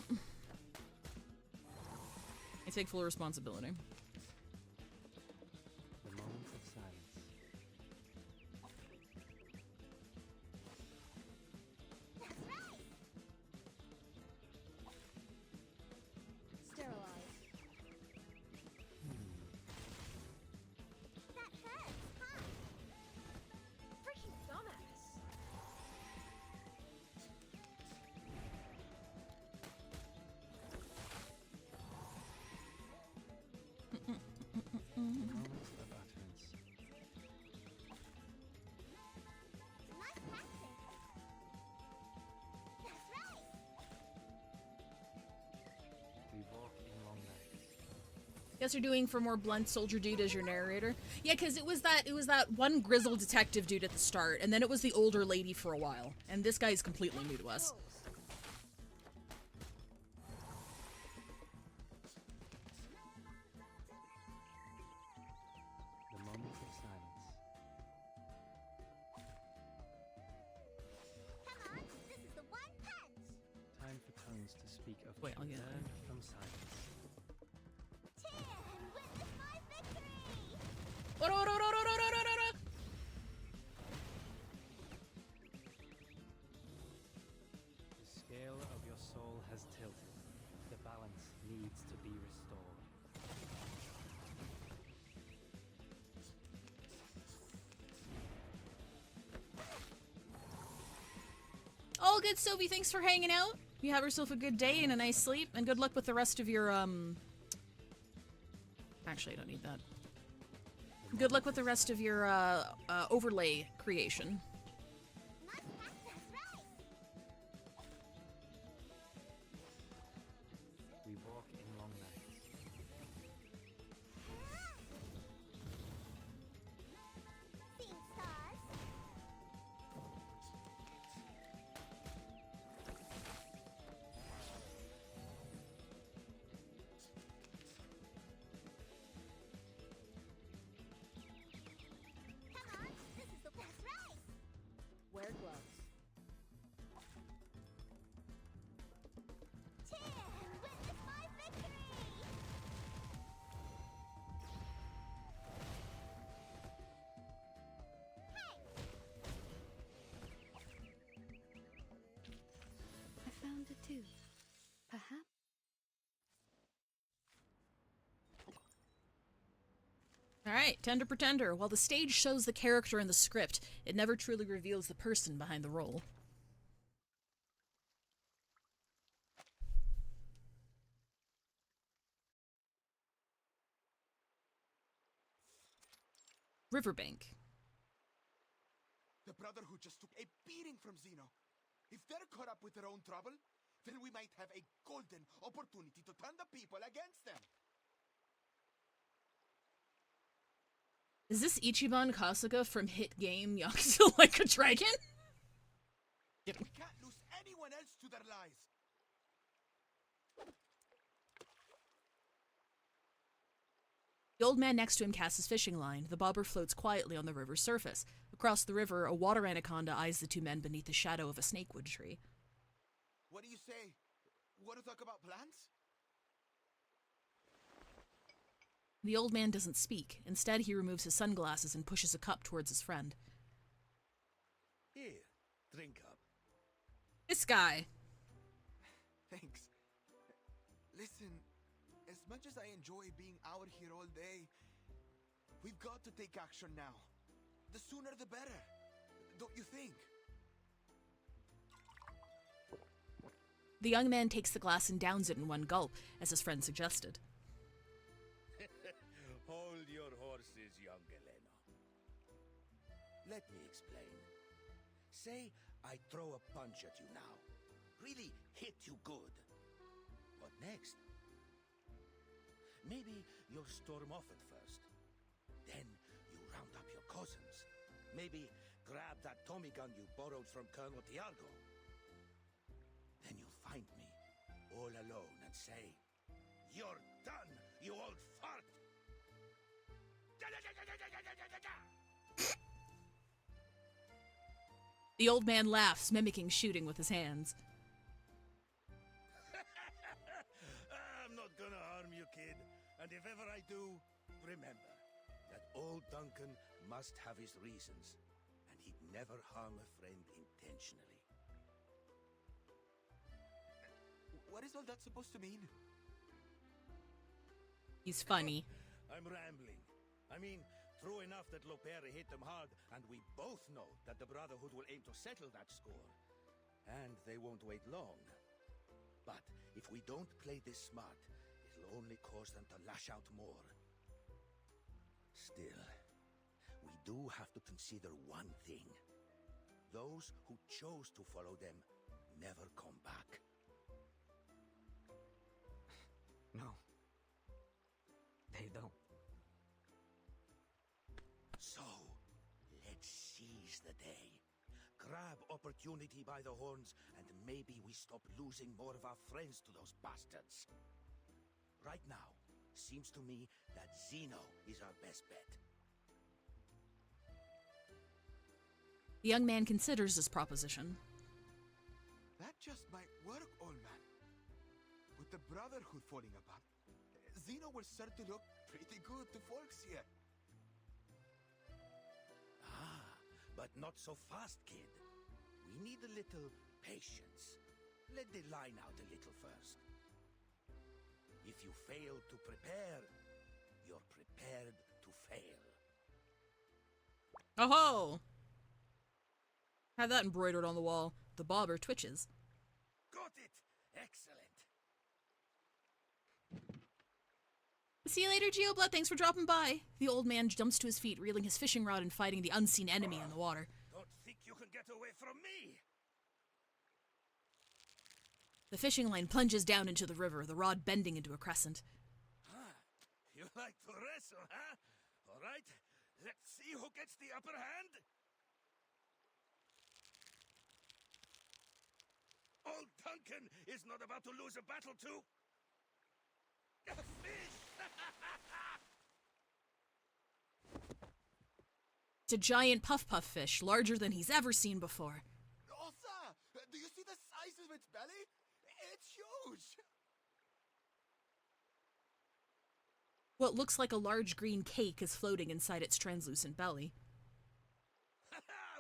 I take full responsibility. The moment of silence. Sterilize. That hurts, huh? Freaking dumbass. moment of utterance. Nice practice. That's right. We walk in long nights. Guess you're doing for more blunt soldier dude as your narrator. Yeah, because it was that one grizzled detective dude at the start, and then it was the older lady for a while, and this guy is completely new to us. The moment of silence. Come on, this is the one punch. Time for tongues to speak of Wait, I'll get it. learn from silence. Cheer and witness my victory. The scale of your soul has tilted. The balance needs to be restored. All good, Sylvie. Thanks for hanging out. You have yourself a good day and a nice sleep, and good luck with the rest of your, Actually, I don't need that. Good luck with the rest of your, overlay creation. Nice practice. Right. We walk in long nights. Seeing stars. Come on, this is the best right. Wear gloves. Cheer and witness my victory. I found a tooth. Perhaps. Alright, Tender Pretender. While the stage shows the character in the script, it never truly reveals the person behind the role. Riverbank. The Brotherhood just took a beating from Zeno. If they're caught up with their own trouble, then we might have a golden opportunity to turn the people against them. Is this Ichiban Kasuga from hit game Yakuza Like a Dragon? We can't lose anyone else to their lies. The old man next to him casts his fishing line. The bobber floats quietly on the river's surface. Across the river, a water anaconda eyes the two men beneath the shadow of a snakewood tree. What do you say? Want to talk about plans? The old man doesn't speak. Instead, he removes his sunglasses and pushes a cup towards his friend. Here, drink up. This guy. Thanks. Listen, as much as I enjoy being out here all day, we've got to take action now. The sooner the better. Don't you think? The young man takes the glass and downs it in one gulp, as his friend suggested. Hold your horses, young Elena. Let me explain. Say I throw a punch at you now. Really hit you good. What next? Maybe you'll storm off at first. Then you round up your cousins. Maybe grab that Tommy gun you borrowed from Colonel Tiago. Then you'll find me, all alone, and say, "You're done, you old fart!" The old man laughs, mimicking shooting with his hands. I'm not gonna harm you, kid. And if ever I do, remember that old Duncan must have his reasons, and he'd never harm a friend intentionally. What is all that supposed to mean? He's funny. I'm rambling. I mean, true enough that Lopera hit them hard, and we both know that the Brotherhood will aim to settle that score. And they won't wait long. But if we don't play this smart, it'll only cause them to lash out more. Still, we do have to consider one thing. Those who chose to follow them never come back. No. They don't. So, let's seize the day. Grab opportunity by the horns, and maybe we stop losing more of our friends to those bastards. Right now, seems to me that Zeno is our best bet. The young man considers this proposition. That just might work, old man. With the Brotherhood falling apart, Zeno will start to look pretty good to folks here. Ah, but not so fast, kid. We need a little patience. Let the line out a little first. If you fail to prepare, you're prepared to fail. Oh-ho! Have that embroidered on the wall. The bobber twitches. Got it! Excellent! See you later, Geoblood. Thanks for dropping by. The old man jumps to his feet, reeling his fishing rod and fighting the unseen enemy in the water. Don't think you can get away from me! The fishing line plunges down into the river, the rod bending into a crescent. You like to wrestle, huh? All right, let's see who gets the upper hand. Old Duncan is not about to lose a battle to a fish. It's a giant puff-puff fish, larger than he's ever seen before. Osa! Do you see the size of its belly? It's huge! What looks like a large green cake is floating inside its translucent belly.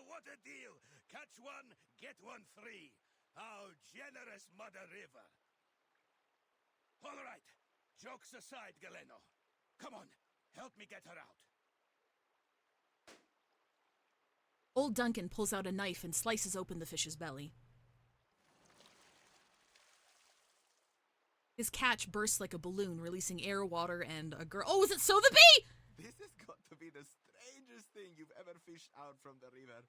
What a deal! Catch one, get one free. How generous, Mother River. All right, jokes aside, Galeno. Come on, help me get her out. Old Duncan pulls out a knife and slices open the fish's belly. His catch bursts like a balloon, releasing air, water, and a girl. Oh, is it So the Bee? This has got to be the strangest thing you've ever fished out from the river.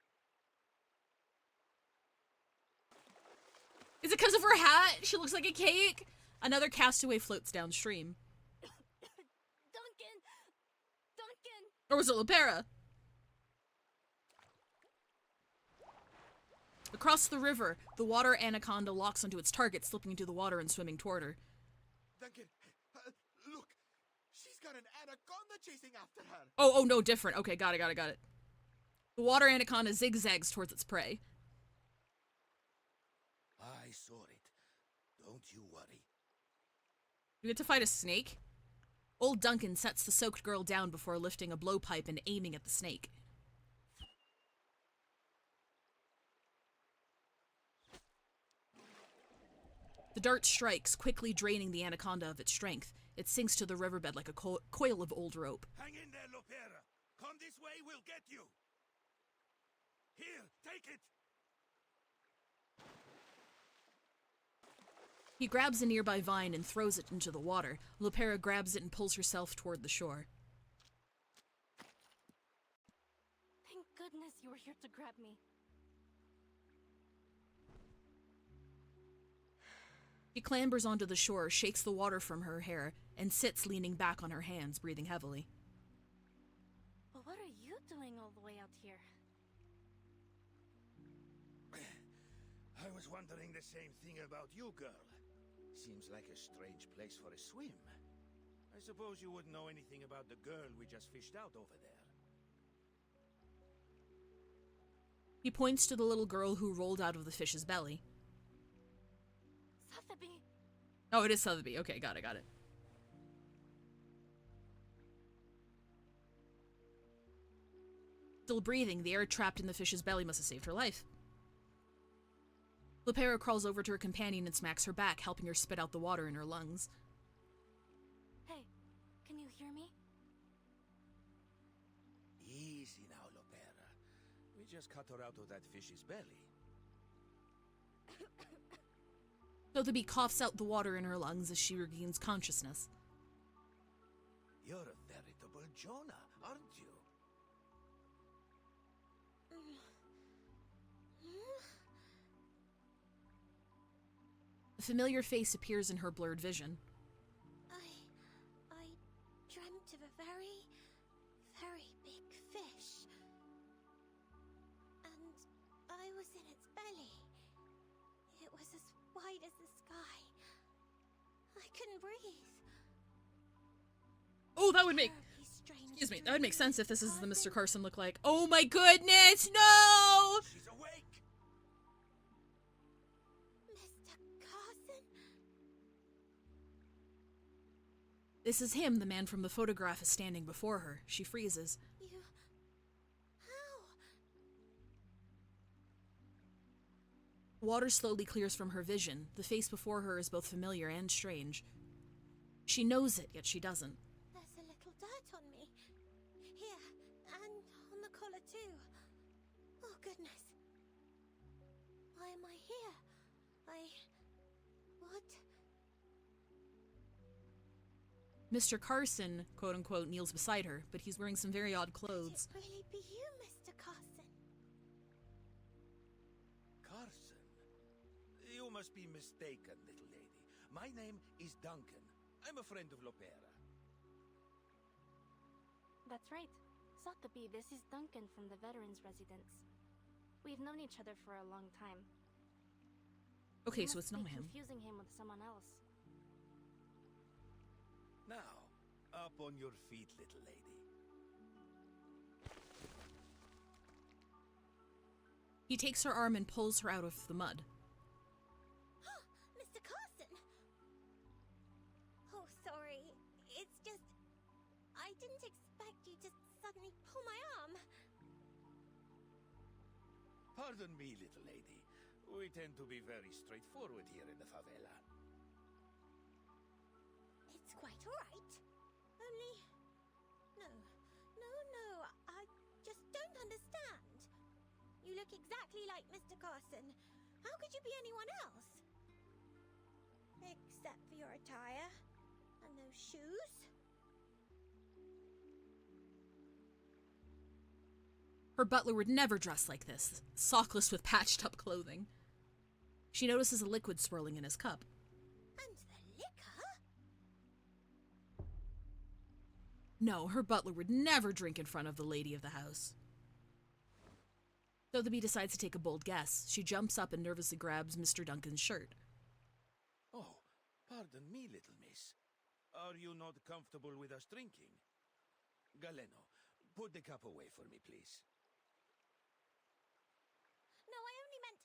Is it because of her hat? She looks like a cake. Another castaway floats downstream. Duncan! Or was it Lopera? Across the river, the water anaconda locks onto its target, slipping into the water and swimming toward her. Duncan, look! She's got an anaconda chasing after her! Oh, no, different. Okay, got it. The water anaconda zigzags towards its prey. I saw it. Don't you worry. You get to fight a snake? Old Duncan sets the soaked girl down before lifting a blowpipe and aiming at the snake. The dart strikes, quickly draining the anaconda of its strength. It sinks to the riverbed like a coil of old rope. Hang in there, Lopera. Come this way, we'll get you. Here, take it. He grabs a nearby vine and throws it into the water. Lopera grabs it and pulls herself toward the shore. Thank goodness you were here to grab me. She clambers onto the shore, shakes the water from her hair, and sits leaning back on her hands, breathing heavily. But what are you doing all the way out here? I was wondering the same thing about you, girl. Seems like a strange place for a swim. I suppose you wouldn't know anything about the girl we just fished out over there. He points to the little girl who rolled out of the fish's belly. Sotheby! Oh, it is Sotheby. Okay, got it. Still breathing, the air trapped in the fish's belly must have saved her life. Lopera crawls over to her companion and smacks her back, helping her spit out the water in her lungs. Hey, can you hear me? Easy now, Lopera. We just cut her out of that fish's belly. Sotheby coughs out the water in her lungs as she regains consciousness. You're a veritable Jonah, aren't you? A familiar face appears in her blurred vision. I dreamt of a very, very big fish. And I was in its belly. It was as wide as the sky. I couldn't breathe. Oh, that would make... Excuse me, that would make sense if this is the Mr. Carson look like. Oh my goodness, no! She's awake! Mr. Carson? This is him, the man from the photograph is standing before her. She freezes. You... How? Water slowly clears from her vision. The face before her is both familiar and strange. She knows it, yet she doesn't. There's a little dirt on me. Here, and on the collar too. Oh, goodness. Why am I here? What? Mr. Carson, quote-unquote, kneels beside her, but he's wearing some very odd clothes. Could it really be you, Mr. Carson? Carson? You must be mistaken, little lady. My name is Duncan. I'm a friend of Lopera. That's right. Sotheby, this is Duncan from the Veterans Residence. We've known each other for a long time. Okay, You so must it's not be him. confusing him with someone else. Now, up on your feet, little lady. He takes her arm and pulls her out of the mud. Mr. Carson! Oh, sorry. It's just... I didn't expect you to suddenly pull my arm. Pardon me, little lady. We tend to be very straightforward here in the favela. It's quite alright. Only... No. I just don't understand. You look exactly like Mr. Carson. How could you be anyone else? Except for your attire. And those shoes. Her butler would never dress like this, sockless with patched-up clothing. She notices a liquid swirling in his cup. And the liquor? No, her butler would never drink in front of the lady of the house. Sotheby decides to take a bold guess. She jumps up and nervously grabs Mr. Duncan's shirt. Oh, pardon me, little miss. Are you not comfortable with us drinking? Galeno, put the cup away for me, please. No, I only meant...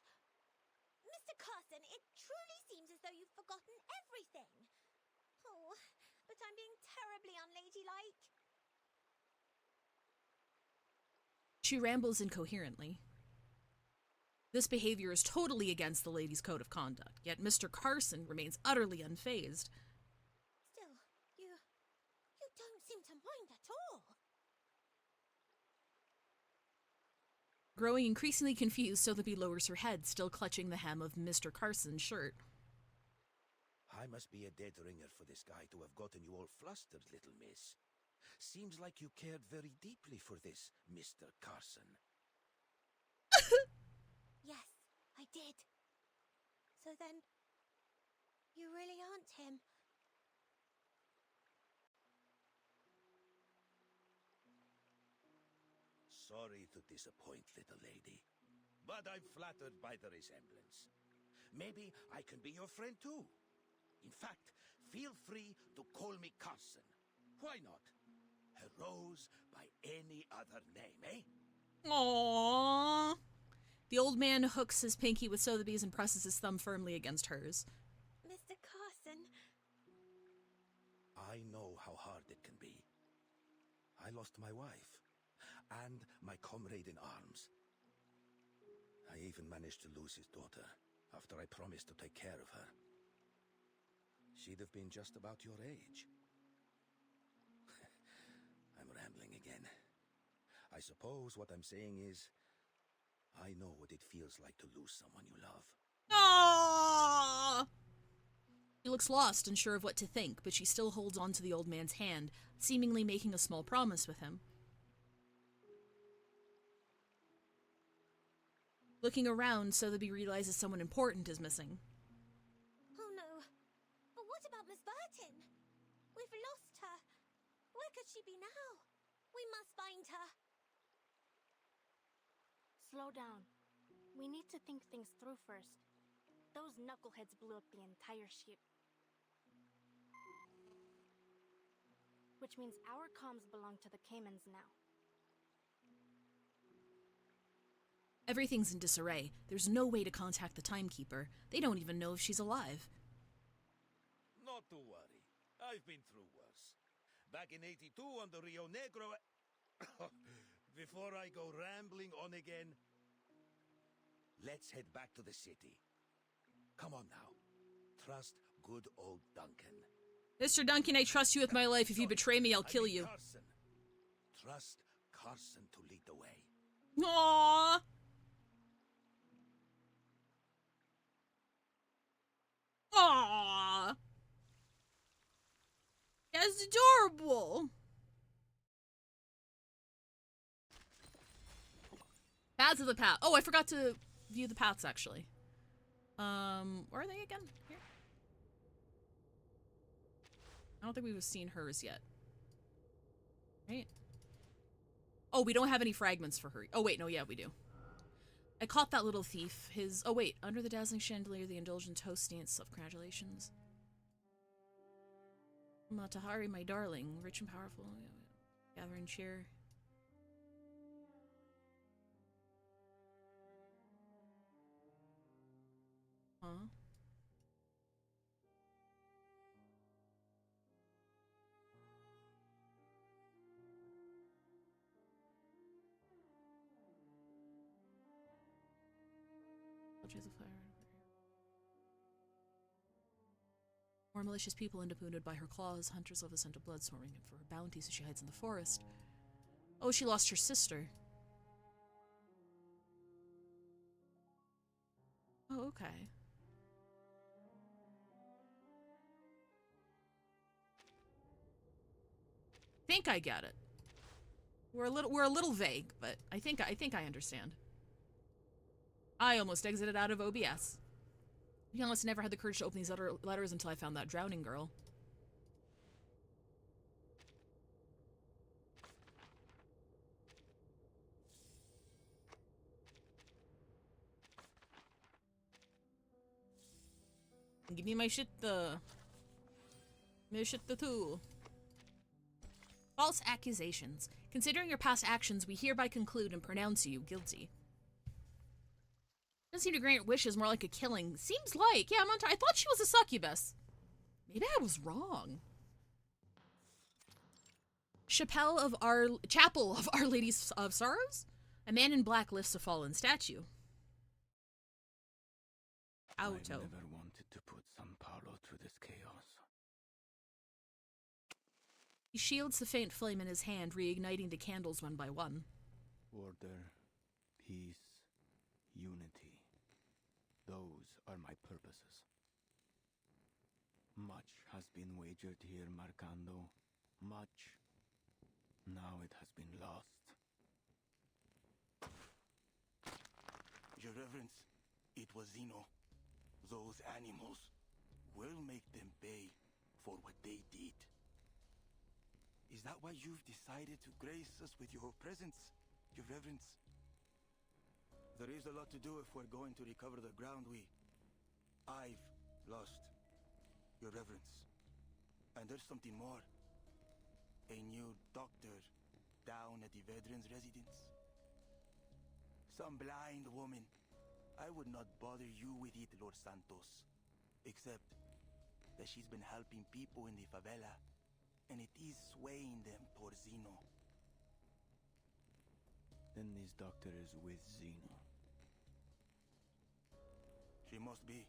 Mr. Carson, it truly seems as though you've forgotten everything. Oh, but I'm being terribly unladylike. She rambles incoherently. This behavior is totally against the lady's code of conduct, yet Mr. Carson remains utterly unfazed. Still, you don't seem to mind at all. Growing increasingly confused, Sotheby lowers her head, still clutching the hem of Mr. Carson's shirt. I must be a dead ringer for this guy to have gotten you all flustered, little miss. Seems like you cared very deeply for this, Mr. Carson. Yes, I did. So then, you really aren't him. Sorry to disappoint, little lady, but I'm flattered by the resemblance. Maybe I can be your friend too. In fact, feel free to call me Carson. Why not? A rose by any other name, eh? Aww. The old man hooks his pinky with Sotheby's and presses his thumb firmly against hers. Mr. Carson. I know how hard it can be. I lost my wife and my comrade in arms. I even managed to lose his daughter after I promised to take care of her. She'd have been just about your age. I'm rambling again. I suppose what I'm saying is, I know what it feels like to lose someone you love. Aww! She looks lost, unsure of what to think, but she still holds on to the old man's hand, seemingly making a small promise with him. Looking around, Sotheby realizes someone important is missing. Oh no. But what about Miss Burton? We've lost her. Where could she be now? We must find her. Slow down. We need to think things through first. Those knuckleheads blew up the entire ship. Which means our comms belong to the Caymans now. Everything's in disarray. There's no way to contact the timekeeper. They don't even know if she's alive. Not to worry. I've been through worse. Back in '82 on the Rio Negro... Before I go rambling on again, let's head back to the city. Come on now. Trust good old Duncan. Mr. Duncan, I trust you with my life. If you betray me, I'll kill you. Carson. Trust Carson to lead the way. Aww. Aww. That's adorable. Paths of the path. Oh, I forgot to view the paths, actually. Where are they again? Here. I don't think we've seen hers yet. Right? Oh, we don't have any fragments for her. Oh, wait, no, yeah, we do. I caught that little thief. His... Oh, wait. Under the dazzling chandelier, the indulgent host danced self-congratulations. Matahari, my darling. Rich and powerful. Gathering cheer. Huh? More malicious people end up wounded by her claws. Hunters love the scent of blood, swarming for her bounty, so she hides in the forest. Oh, she lost her sister. Oh, okay. Think I get it. We're a little vague, but I think I understand. I almost exited out of OBS. To be honest, I never had the courage to open these letters until I found that drowning girl. Give me my shit too. False accusations. Considering your past actions, we hereby conclude and pronounce you guilty. Doesn't seem to grant wishes, more like a killing. Seems like. Yeah, I thought she was a succubus. Maybe I was wrong. Chapel of Our Lady of Sorrows? A man in black lifts a fallen statue. Auto. I never wanted to put San Paulo through this chaos. He shields the faint flame in his hand, reigniting the candles one by one. Order, peace, unity. Those are my purposes. Much has been wagered here, Marcando. Much. Now it has been lost. Your Reverence, it was Zeno. Those animals will make them pay for what they did. Is that why you've decided to grace us with your presence, Your Reverence? There is a lot to do if we're going to recover the ground I've lost, Your Reverence. And there's something more. A new doctor down at the veterans' residence. Some blind woman. I would not bother you with it, Lord Santos. Except that she's been helping people in the favela, and it is swaying them towards Zeno. Then this doctor is with Zeno. She must be.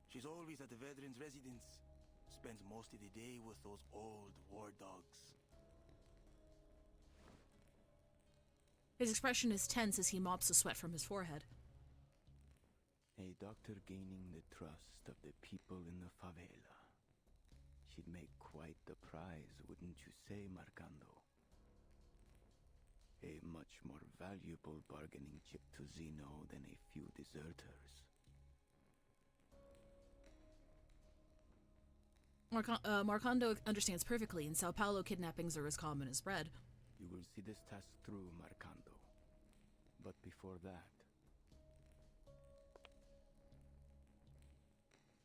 She's always at the veterans' residence. Spends most of the day with those old war dogs. His expression is tense as he mops the sweat from his forehead. A doctor gaining the trust of the people in the favela. She'd make quite the prize, wouldn't you say, Marcando? A much more valuable bargaining chip to Zeno than a few deserters. Marcondo understands perfectly. In Sao Paulo, kidnappings are as common as bread. You will see this task through, Marcando. But before that,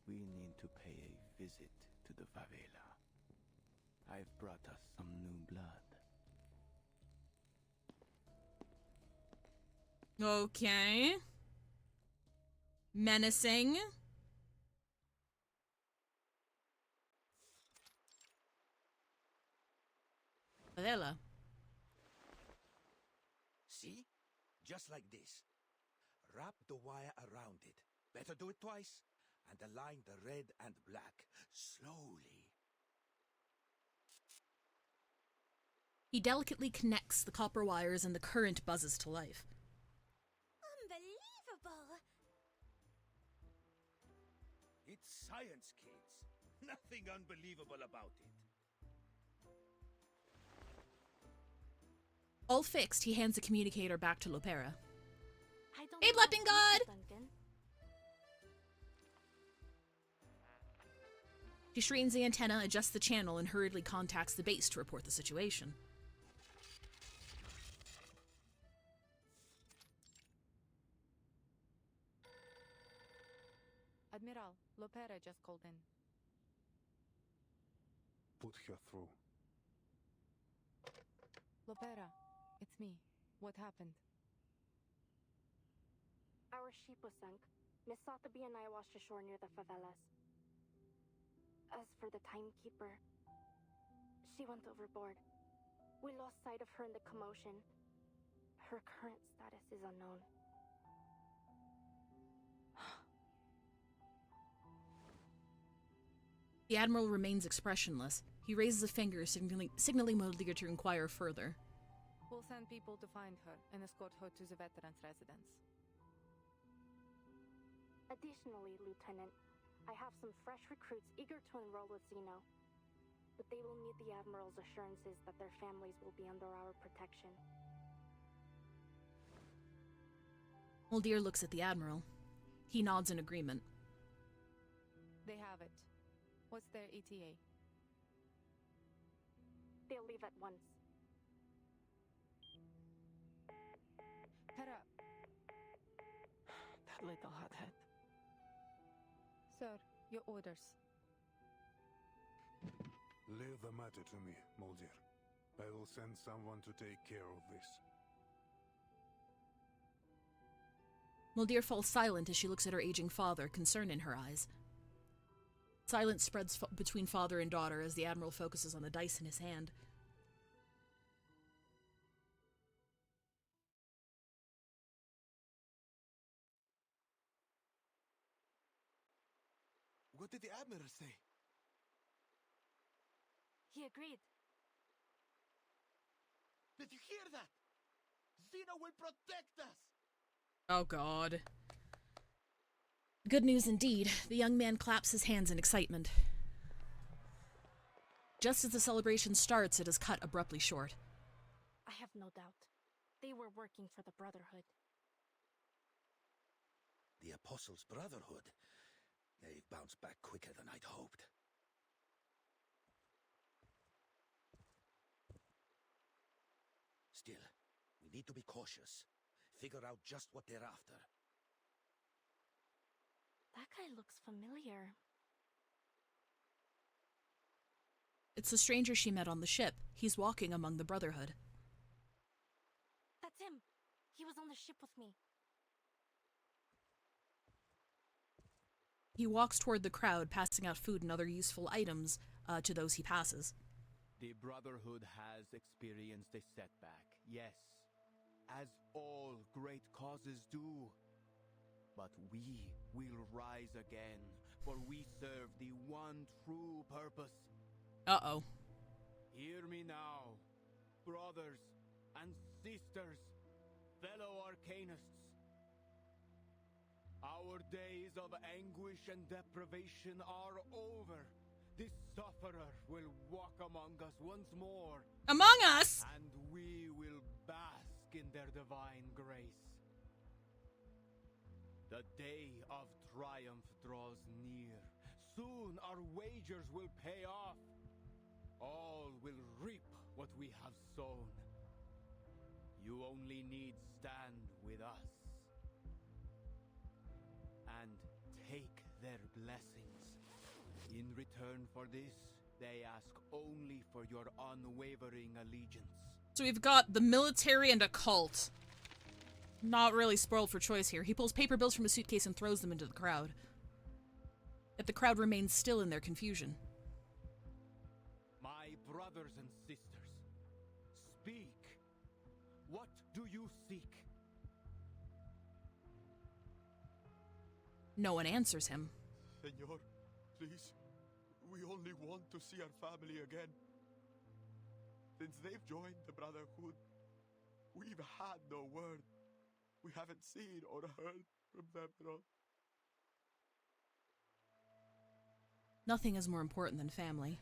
we need to pay a visit to the favela. I've brought us some new blood. Okay. Menacing. Favela. See? Just like this. Wrap the wire around it. Better do it twice. And align the red and black. Slowly. He delicately connects the copper wires and the current buzzes to life. Unbelievable! It's science, kids. Nothing unbelievable about it. All fixed, he hands the communicator back to Lopera. Hey, Leaping God! Duncan. She strains the antenna, adjusts the channel, and hurriedly contacts the base to report the situation. Admiral, Lopera just called in. Put her through. Lopera, it's me. What happened? Our ship was sunk. Miss Sotheby and I washed ashore near the favelas. As for the timekeeper, she went overboard. We lost sight of her in the commotion. Her current status is unknown. The Admiral remains expressionless. He raises a finger, signaling Moldier to inquire further. We'll send people to find her and escort her to the veterans' residence. Additionally, Lieutenant, I have some fresh recruits eager to enroll with Zeno. But they will need the Admiral's assurances that their families will be under our protection. Moldier looks at the Admiral. He nods in agreement. They have it. What's their ETA? They'll leave at once. Hera. That little hothead. Sir, your orders. Leave the matter to me, Moldier. I will send someone to take care of this. Moldier falls silent as she looks at her aging father, concern in her eyes. Silence spreads between father and daughter as the Admiral focuses on the dice in his hand. What did the Admiral say? He agreed. Did you hear that? Zeno will protect us! Oh God. Good news indeed. The young man claps his hands in excitement. Just as the celebration starts, it is cut abruptly short. I have no doubt. They were working for the Brotherhood. The Apostles' Brotherhood? They've bounced back quicker than I'd hoped. Still, we need to be cautious. Figure out just what they're after. That guy looks familiar. It's the stranger she met on the ship. He's walking among the Brotherhood. That's him! He was on the ship with me. He walks toward the crowd, passing out food and other useful items to those he passes. The Brotherhood has experienced a setback, yes, as all great causes do. But we will rise again, for we serve the one true purpose. Uh-oh. Hear me now, brothers and sisters, fellow Arcanists. Our days of anguish and deprivation are over. The sufferer will walk among us once more. Among us? And we will bask in their divine grace. The day of triumph draws near. Soon our wagers will pay off. All will reap what we have sown. You only need stand with us and take their blessings. In return for this, they ask only for your unwavering allegiance. So we've got the military and a cult. Not really spoiled for choice here. He pulls paper bills from a suitcase and throws them into the crowd. Yet the crowd remains still in their confusion. My brothers and sisters, speak. What do you seek? No one answers him. Senor, please. We only want to see our family again. Since they've joined the Brotherhood, we've had no word. We haven't seen or heard from them at all. Nothing is more important than family.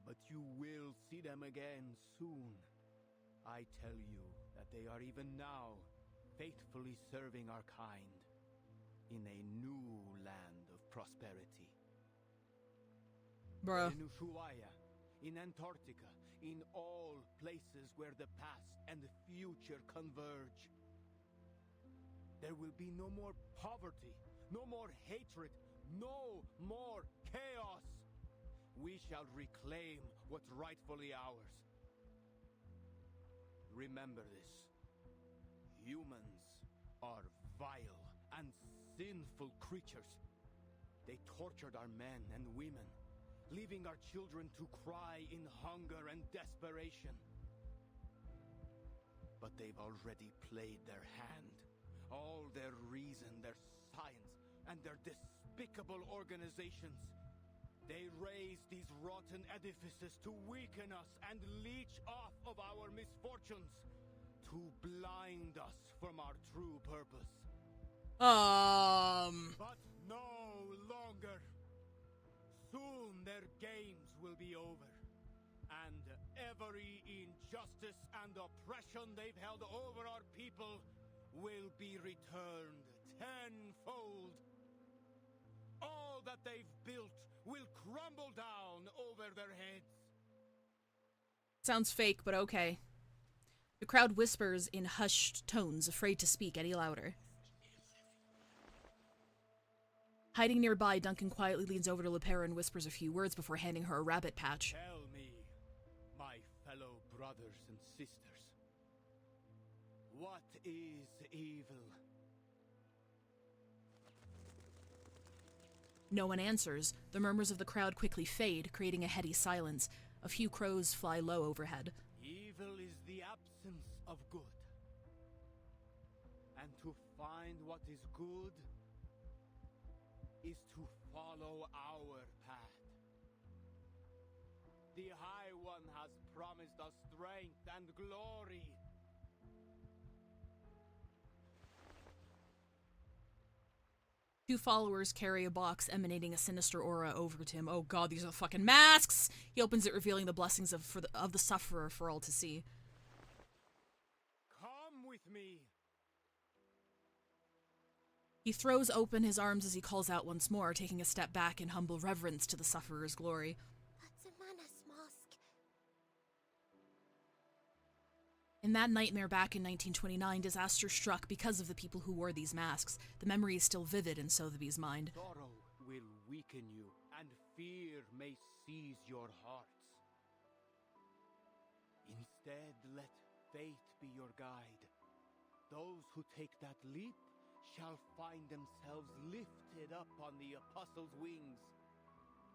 But you will see them again soon. I tell you that they are even now faithfully serving our kind in a new land of prosperity. Bruh. In Ushuaia, in Antarctica, in all places where the past and the future converge. There will be no more poverty, no more hatred, no more chaos. We shall reclaim what's rightfully ours. Remember this. Humans are vile and sinful creatures. They tortured our men and women, leaving our children to cry in hunger and desperation. But they've already played their hand. All their reason, their science, and their despicable organizations. They raise these rotten edifices to weaken us and leech off of our misfortunes, to blind us from our true purpose. But no longer. Soon their games will be over, and every injustice and oppression they've held over our people will be returned tenfold. All that they've built will crumble down over their heads. Sounds fake, but okay. The crowd whispers in hushed tones, afraid to speak any louder. Hiding nearby, Duncan quietly leans over to Lepera and whispers a few words before handing her a rabbit patch. Tell me, my fellow brothers and sisters, what is evil? No one answers. The murmurs of the crowd quickly fade, creating a heady silence. A few crows fly low overhead. Evil is the absence of good. And to find what is good is to follow our path. The High One has promised us strength and glory. Two followers carry a box emanating a sinister aura over to him. Oh god, these are the fucking masks! He opens it, revealing the blessings of the sufferer for all to see. Come with me. He throws open his arms as he calls out once more, taking a step back in humble reverence to the sufferer's glory. That's a Manus mask. In that nightmare back in 1929, disaster struck because of the people who wore these masks. The memory is still vivid in Sotheby's mind. Sorrow will weaken you, and fear may seize your hearts. Instead, let faith be your guide. Those who take that leap shall find themselves lifted up on the apostles' wings.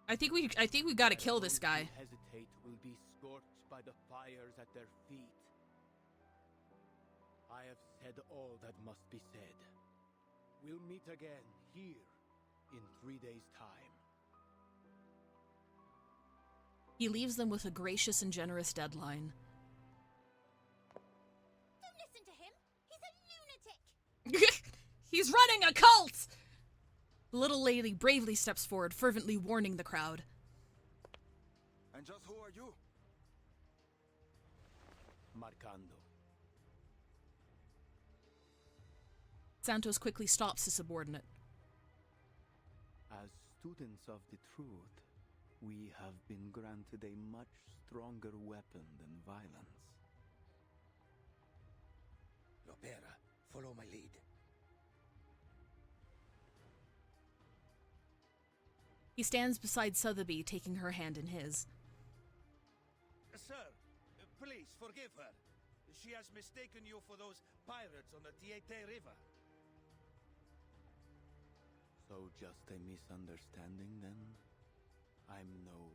I think we gotta kill this guy. Those who hesitate will be scorched by the fires at their feet. I have said all that must be said. We'll meet again here in 3 days' time. He leaves them with a gracious and generous deadline. Don't listen to him. He's a lunatic. He's running a cult! The little lady bravely steps forward, fervently warning the crowd. And just who are you? Marcando. Santos quickly stops his subordinate. As students of the truth, we have been granted a much stronger weapon than violence. Lopera, follow my lead. He stands beside Sotheby, taking her hand in his. Sir, please forgive her. She has mistaken you for those pirates on the Tiete River. So just a misunderstanding then? I'm no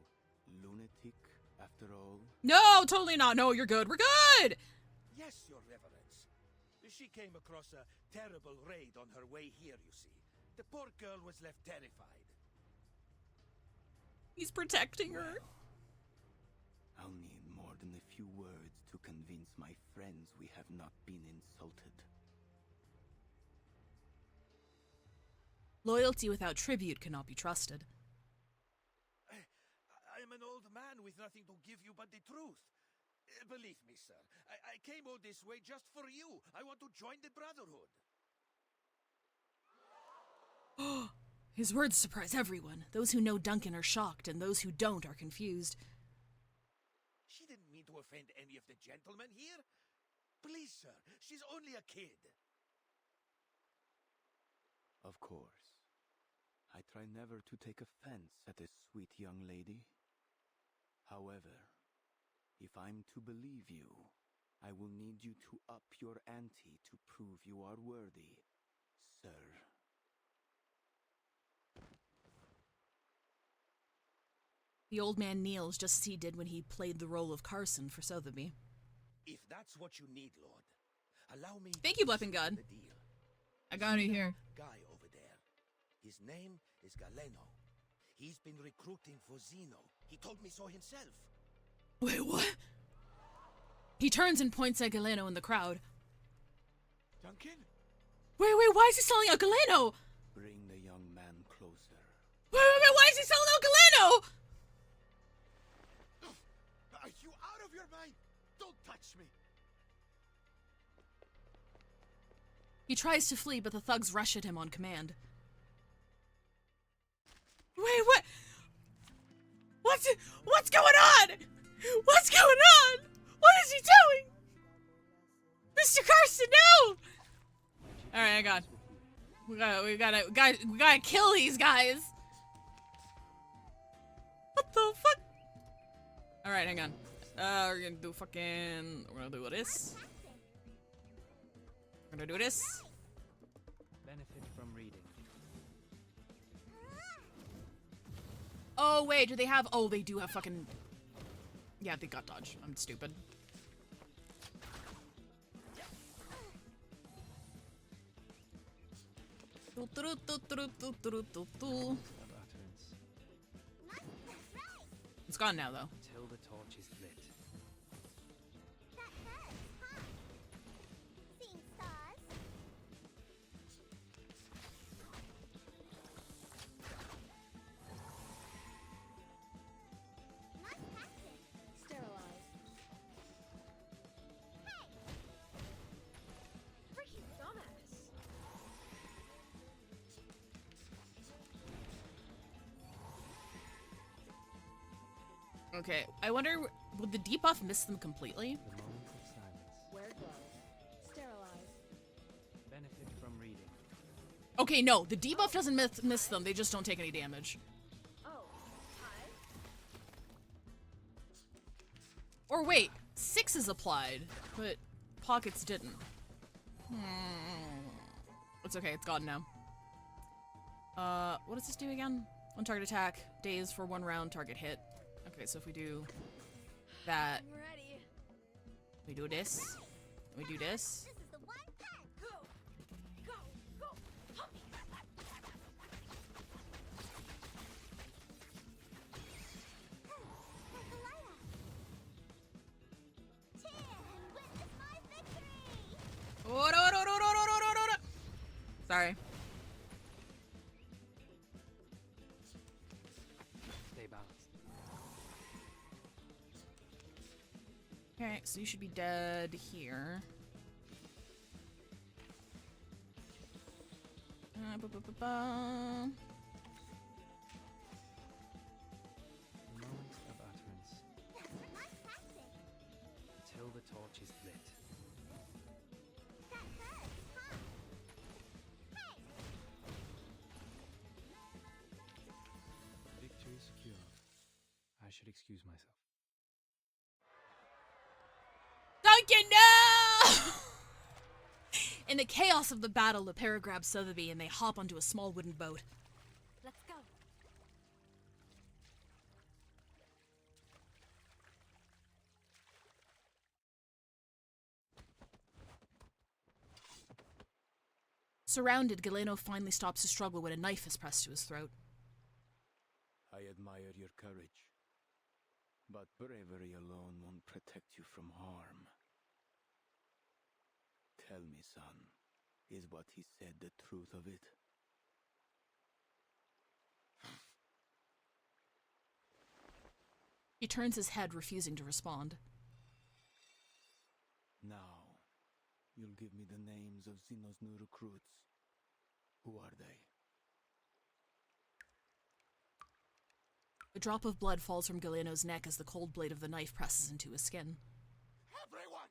lunatic after all? No, totally not. No, you're good. We're good! Yes, Your Reverence. She came across a terrible raid on her way here, you see. The poor girl was left terrified. He's protecting her. I'll need more than a few words to convince my friends we have not been insulted. Loyalty without tribute cannot be trusted. I'm an old man with nothing to give you but the truth. Believe me, sir, I came all this way just for you. I want to join the Brotherhood. His words surprise everyone. Those who know Duncan are shocked, and those who don't are confused. She didn't mean to offend any of the gentlemen here. Please, sir, she's only a kid. Of course. I try never to take offense at a sweet young lady. However, if I'm to believe you, I will need you to up your ante to prove you are worthy, sir. The old man kneels just as he did when he played the role of Carson for Sotheby. If that's what you need, Lord, allow me. Thank you, Weapon God. I got it here. Guy over there. His name is Galeno. He's been recruiting for Zeno. He told me so himself. Wait, what? He turns and points at Galeno in the crowd. Duncan? Wait, why is he selling out Galeno? Bring the young man closer. Wait, why is he selling out Galeno? Are you out of your mind? Don't touch me. He tries to flee, but the thugs rush at him on command. Wait, what? What's going on? What's going on? What is he doing? Mr. Carson, no! Alright, hang on. We gotta kill these guys. What the fuck? Alright, hang on. We're gonna do this. We're gonna do this. Benefit from reading. Oh, wait, do they have... Oh, they do have fucking... Yeah, they got dodge. I'm stupid. It's gone now, though. Until the torch is lit. Okay, I wonder, would the debuff miss them completely? The moment of silence. Wear gloves. Sterilize. Benefit from reading. Okay, no, the debuff doesn't miss them, they just don't take any damage. Oh, hi. Or wait, 6 is applied, but pockets didn't. It's okay, it's gone now. What does this do again? One target attack, daze for 1 round, target hit. Okay, so if we do that, I'm ready. we do this, we do this. This is the one pack. Go. Hop. Sorry. Stay balanced. Okay, so you should be dead here. Ba-ba-ba-ba. Moment of utterance. Till the torch is lit. Victory secure. I should excuse myself. Duncan, no! In the chaos of the battle, the pair grab Sotheby and they hop onto a small wooden boat. Let's go. Surrounded, Galeno finally stops to struggle when a knife is pressed to his throat. I admire your courage, but bravery alone won't protect you from harm. Tell me, son, is what he said the truth of it? He turns his head, refusing to respond. Now, you'll give me the names of Zeno's new recruits. Who are they? A drop of blood falls from Galeno's neck as the cold blade of the knife presses into his skin. Everyone!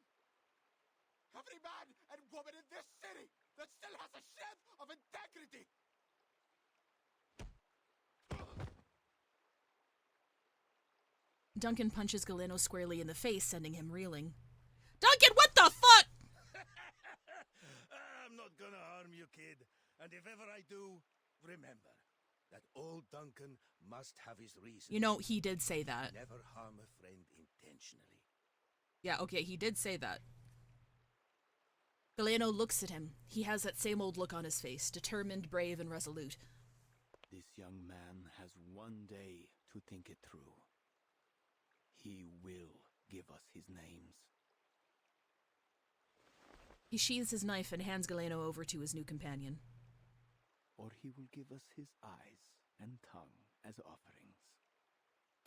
Every man and woman in this city that still has a shred of integrity! Duncan punches Galeno squarely in the face, sending him reeling. Duncan, what the fuck?! I'm not gonna harm you, kid. And if ever I do, remember that old Duncan must have his reasons. You know, he did say that. Never harm a friend intentionally. Yeah, okay, he did say that. Galeno looks at him. He has that same old look on his face, determined, brave, and resolute. This young man has one day to think it through. He will give us his names. He sheathes his knife and hands Galeno over to his new companion. Or he will give us his eyes and tongue as offerings.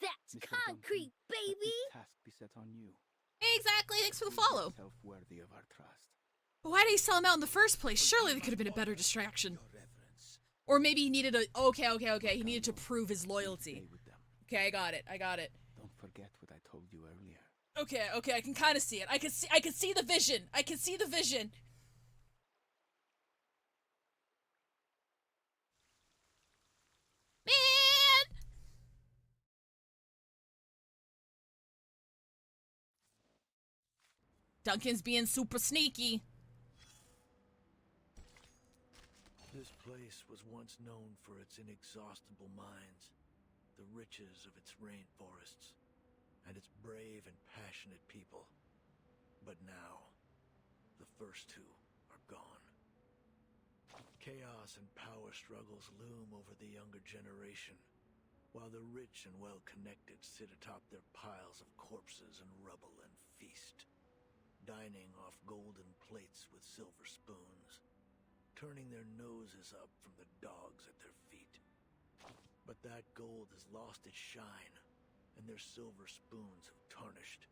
That's Mr. concrete, Duncan, let baby! this task be set on you. Exactly, thanks for the follow. Self-worthy of our trust. But why did he sell him out in the first place? Surely there could have been a better distraction. Or maybe he needed a... Okay. He needed to prove his loyalty. Okay, I got it. Don't forget what I told you earlier. Okay, I can kind of see it. I can see the vision. Man! Duncan's being super sneaky. This place was once known for its inexhaustible mines, the riches of its rainforests, and its brave and passionate people. But now, the first two are gone. Chaos and power struggles loom over the younger generation, while the rich and well-connected sit atop their piles of corpses and rubble and feast, dining off golden plates with silver spoons, turning their noses up from the dogs at their feet. But that gold has lost its shine, and their silver spoons have tarnished.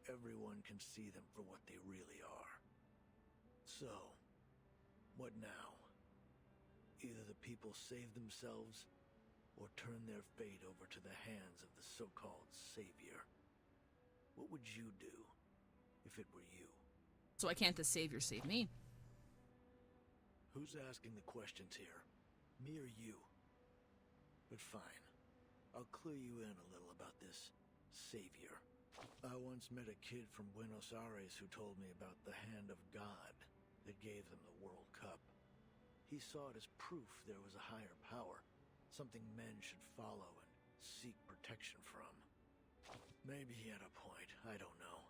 Everyone can see them for what they really are. So, what now? Either the people save themselves, or turn their fate over to the hands of the so-called savior. What would you do, if it were you? So why can't the savior save me? Who's asking the questions here? Me or you? But fine. I'll clue you in a little about this savior. I once met a kid from Buenos Aires who told me about the hand of God that gave them the World Cup. He saw it as proof there was a higher power, something men should follow and seek protection from. Maybe he had a point, I don't know.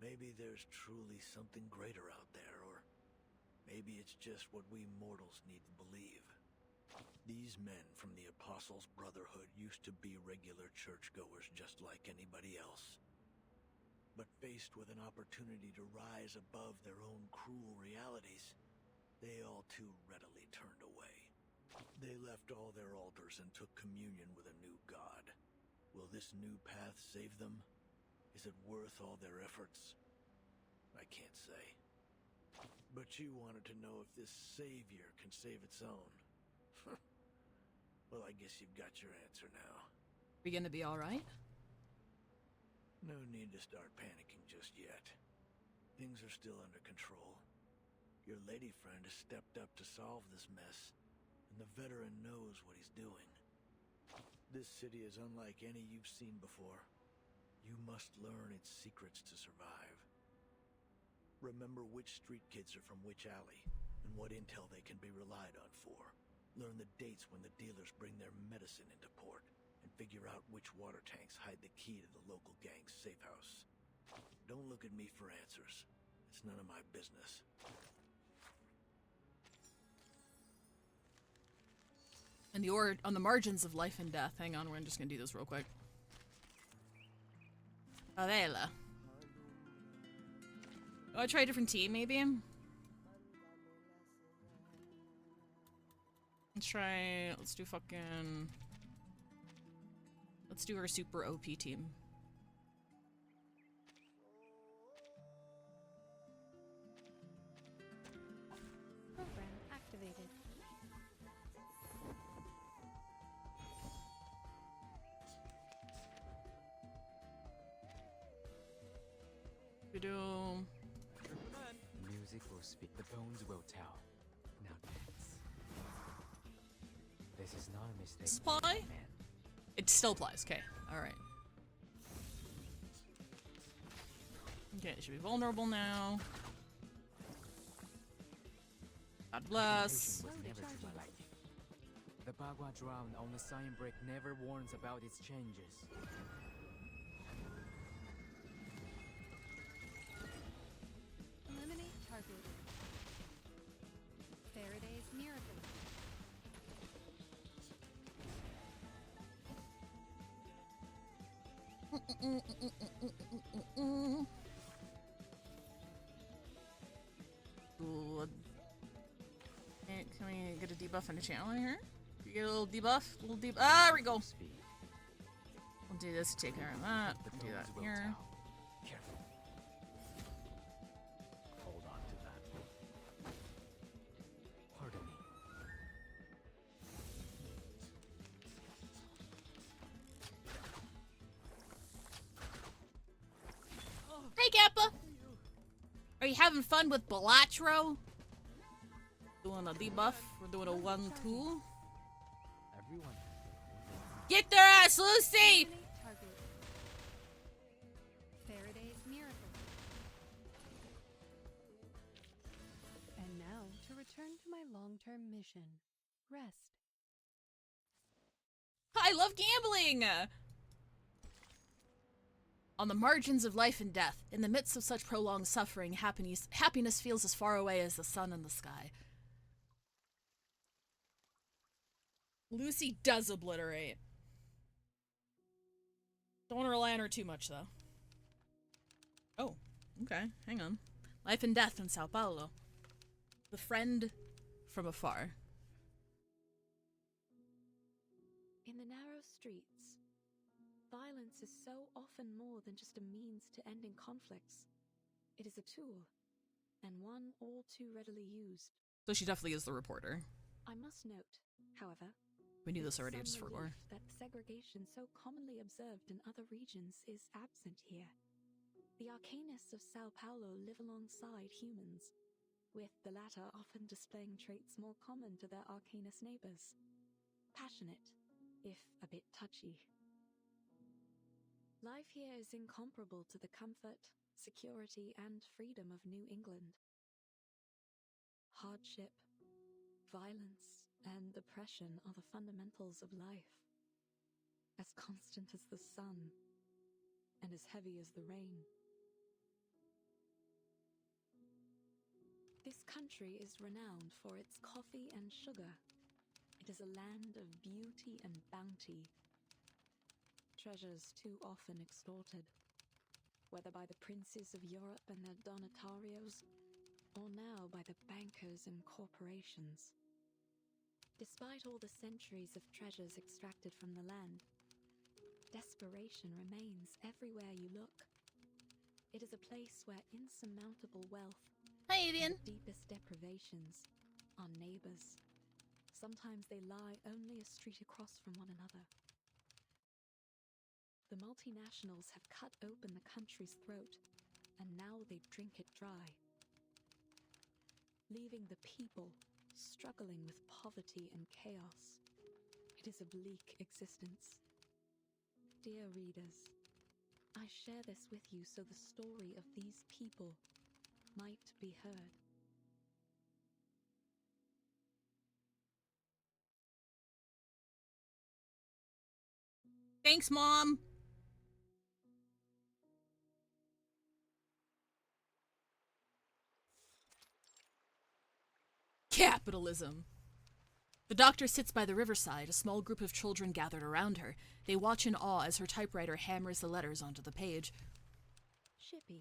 Maybe there's truly something greater out there, or maybe it's just what we mortals need to believe. These men from the Apostles' Brotherhood used to be regular churchgoers just like anybody else. But faced with an opportunity to rise above their own cruel realities, they all too readily turned away. They left all their altars and took communion with a new god. Will this new path save them? Is it worth all their efforts? I can't say. But you wanted to know if this savior can save its own. Well, I guess you've got your answer now. We gonna be alright? No need to start panicking just yet. Things are still under control. Your lady friend has stepped up to solve this mess, and the veteran knows what he's doing. This city is unlike any you've seen before. You must learn its secrets to survive. Remember which street kids are from which alley, and what intel they can be relied on for. Learn the dates when the dealers bring their medicine into port, and figure out which water tanks hide the key to the local gang's safe house. Don't look at me for answers. It's none of my business. And on the margins of life and death. Hang on, we're just gonna do this real quick. Favela. Oh, I try a different team, maybe? Let's do fucking... Let's do our super OP team. Program activated. We do... Music will speak, the bones will tell. Now dance. This is not a mistake. Supply? Man. It still applies, okay. Alright. Okay, it should be vulnerable now. God bless. Was never to my liking. The Bagua drown on the sign brick never warns about its changes. Eliminate target. Faraday's miracle. Good. Hey, can we get a debuff on the channel here? Can we get a little debuff? Ah, there we go. We'll do this to take care of that. We'll do that here. Careful. Hold on to that. Pardon me. Hey, Kappa! Are you having fun with Balatro? Doing a debuff? We're doing a 1-2. Everyone. Get their ass, Lucy! Target. Faraday's miracle. And now to return to my long-term mission. Rest. I love gambling! On the margins of life and death, in the midst of such prolonged suffering, happiness feels as far away as the sun in the sky. Lucy does obliterate. Don't want to rely on her too much, though. Oh, okay. Hang on. Life and death in Sao Paulo. The friend from afar. In the narrow streets, violence is so often more than just a means to ending conflicts. It is a tool, and one all too readily used. So she definitely is the reporter. I must note, however, We knew this already, just some for lore. relief that segregation so commonly observed in other regions is absent here. The Arcanists of Sao Paulo live alongside humans, with the latter often displaying traits more common to their Arcanist neighbors. Passionate, if a bit touchy. Life here is incomparable to the comfort, security, and freedom of New England. Hardship, violence, and oppression are the fundamentals of life. As constant as the sun, and as heavy as the rain. This country is renowned for its coffee and sugar. It is a land of beauty and bounty. Treasures too often extorted, whether by the princes of Europe and their donatarios, or now by the bankers and corporations. Despite all the centuries of treasures extracted from the land, desperation remains everywhere you look. It is a place where insurmountable wealth Hi, and Avian. the deepest deprivations are neighbors. Sometimes they lie only a street across from one another. The multinationals have cut open the country's throat, and now they drink it dry, leaving the people struggling with poverty and chaos. It is a bleak existence. Dear readers, I share this with you so the story of these people might be heard. Thanks, Mom. Capitalism. The doctor sits by the riverside, a small group of children gathered around her. They watch in awe as her typewriter hammers the letters onto the page. Shippy,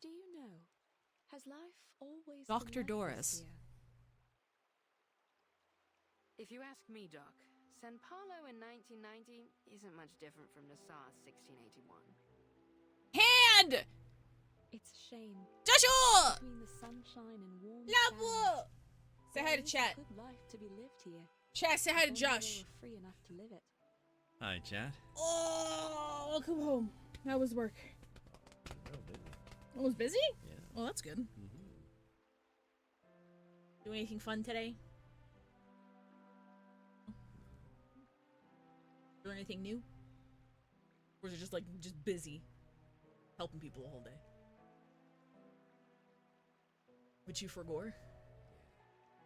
do you know, has life always Dr. been like Doris. this here? If you ask me, Doc, San Paulo in 1990 isn't much different from Nassau's 1681. Hand! It's a shame. Joshua! Between the sunshine and warm Love! sands, Say hi to there is chat. a good life to be lived here. Chat, say hi to If only Josh. they were free enough to live it. Hi, chat. Oh, welcome home. How was work? Real busy. Oh, was busy? Yeah. Well, that's good. Do anything fun today? Do anything new? Or is it just like just busy, helping people the whole day? Would you for gore?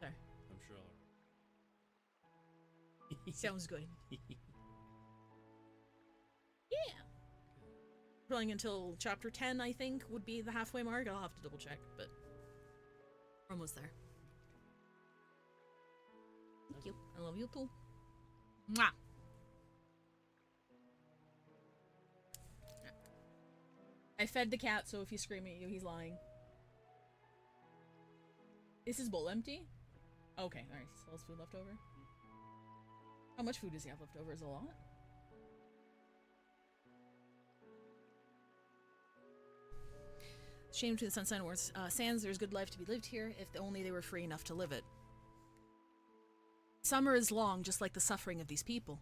Sorry. I'm sure. Sounds good. Yeah. Playing until chapter 10, I think, would be the halfway mark. I'll have to double check, but we're almost there. Thank you. I love you too. Mwah. I fed the cat, so if he's screaming at you, he's lying. Is his bowl empty? Okay, alright, he still has food left over. How much food does he have left over? Is it a lot? Shame to the Sunshine Wars. Sans, there's good life to be lived here, if only they were free enough to live it. Summer is long, just like the suffering of these people.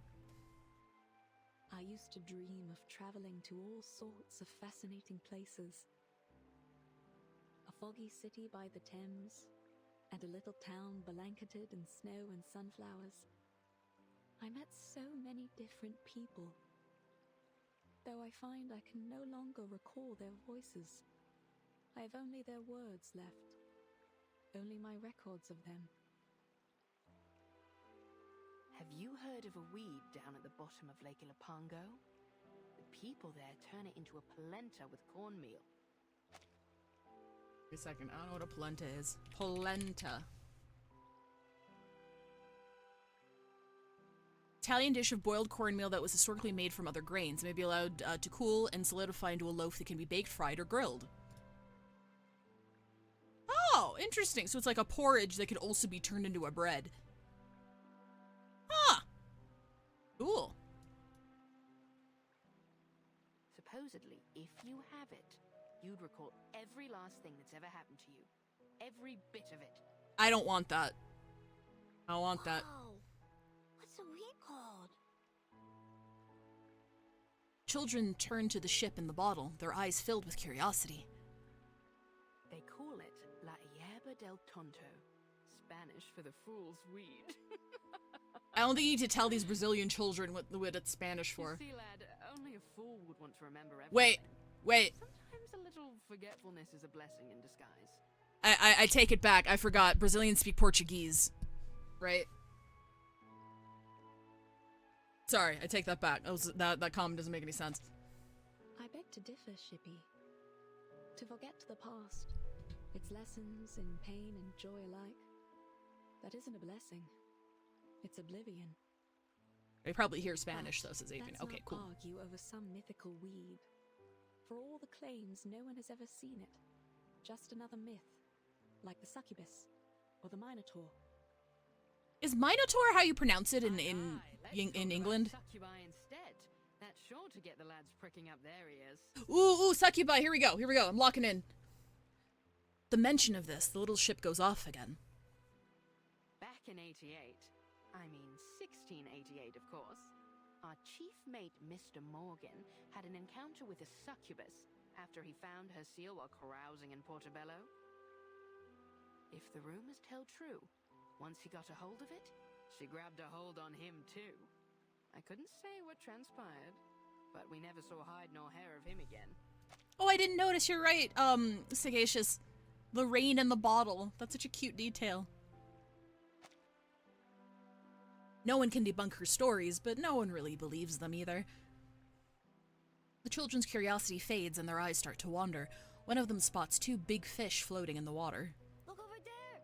I used to dream of traveling to all sorts of fascinating places. A foggy city by the Thames, and a little town blanketed in snow and sunflowers. I met so many different people, though I find I can no longer recall their voices. I have only their words left, only my records of them. Have you heard of a weed down at the bottom of Lake Ilapango? The people there turn it into a polenta with cornmeal. Wait a second, I don't know what a polenta is. Polenta. Italian dish of boiled cornmeal that was historically made from other grains. It may be allowed to cool and solidify into a loaf that can be baked, fried, or grilled. Oh, interesting. So it's like a porridge that could also be turned into a bread. Huh. Cool. Supposedly, if you have it, you'd recall every last thing that's ever happened to you. Every bit of it. I don't want that. I don't want that. Whoa. What's the weed called? Children turn to the ship in the bottle, their eyes filled with curiosity. They call it La Hierba del Tonto, Spanish for the fool's weed. I don't think you need to tell these Brazilian children what it's Spanish for. You see, lad, only a fool would want to remember everything. Wait. Sometimes a little forgetfulness is a blessing in disguise. I take it back. I forgot. Brazilians speak Portuguese. Right? Sorry, I take that back. That comment doesn't make any sense. I beg to differ, Shippy. To forget the past, its lessons in pain and joy alike, that isn't a blessing. It's oblivion. They probably hear Spanish, though, says Avian. Let's Okay, not cool. argue over some mythical weed. For all the claims, no one has ever seen it. Just another myth, like the succubus or the minotaur. Is Minotaur how you pronounce it in England? Succubi instead. That's sure to get the lads pricking up their ears. Ooh, succubi, here we go, I'm locking in. The mention of this, the little ship goes off again. Back in 88, I mean 1688 of course, our chief mate Mr. Morgan had an encounter with a succubus after he found her seal while carousing in Portobello. If the rumors tell true, once he got a hold of it, she grabbed a hold on him too. I couldn't say what transpired, but we never saw hide nor hair of him again. Oh, I didn't notice, you're right, Sagacious. The rain in the bottle. That's such a cute detail. No one can debunk her stories, but no one really believes them either. The children's curiosity fades and their eyes start to wander. One of them spots two big fish floating in the water. Look over there!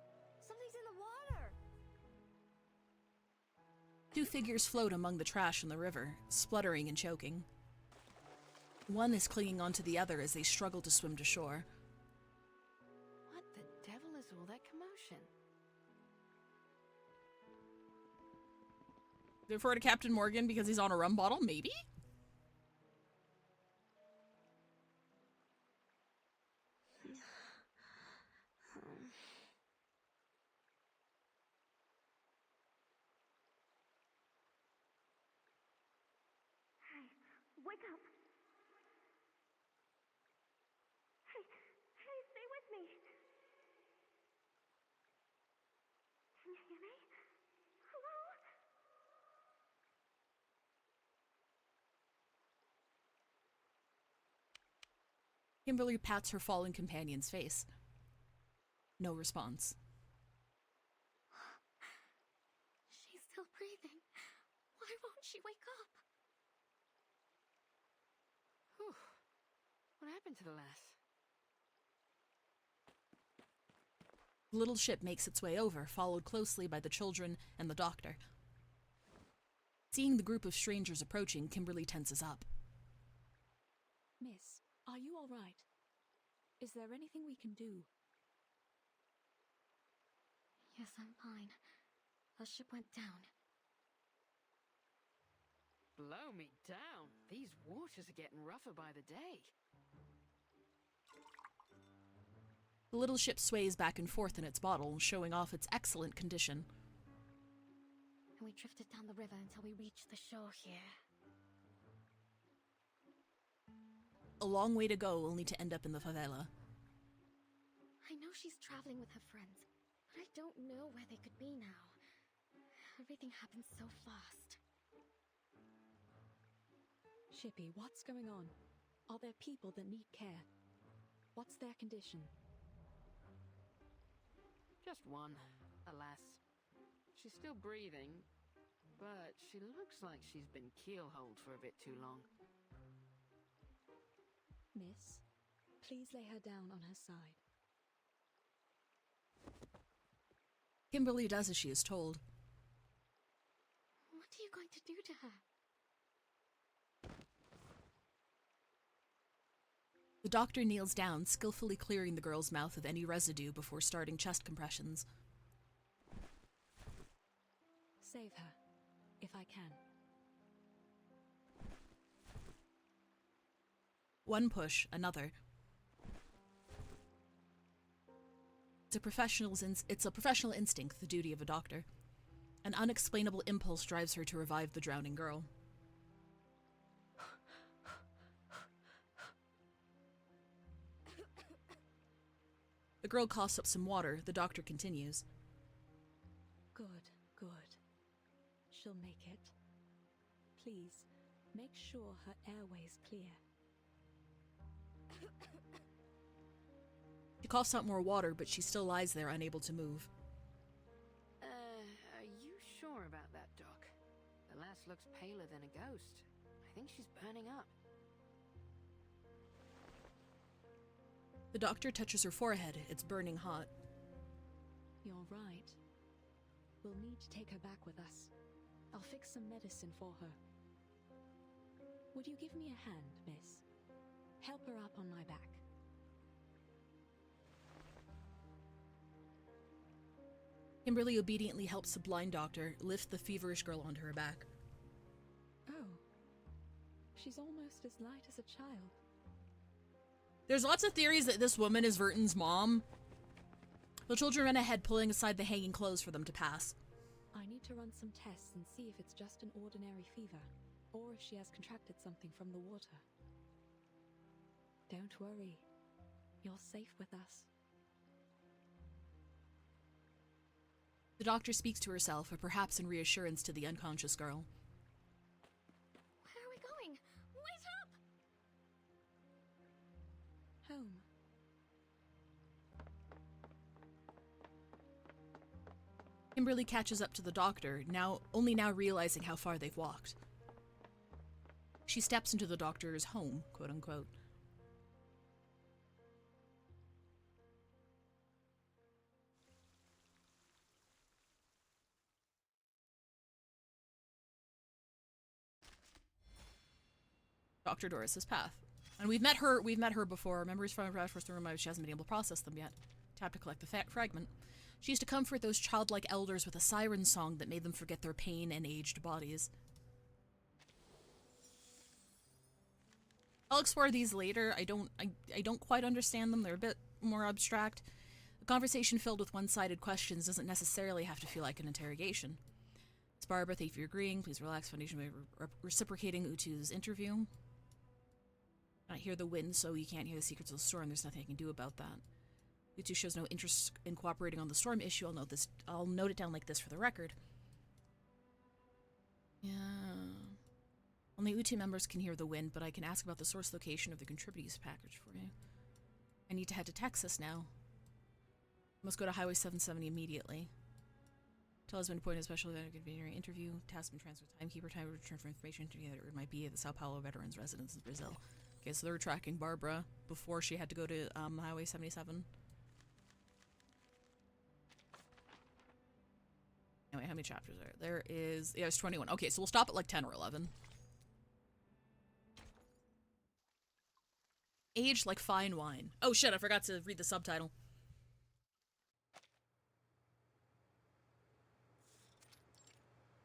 Something's in the water! Two figures float among the trash in the river, spluttering and choking. One is clinging onto the other as they struggle to swim to shore. What the devil is all that commotion? They refer to Captain Morgan because he's on a rum bottle? Maybe? Wake up! Hey, stay with me! Can you hear me? Hello? Kimberly pats her fallen companion's face. No response. She's still breathing. Why won't she wake up? Whew. What happened to the lass? The little ship makes its way over, followed closely by the children and the doctor. Seeing the group of strangers approaching, Kimberly tenses up. Miss, are you all right? Is there anything we can do? Yes, I'm fine. Our ship went down. Blow me down! These waters are getting rougher by the day. The little ship sways back and forth in its bottle, showing off its excellent condition. And we drifted down the river until we reached the shore here. A long way to go, only to end up in the favela. I know she's traveling with her friends, but I don't know where they could be now. Everything happened so fast. Shippy, what's going on? Are there people that need care? What's their condition? Just one, alas. She's still breathing, but she looks like she's been keelholed for a bit too long. Miss, please lay her down on her side. Kimberly does as she is told. What are you going to do to her? The doctor kneels down, skillfully clearing the girl's mouth of any residue before starting chest compressions. Save her, if I can. One push, another. It's a professional instinct, the duty of a doctor. An unexplainable impulse drives her to revive the drowning girl. The girl coughs up some water. The doctor continues. Good, good. She'll make it. Please, make sure her airway's clear. She coughs out more water, but she still lies there, unable to move. Are you sure about that, Doc? The lass looks paler than a ghost. I think she's burning up. The doctor touches her forehead. It's burning hot. You're right. We'll need to take her back with us. I'll fix some medicine for her. Would you give me a hand, miss? Help her up on my back. Kimberly obediently helps the blind doctor lift the feverish girl onto her back. Oh. She's almost as light as a child. There's lots of theories that this woman is Verton's mom. The children ran ahead, pulling aside the hanging clothes for them to pass. I need to run some tests and see if it's just an ordinary fever, or if she has contracted something from the water. Don't worry. You're safe with us. The doctor speaks to herself, or perhaps in reassurance to the unconscious girl. Where are we going? Wait up! Home. Kimberly catches up to the doctor, only now realizing how far they've walked. She steps into the doctor's home, quote unquote. Dr. Doris's path. And we've met her before. Memories from our first room, she hasn't been able to process them yet. Tap to collect the fragment. She used to comfort those childlike elders with a siren song that made them forget their pain and aged bodies. I'll explore these later. I don't quite understand them. They're a bit more abstract. A conversation filled with one-sided questions doesn't necessarily have to feel like an interrogation. It's Barbara, thank you for agreeing. Please relax. Foundation way reciprocating Utu's interview. I hear the wind, so you can't hear the secrets of the storm. There's nothing I can do about that. Utu shows no interest in cooperating on the storm issue. I'll note it down like this for the record. Yeah. Only Utu members can hear the wind, but I can ask about the source location of the contributors package for you. I need to head to Texas now. I must go to Highway 770 immediately. Tell husband to point a special interview. Task been transferred to timekeeper. Time to return for information. It might be at the Sao Paulo veterans residence in Brazil. Okay, so they're tracking Barbara before she had to go to Highway 77. Anyway, how many chapters are there? There's 21. Okay, so we'll stop at like 10 or 11. Aged like fine wine. Oh shit, I forgot to read the subtitle.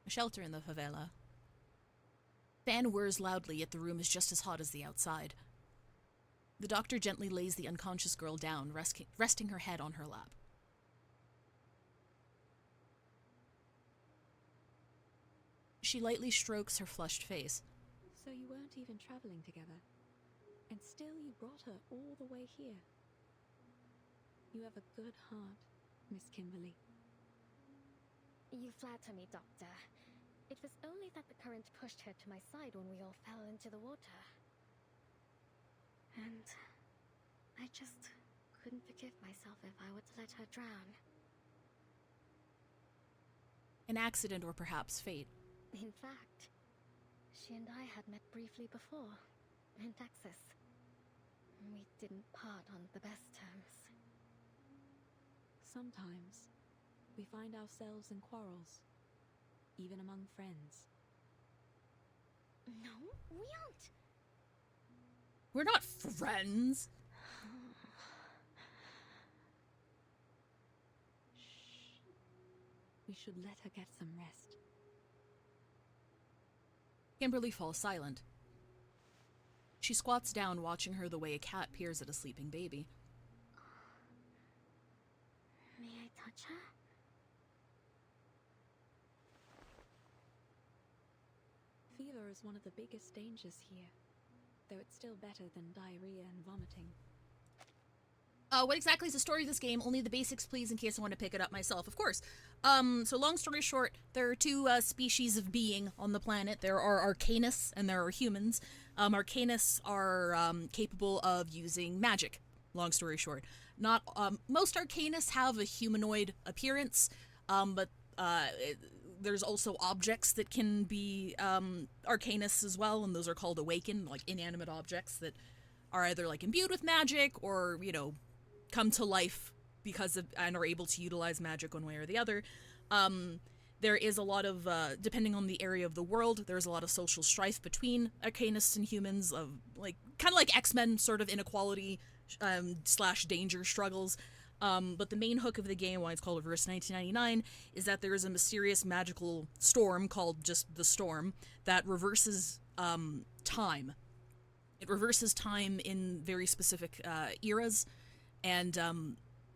A shelter in the favela. Fan whirs loudly, yet the room is just as hot as the outside. The doctor gently lays the unconscious girl down, resting her head on her lap. She lightly strokes her flushed face. So you weren't even traveling together, and still you brought her all the way here. You have a good heart, Miss Kimberly. You flatter me, Doctor. It was only that the current pushed her to my side when we all fell into the water. And I just couldn't forgive myself if I were to let her drown. An accident or perhaps fate. In fact, she and I had met briefly before, in Texas. We didn't part on the best terms. Sometimes we find ourselves in quarrels, even among friends. No, we aren't. We're not friends. Shh. We should let her get some rest. Kimberly falls silent. She squats down, watching her the way a cat peers at a sleeping baby. May I touch her? Fever is one of the biggest dangers here, though it's still better than diarrhea and vomiting. What exactly is the story of this game? Only the basics, please, in case I want to pick it up myself. Of course. So long story short, there are two species of being on the planet. There are Arcanists and there are humans. Arcanists are capable of using magic. Long story short. Not most Arcanists have a humanoid appearance, but there's also objects that can be Arcanists as well, and those are called Awakened, like inanimate objects that are either like imbued with magic or, you know, come to life because of and are able to utilize magic one way or the other. There is a lot of, depending on the area of the world, there's a lot of social strife between Arcanists and humans, of like kind of like X-Men sort of inequality / danger struggles. But the main hook of the game, why it's called Reverse 1999, is that there is a mysterious magical storm called just the Storm that reverses time. It reverses time in very specific eras, and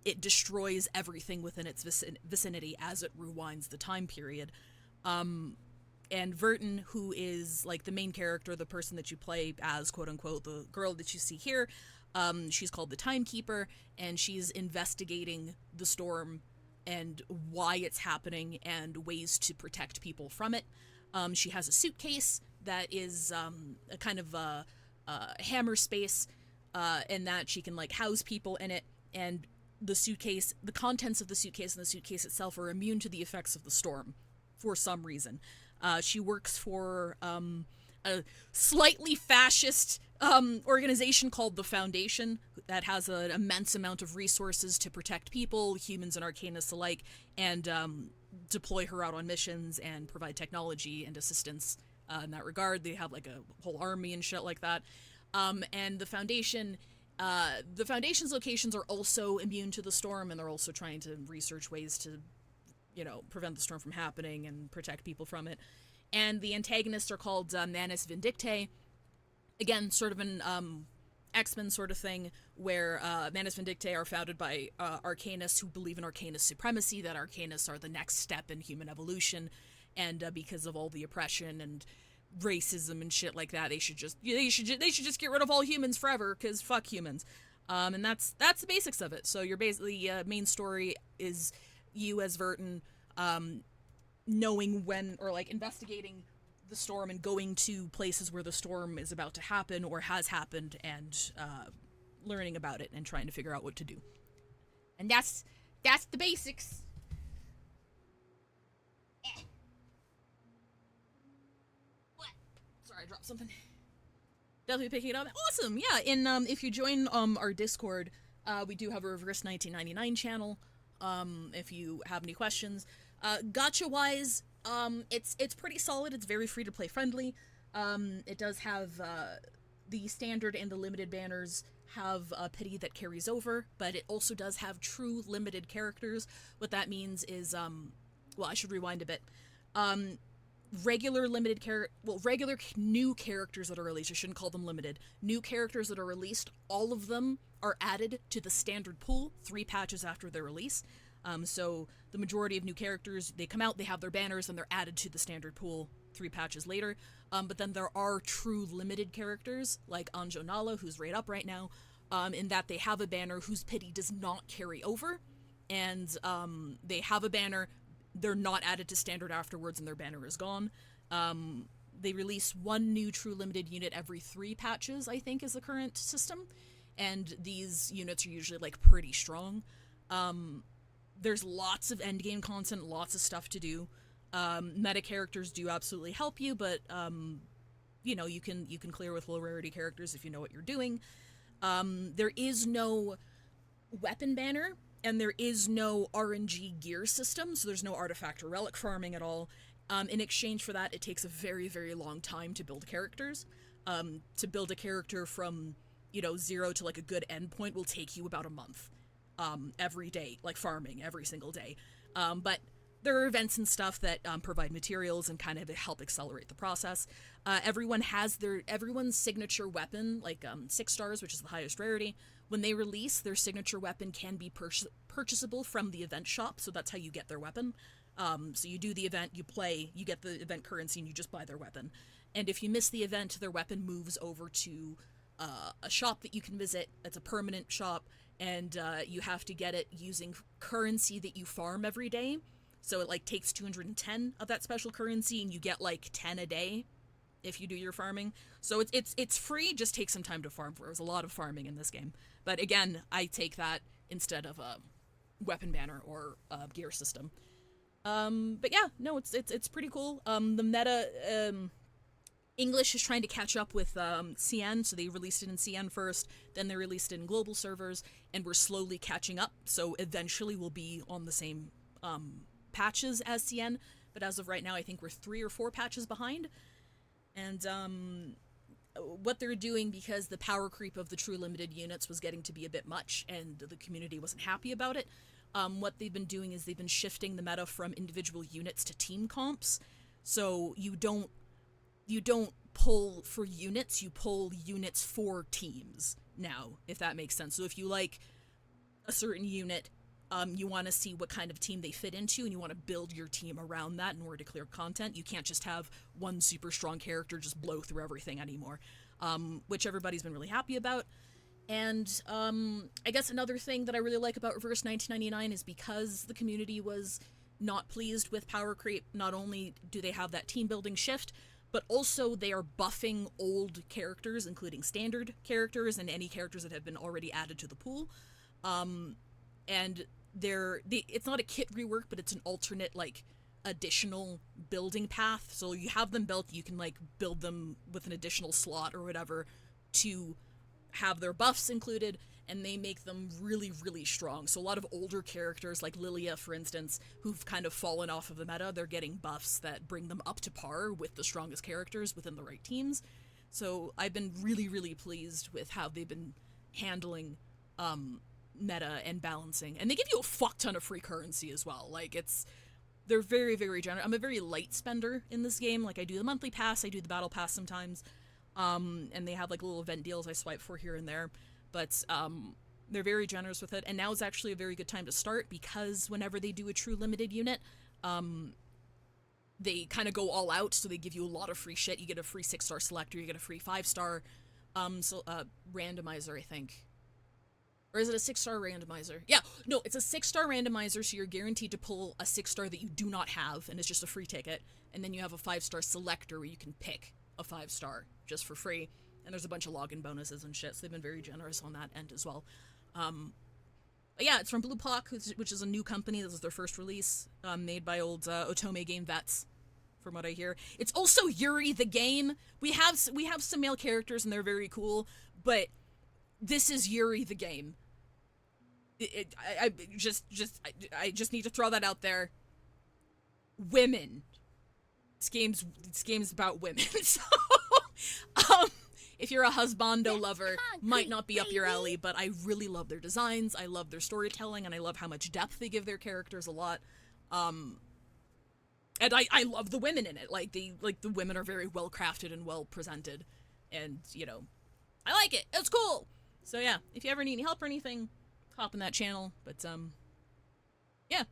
it destroys everything within its vicinity as it rewinds the time period. And Verton, who is like the main character, the person that you play as, quote unquote, the girl that you see here, she's called the Timekeeper, and she's investigating the storm and why it's happening and ways to protect people from it. She has a suitcase that is a kind of a hammer space, and that she can like house people in it, and the suitcase, the contents of the suitcase and the suitcase itself are immune to the effects of the storm for some reason. She works for a slightly fascist organization called the Foundation that has an immense amount of resources to protect people, humans and Arcanists alike, and deploy her out on missions and provide technology and assistance in that regard. They have like a whole army and shit like that. And the Foundation's locations are also immune to the storm, and they're also trying to research ways to, prevent the storm from happening and protect people from it. And the antagonists are called Manus Vindictae. Again, sort of an X-Men sort of thing, where Manus Vindictae are founded by Arcanists who believe in Arcanist supremacy, that Arcanists are the next step in human evolution, and because of all the oppression and racism and shit like that, they should just get rid of all humans forever, because fuck humans. And that's the basics of it. So your basically main story is you as Verton knowing when, or like investigating the storm and going to places where the storm is about to happen or has happened, and learning about it and trying to figure out what to do. And that's the basics. What? Sorry, I dropped something. Definitely picking it up. Awesome, yeah. In if you join our Discord, we do have a Reverse 1999 channel. If you have any questions, gacha wise, it's pretty solid. It's very free to play friendly. It does have the standard and the limited banners have a pity that carries over, but it also does have true limited characters. What that means is, well, I should rewind a bit. Regular new characters that are released, I shouldn't call them limited. New characters that are released, all of them are added to the standard pool 3 patches after their release. So the majority of new characters, they come out, they have their banners, and they're added to the standard pool 3 patches later. But then there are true limited characters, like Anjo Nala, who's right up right now, in that they have a banner whose pity does not carry over, and they have a banner, they're not added to standard afterwards, and their banner is gone. They release 1 new true limited unit every 3 patches, I think, is the current system, and these units are usually, like, pretty strong. There's lots of endgame content, lots of stuff to do. Meta characters do absolutely help you, but, you can clear with low rarity characters if you know what you're doing. There is no weapon banner, and there is no RNG gear system, so there's no artifact or relic farming at all. In exchange for that, it takes a very, very long time to build characters. To build a character from, 0 to, like, a good endpoint will take you about a month. Every day, like farming every single day. But there are events and stuff that provide materials and kind of help accelerate the process. Everyone's signature weapon, like 6 stars, which is the highest rarity, when they release, their signature weapon can be purchasable from the event shop, so that's how you get their weapon. So you do the event, you play, you get the event currency, and you just buy their weapon. And if you miss the event, their weapon moves over to a shop that you can visit. It's a permanent shop, and you have to get it using currency that you farm every day. So it, like, takes 210 of that special currency, and you get, like, 10 a day if you do your farming. So it's free, just take some time to farm for. There's a lot of farming in this game. But again, I take that instead of a weapon banner or a gear system. But yeah, no, it's pretty cool. The meta, English is trying to catch up with CN, so they released it in CN first, then they released it in global servers, and we're slowly catching up, so eventually we'll be on the same patches as CN, but as of right now, I think we're 3 or 4 patches behind. And what they're doing, because the power creep of the true limited units was getting to be a bit much, and the community wasn't happy about it, what they've been doing is they've been shifting the meta from individual units to team comps, so you don't pull for units, you pull units for teams now, if that makes sense. So if you like a certain unit, you want to see what kind of team they fit into, and you want to build your team around that in order to clear content. You can't just have one super strong character just blow through everything anymore, which everybody's been really happy about. And I guess another thing that I really like about Reverse 1999 is because the community was not pleased with power creep, not only do they have that team building shift, but also they are buffing old characters, including standard characters and any characters that have been already added to the pool. And it's not a kit rework, but it's an alternate, like, additional building path. So you have them built, you can, like, build them with an additional slot or whatever to have their buffs included, and they make them really, really strong. So a lot of older characters, like Lilia, for instance, who've kind of fallen off of the meta, they're getting buffs that bring them up to par with the strongest characters within the right teams. So I've been really, really pleased with how they've been handling meta and balancing. And they give you a fuck ton of free currency as well. Like, they're very, very generous. I'm a very light spender in this game. Like, I do the monthly pass, I do the battle pass sometimes. And they have, like, little event deals I swipe for here and there. But they're very generous with it. And now is actually a very good time to start, because whenever they do a true limited unit, they kind of go all out, so they give you a lot of free shit. You get a free 6-star selector, you get a free 5-star randomizer, I think. Or is it a 6-star randomizer? Yeah, no, it's a 6-star randomizer, so you're guaranteed to pull a 6-star that you do not have, and it's just a free ticket. And then you have a 5-star selector where you can pick a 5-star just for free. And there's a bunch of login bonuses and shit, so they've been very generous on that end as well. But yeah, it's from Blue Pock, which is a new company. This is their first release, made by old Otome game vets, from what I hear. It's also Yuri the game. We have some male characters, and they're very cool, but this is Yuri the game. I just need to throw that out there. Women. This game's about women. So, if you're a husbando lover, might not be up your alley, but I really love their designs, I love their storytelling, and I love how much depth they give their characters a lot. And I love the women in it. Like the women are very well crafted and well presented, and I like it. It's cool. So yeah, if you ever need any help or anything, hop in that channel. But yeah.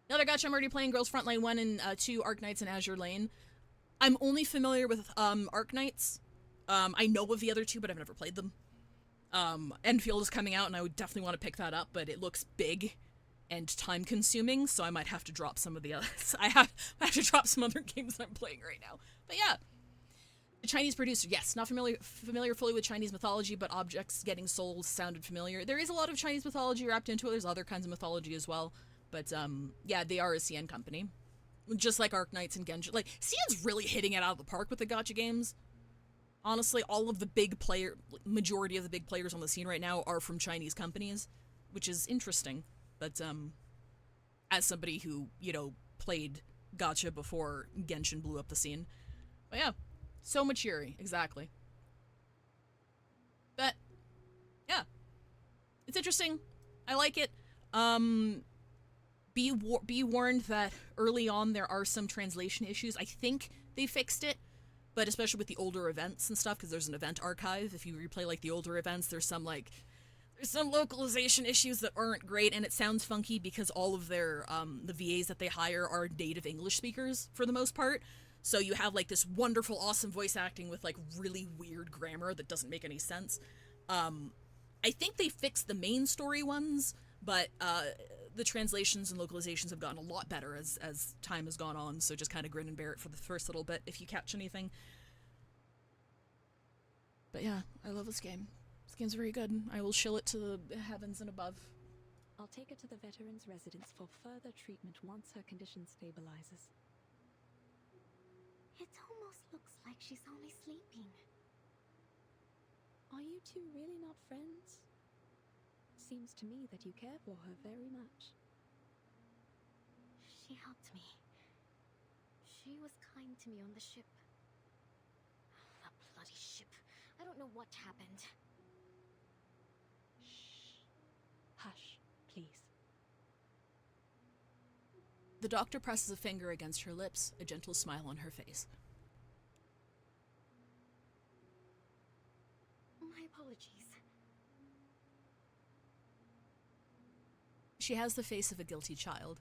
Another gacha I'm already playing, Girls Frontline 1 and 2, Arknights and Azure Lane. I'm only familiar with Arknights. I know of the other two, but I've never played them. Enfield is coming out, and I would definitely want to pick that up, but it looks big and time-consuming, so I might have to drop some of the others. I have to drop some other games I'm playing right now. But yeah. The Chinese producer, yes, not familiar fully with Chinese mythology, but objects getting souls sounded familiar. There is a lot of Chinese mythology wrapped into it. There's other kinds of mythology as well. But, yeah, they are a CN company. Just like Arknights and Genshin. Like, CN's really hitting it out of the park with the gacha games. Honestly, all of the majority of the big players on the scene right now are from Chinese companies, which is interesting. But, as somebody who, played gacha before Genshin blew up the scene. But yeah, so much Yuri, exactly. But, yeah. It's interesting. I like it. Be warned that early on there are some translation issues. I think they fixed it, but especially with the older events and stuff, because there's an event archive. If you replay, like, the older events, there's some localization issues that aren't great, and it sounds funky because all of their, the VAs that they hire are native English speakers, for the most part. So you have, like, this wonderful, awesome voice acting with, like, really weird grammar that doesn't make any sense. I think they fixed the main story ones, but, the translations and localizations have gotten a lot better as time has gone on, so just kind of grin and bear it for the first little bit if you catch anything. But yeah, I love this game. This game's very good. I will shill it to the heavens and above. I'll take her to the veteran's residence for further treatment once her condition stabilizes. It almost looks like she's only sleeping. Are you two really not friends? Seems to me that you care for her very much. She helped me. She was kind to me on the ship. The bloody ship. I don't know what happened. Shh. Hush, please. The doctor presses a finger against her lips, a gentle smile on her face. apologies. She has the face of a guilty child.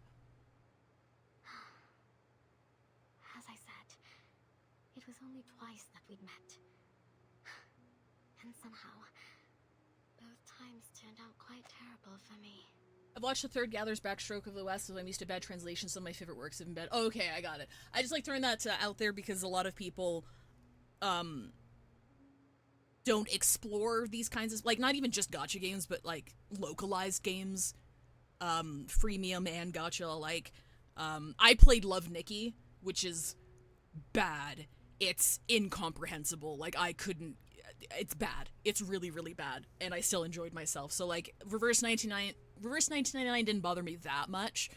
As I said, it was only twice that we'd met. And somehow, both times turned out quite terrible for me. I've watched The Third Gather's Backstroke of the West, so I'm used to bad translations. Some of my favorite works have been bad. Oh, okay, I got it. I just like throwing that out there because a lot of people don't explore these kinds of, like, not even just gacha games, but like localized games, freemium and gacha alike. I played Love Nikki, which is bad. It's incomprehensible. Like, it's bad. It's really, really bad, and I still enjoyed myself. So like Reverse 1999 didn't bother me that much,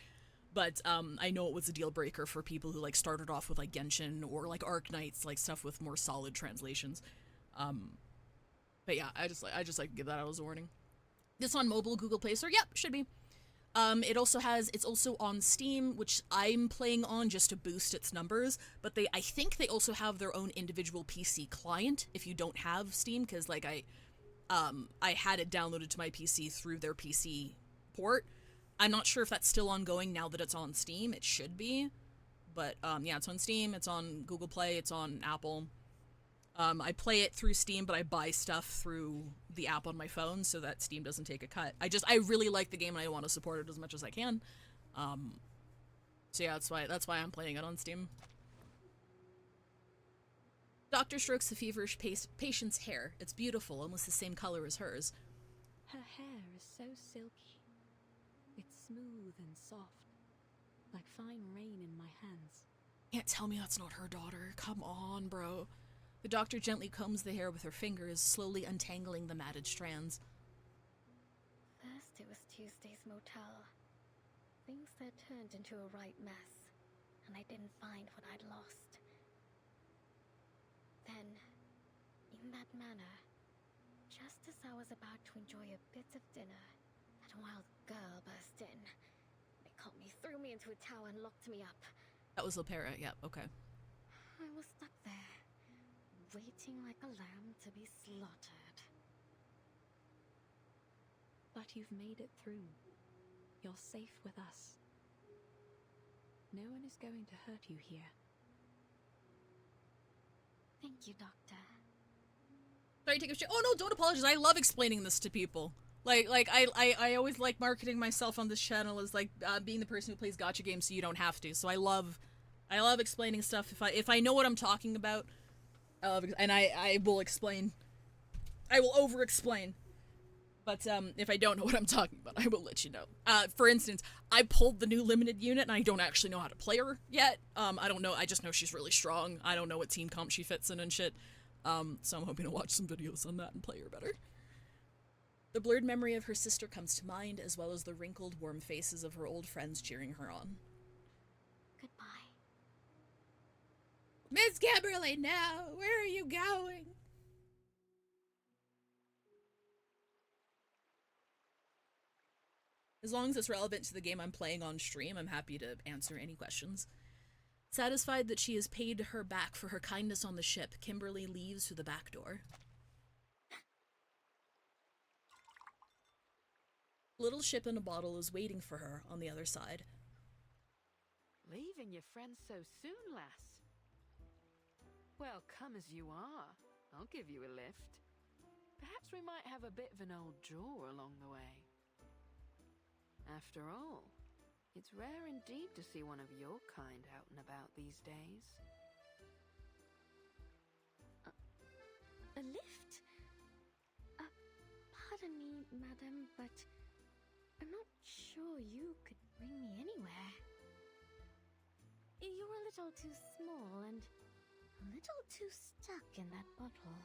but I know it was a deal breaker for people who like started off with like Genshin or like Arknights, like stuff with more solid translations. But yeah, I just like to give that out as a warning. This on mobile, Google Play Store, yep, should be. It's also on Steam, which I'm playing on just to boost its numbers, but I think they also have their own individual PC client if you don't have Steam, because like I had it downloaded to my PC through their PC port. I'm not sure if that's still ongoing now that it's on Steam. It should be, but yeah, it's on Steam, it's on Google Play, it's on Apple. I play it through Steam, but I buy stuff through the app on my phone so that Steam doesn't take a cut. I really like the game and I want to support it as much as I can. So yeah, that's why I'm playing it on Steam. Doctor strokes the feverish patient's hair. It's beautiful, almost the same color as hers. Her hair is so silky. It's smooth and soft, like fine rain in my hands. Can't tell me that's not her daughter. Come on, bro. The doctor gently combs the hair with her fingers, slowly untangling the matted strands. First it was Tuesday's motel. Things had turned into a right mess, and I didn't find what I'd lost. Then, in that manner, just as I was about to enjoy a bit of dinner, that wild girl burst in. They caught me, threw me into a tower, and locked me up. That was Lopera, yeah, okay. I was stuck there, waiting like a lamb to be slaughtered. But you've made it through. You're safe with us. No one is going to hurt you here. Thank you, Doctor. Sorry, take a shit. Oh no, don't apologize. I love explaining this to people. Like I always like marketing myself on this channel as like being the person who plays gacha games so you don't have to. So I love explaining stuff. If I know what I'm talking about, I will explain. I will over-explain. But if I don't know what I'm talking about, I will let you know. For instance, I pulled the new limited unit, and I don't actually know how to play her yet. I don't know. I just know she's really strong. I don't know what team comp she fits in and shit. So I'm hoping to watch some videos on that and play her better. The blurred memory of her sister comes to mind, as well as the wrinkled, warm faces of her old friends cheering her on. Goodbye. Miss Kimberly, no! Where are you going? As long as it's relevant to the game I'm playing on stream, I'm happy to answer any questions. Satisfied that she has paid her back for her kindness on the ship, Kimberly leaves through the back door. Little ship in a bottle is waiting for her on the other side. Leaving your friends so soon, lass? Well, come as you are. I'll give you a lift. Perhaps we might have a bit of an old jaw along the way. After all, it's rare indeed to see one of your kind out and about these days. A lift? Pardon me, madam, but I'm not sure you could bring me anywhere. You're a little too small and a little too stuck in that bottle.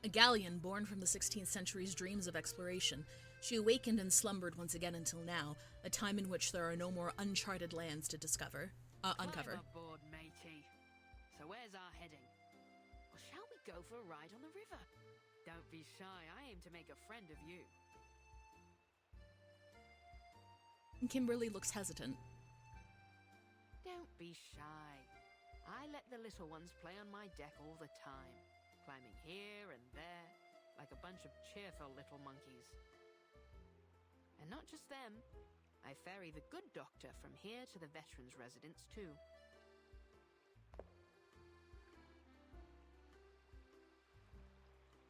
A galleon born from the 16th century's dreams of exploration, she awakened and slumbered once again until now, a time in which there are no more uncharted lands to uncover. Climb aboard, matey. So where's our heading? Or shall we go for a ride on the river? Don't be shy, I aim to make a friend of you. Kimberly looks hesitant. Don't be shy. I let the little ones play on my deck all the time, climbing here and there, like a bunch of cheerful little monkeys. And not just them, I ferry the good doctor from here to the veterans' residence too.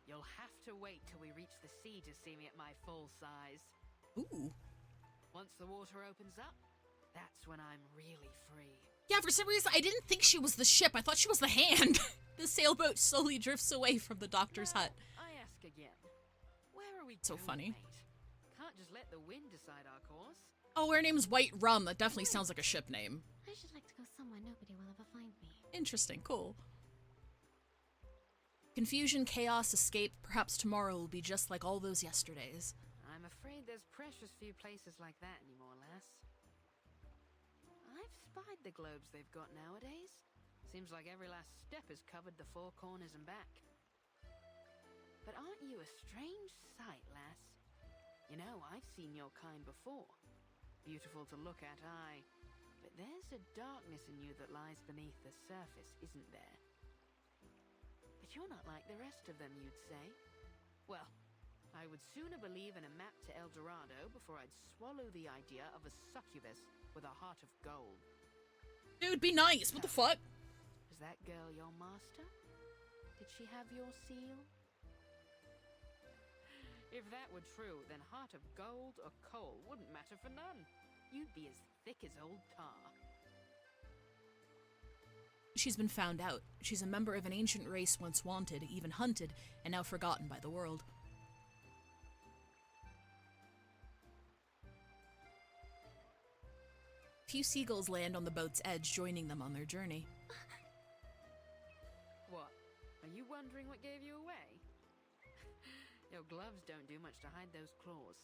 You'll have to wait till we reach the sea to see me at my full size. Ooh. Once the water opens up, that's when I'm really free. Yeah, for some reason, I didn't think she was the ship. I thought she was the hand. The sailboat slowly drifts away from the doctor's hut. I ask again, where are we So going, funny. mate? Can't just let the wind decide our course. Oh, her name's White Rum. That definitely sounds like a ship name. I should like to go somewhere nobody will ever find me. Interesting, cool. Confusion, chaos, escape. Perhaps tomorrow will be just like all those yesterdays. I'm afraid there's precious few places like that anymore, lass. I've spied the globes they've got nowadays. Seems like every last step has covered the four corners and back. But aren't you a strange sight, lass? You know, I've seen your kind before. Beautiful to look at, aye. But there's a darkness in you that lies beneath the surface, isn't there? But you're not like the rest of them, you'd say. Well, I would sooner believe in a map to El Dorado before I'd swallow the idea of a succubus with a heart of gold. Dude, be nice. What the fuck? Is that girl your master? Did she have your seal? If that were true, then heart of gold or coal wouldn't matter for none. You'd be as thick as old tar. She's been found out. She's a member of an ancient race once wanted, even hunted, and now forgotten by the world. Few seagulls land on the boat's edge, joining them on their journey. What? Are you wondering what gave you away? Your gloves don't do much to hide those claws.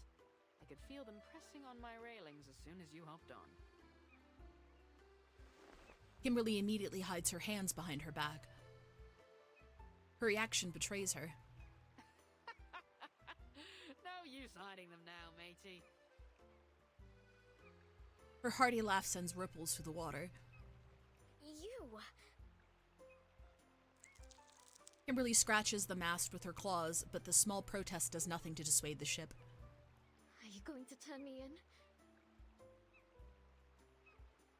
I could feel them pressing on my railings as soon as you hopped on. Kimberly immediately hides her hands behind her back. Her reaction betrays her. No use hiding them now, matey. Her hearty laugh sends ripples through the water. You! Kimberly scratches the mast with her claws, but the small protest does nothing to dissuade the ship. Are you going to turn me in?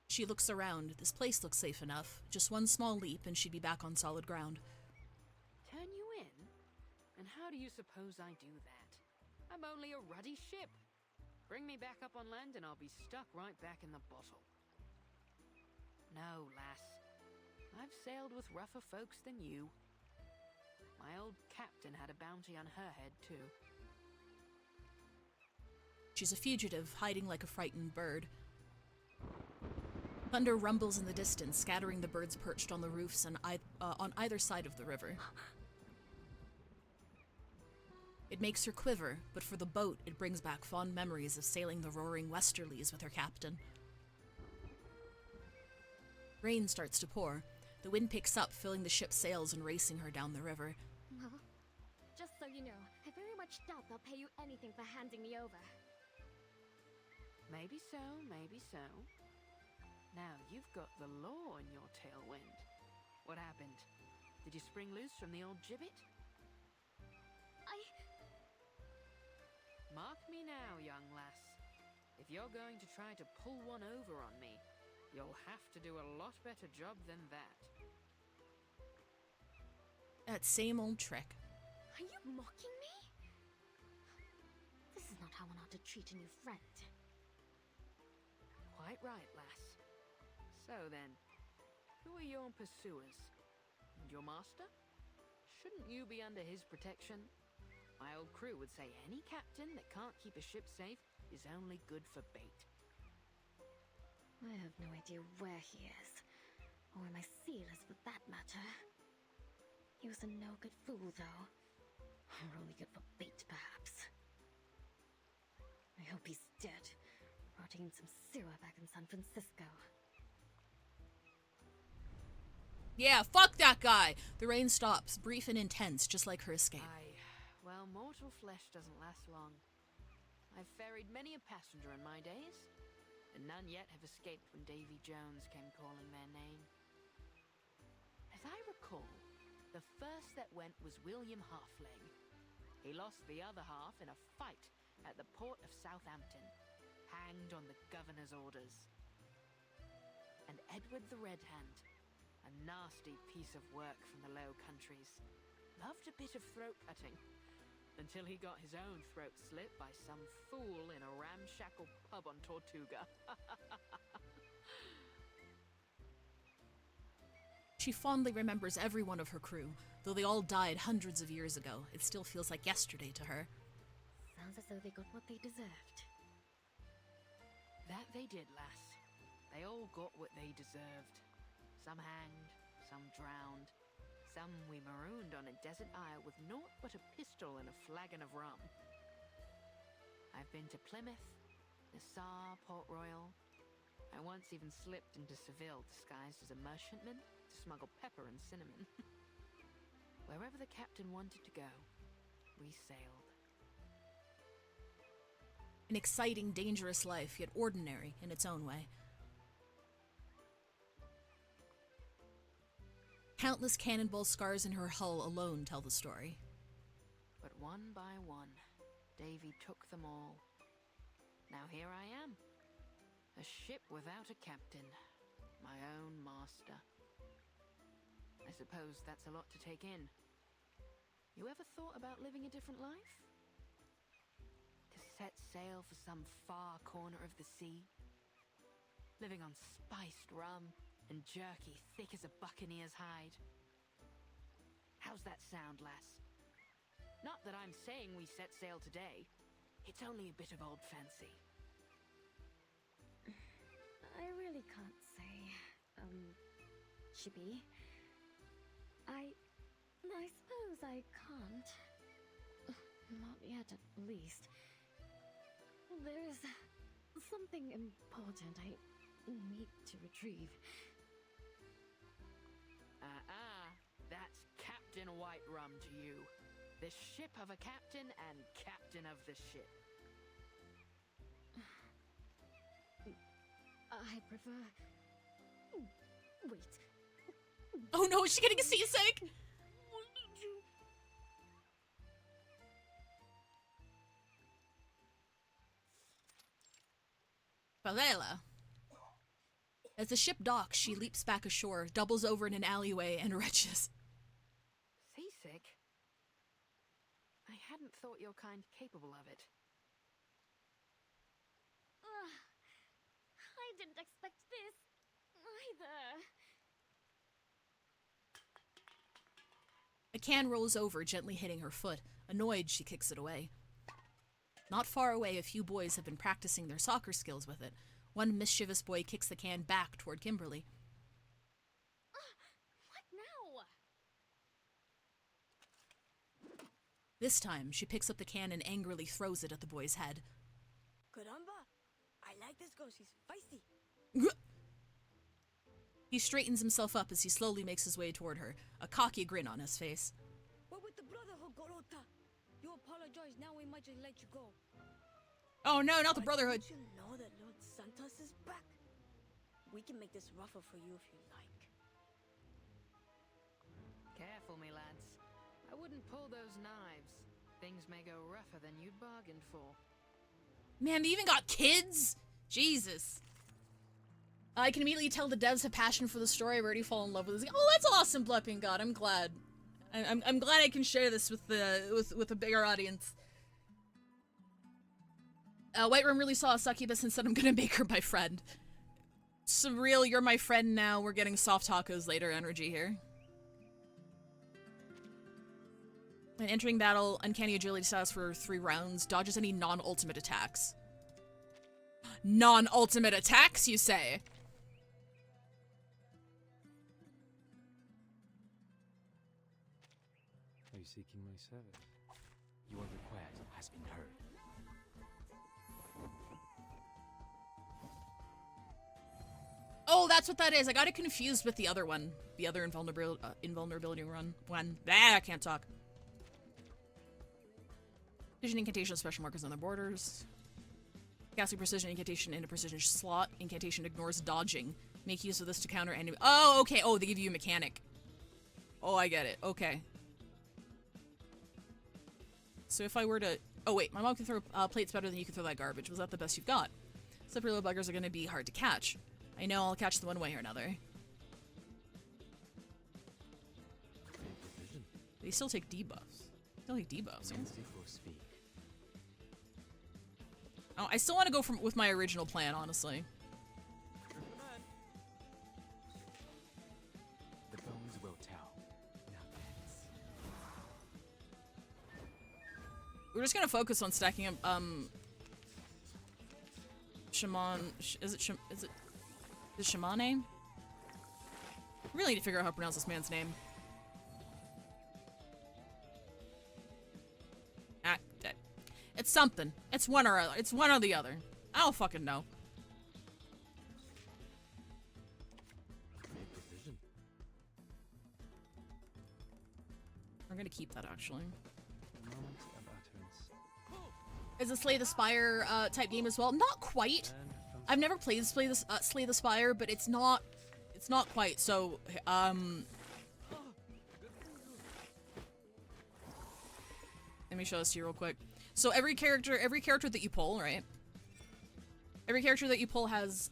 She looks around. This place looks safe enough. Just one small leap and she'd be back on solid ground. Turn you in? And how do you suppose I do that? I'm only a ruddy ship. Bring me back up on land and I'll be stuck right back in the bottle. No, lass. I've sailed with rougher folks than you. My old captain had a bounty on her head, too. She's a fugitive, hiding like a frightened bird. Thunder rumbles in the distance, scattering the birds perched on the roofs and on either side of the river. It makes her quiver, but for the boat, it brings back fond memories of sailing the roaring westerlies with her captain. Rain starts to pour. The wind picks up, filling the ship's sails and racing her down the river. Well, just so you know, I very much doubt they'll pay you anything for handing me over. Maybe so, maybe so. Now, you've got the law in your tailwind. What happened? Did you spring loose from the old gibbet? Mark me now, young lass. If you're going to try to pull one over on me, you'll have to do a lot better job than that. That same old trick. Are you mocking me? This is not how one ought to treat a new friend. Quite right, lass. So then, who are your pursuers? And your master? Shouldn't you be under his protection? My old crew would say any captain that can't keep a ship safe is only good for bait. I have no idea where he is, or where my seal is for that matter. He was a no-good fool, though. Or only good for bait, perhaps. I hope he's dead, rotting in some sewer back in San Francisco. Yeah, fuck that guy! The rain stops, brief and intense, just like her escape. Well, mortal flesh doesn't last long. I've ferried many a passenger in my days, and none yet have escaped when Davy Jones came calling their name. As I recall, the first that went was William Halfling. He lost the other half in a fight at the port of Southampton, hanged on the governor's orders. And Edward the Red Hand, a nasty piece of work from the Low Countries, loved a bit of throat cutting, until he got his own throat slit by some fool in a ramshackle pub on Tortuga. She fondly remembers every one of her crew. Though they all died hundreds of years ago, it still feels like yesterday to her. Sounds as though they got what they deserved. That they did, lass. They all got what they deserved. Some hanged, some drowned, some we marooned on a desert isle with naught but a pistol and a flagon of rum. I've been to Plymouth, Nassau, Port Royal. I once even slipped into Seville disguised as a merchantman to smuggle pepper and cinnamon. Wherever the captain wanted to go, we sailed. An exciting, dangerous life, yet ordinary in its own way. Countless cannonball scars in her hull alone tell the story. But one by one, Davy took them all. Now here I am, a ship without a captain, my own master. I suppose that's a lot to take in. You ever thought about living a different life? To set sail for some far corner of the sea? Living on spiced rum and jerky thick as a buccaneer's hide. How's that sound, lass? Not that I'm saying we set sail today. It's only a bit of old fancy. I really can't say, Chippy. I suppose I can't. Not yet, at least. There's something important I need to retrieve. That's Captain White Rum to you. The ship of a captain and captain of the ship. I prefer... Wait. Oh no, is she getting seasick? Palela. As the ship docks, she leaps back ashore, doubles over in an alleyway, and retches. Seasick? I hadn't thought your kind capable of it. I didn't expect this, either. A can rolls over, gently hitting her foot. Annoyed, she kicks it away. Not far away, a few boys have been practicing their soccer skills with it. One mischievous boy kicks the can back toward Kimberly. What now? This time, she picks up the can and angrily throws it at the boy's head. Caramba! I like this girl, she's feisty. He straightens himself up as he slowly makes his way toward her, a cocky grin on his face. What with the Brotherhood, Gorota? You apologize, now we might just let you go. Oh no, not the Brotherhood! Don't you know that Lord Santos is back? We can make this rougher for you if you like. Careful, me lads. I wouldn't pull those knives. Things may go rougher than you'd bargained for. Man, they even got kids? Jesus. I can immediately tell the devs have passion for the story. I've already fallen in love with this. Oh, that's awesome, Blepping God. I'm glad. I'm glad I can share this with a bigger audience. White Room really saw a succubus and said, I'm gonna make her my friend. Surreal, you're my friend now. We're getting soft tacos later energy here. When entering battle, Uncanny Agility status for 3 rounds. Dodges any non-ultimate attacks. Non-ultimate attacks, you say? Are you seeking my service? Your request has been heard. Oh, that's what that is. I got it confused with the other one. The other invulnerability run. I can't talk. Precision incantation with special markers on the borders. Casting precision incantation in a precision slot. Incantation ignores dodging. Make use of this to counter enemy. Oh, okay. Oh, they give you a mechanic. Oh, I get it. Okay. So if I were to... Oh, wait. My mom can throw plates better than you can throw that garbage. Was that the best you've got? Slippery little buggers are going to be hard to catch. I know I'll catch them one way or another. They still take debuffs. Still take debuffs. Yeah. Oh, I still want to go with my original plan, honestly. The bones will tell. We're just gonna focus on stacking up, Shaman, is it Shamane? Really need to figure out how to pronounce this man's name. It's something. It's one or other. It's one or the other. I don't fucking know. We're gonna keep that actually. Is a Slay the Spire type game as well? Not quite. I've never played Slay the Spire, but it's not quite. So let me show this to you real quick. So every character that you pull, right? Every character that you pull has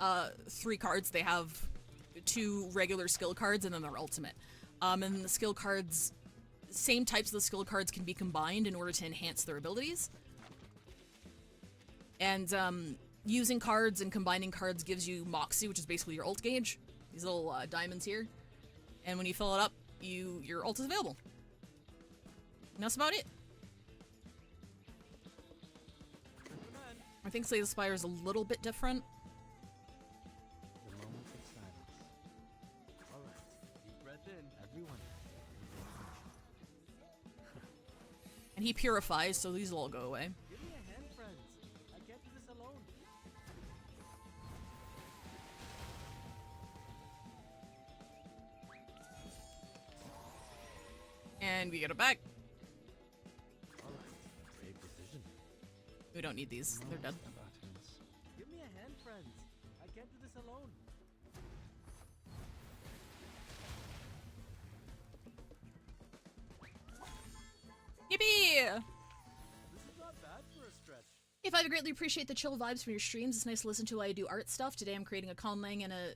3 cards. They have 2 regular skill cards and then their ultimate. And the skill cards, same types of the skill cards can be combined in order to enhance their abilities. And using cards and combining cards gives you Moxie, which is basically your ult gauge. These little diamonds here. And when you fill it up, your ult is available. And that's about it. I think Slay the Spire is a little bit different. The moment of silence. Alright, deep breath in, everyone. And he purifies, so these will all go away. Give me a hand, friends. I can't do this alone. And we get it back. Alright, brave decision. We don't need these. They're dead. Give me a hand, friends. I can't do this alone. Yippee! This is not bad for a stretch. If I greatly appreciate the chill vibes from your streams. It's nice to listen to while I do art stuff. Today I'm creating a conlang and a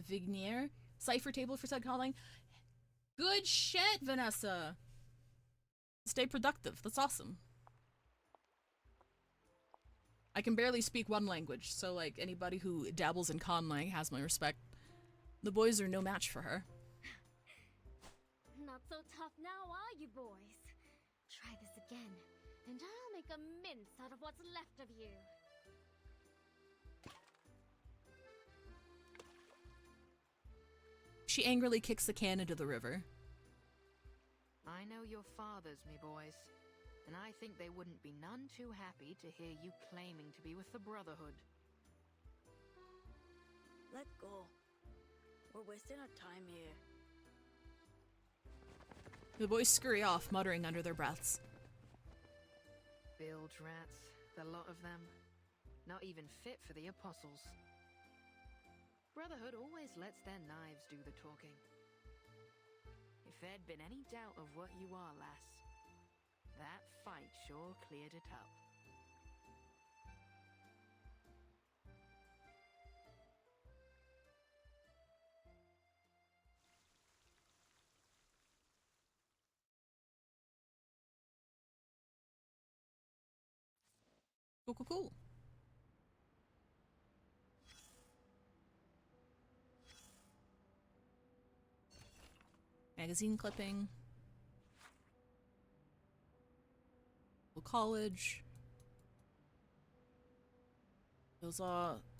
Vignier cipher table for said conlang. Good shit, Vanessa! Stay productive. That's awesome. I can barely speak one language, so like anybody who dabbles in conlang has my respect. The boys are no match for her. Not so tough now, are you boys? Try this again, and I'll make a mince out of what's left of you. She angrily kicks the can into the river. I know your fathers, me boys, and I think they wouldn't be none too happy to hear you claiming to be with the Brotherhood. Let go. We're wasting our time here. The boys scurry off, muttering under their breaths. Bilge rats, the lot of them. Not even fit for the apostles. Brotherhood always lets their knives do the talking. If there'd been any doubt of what you are, lass, that fight sure cleared it up. Cool, cool, cool. Magazine clipping. College. Those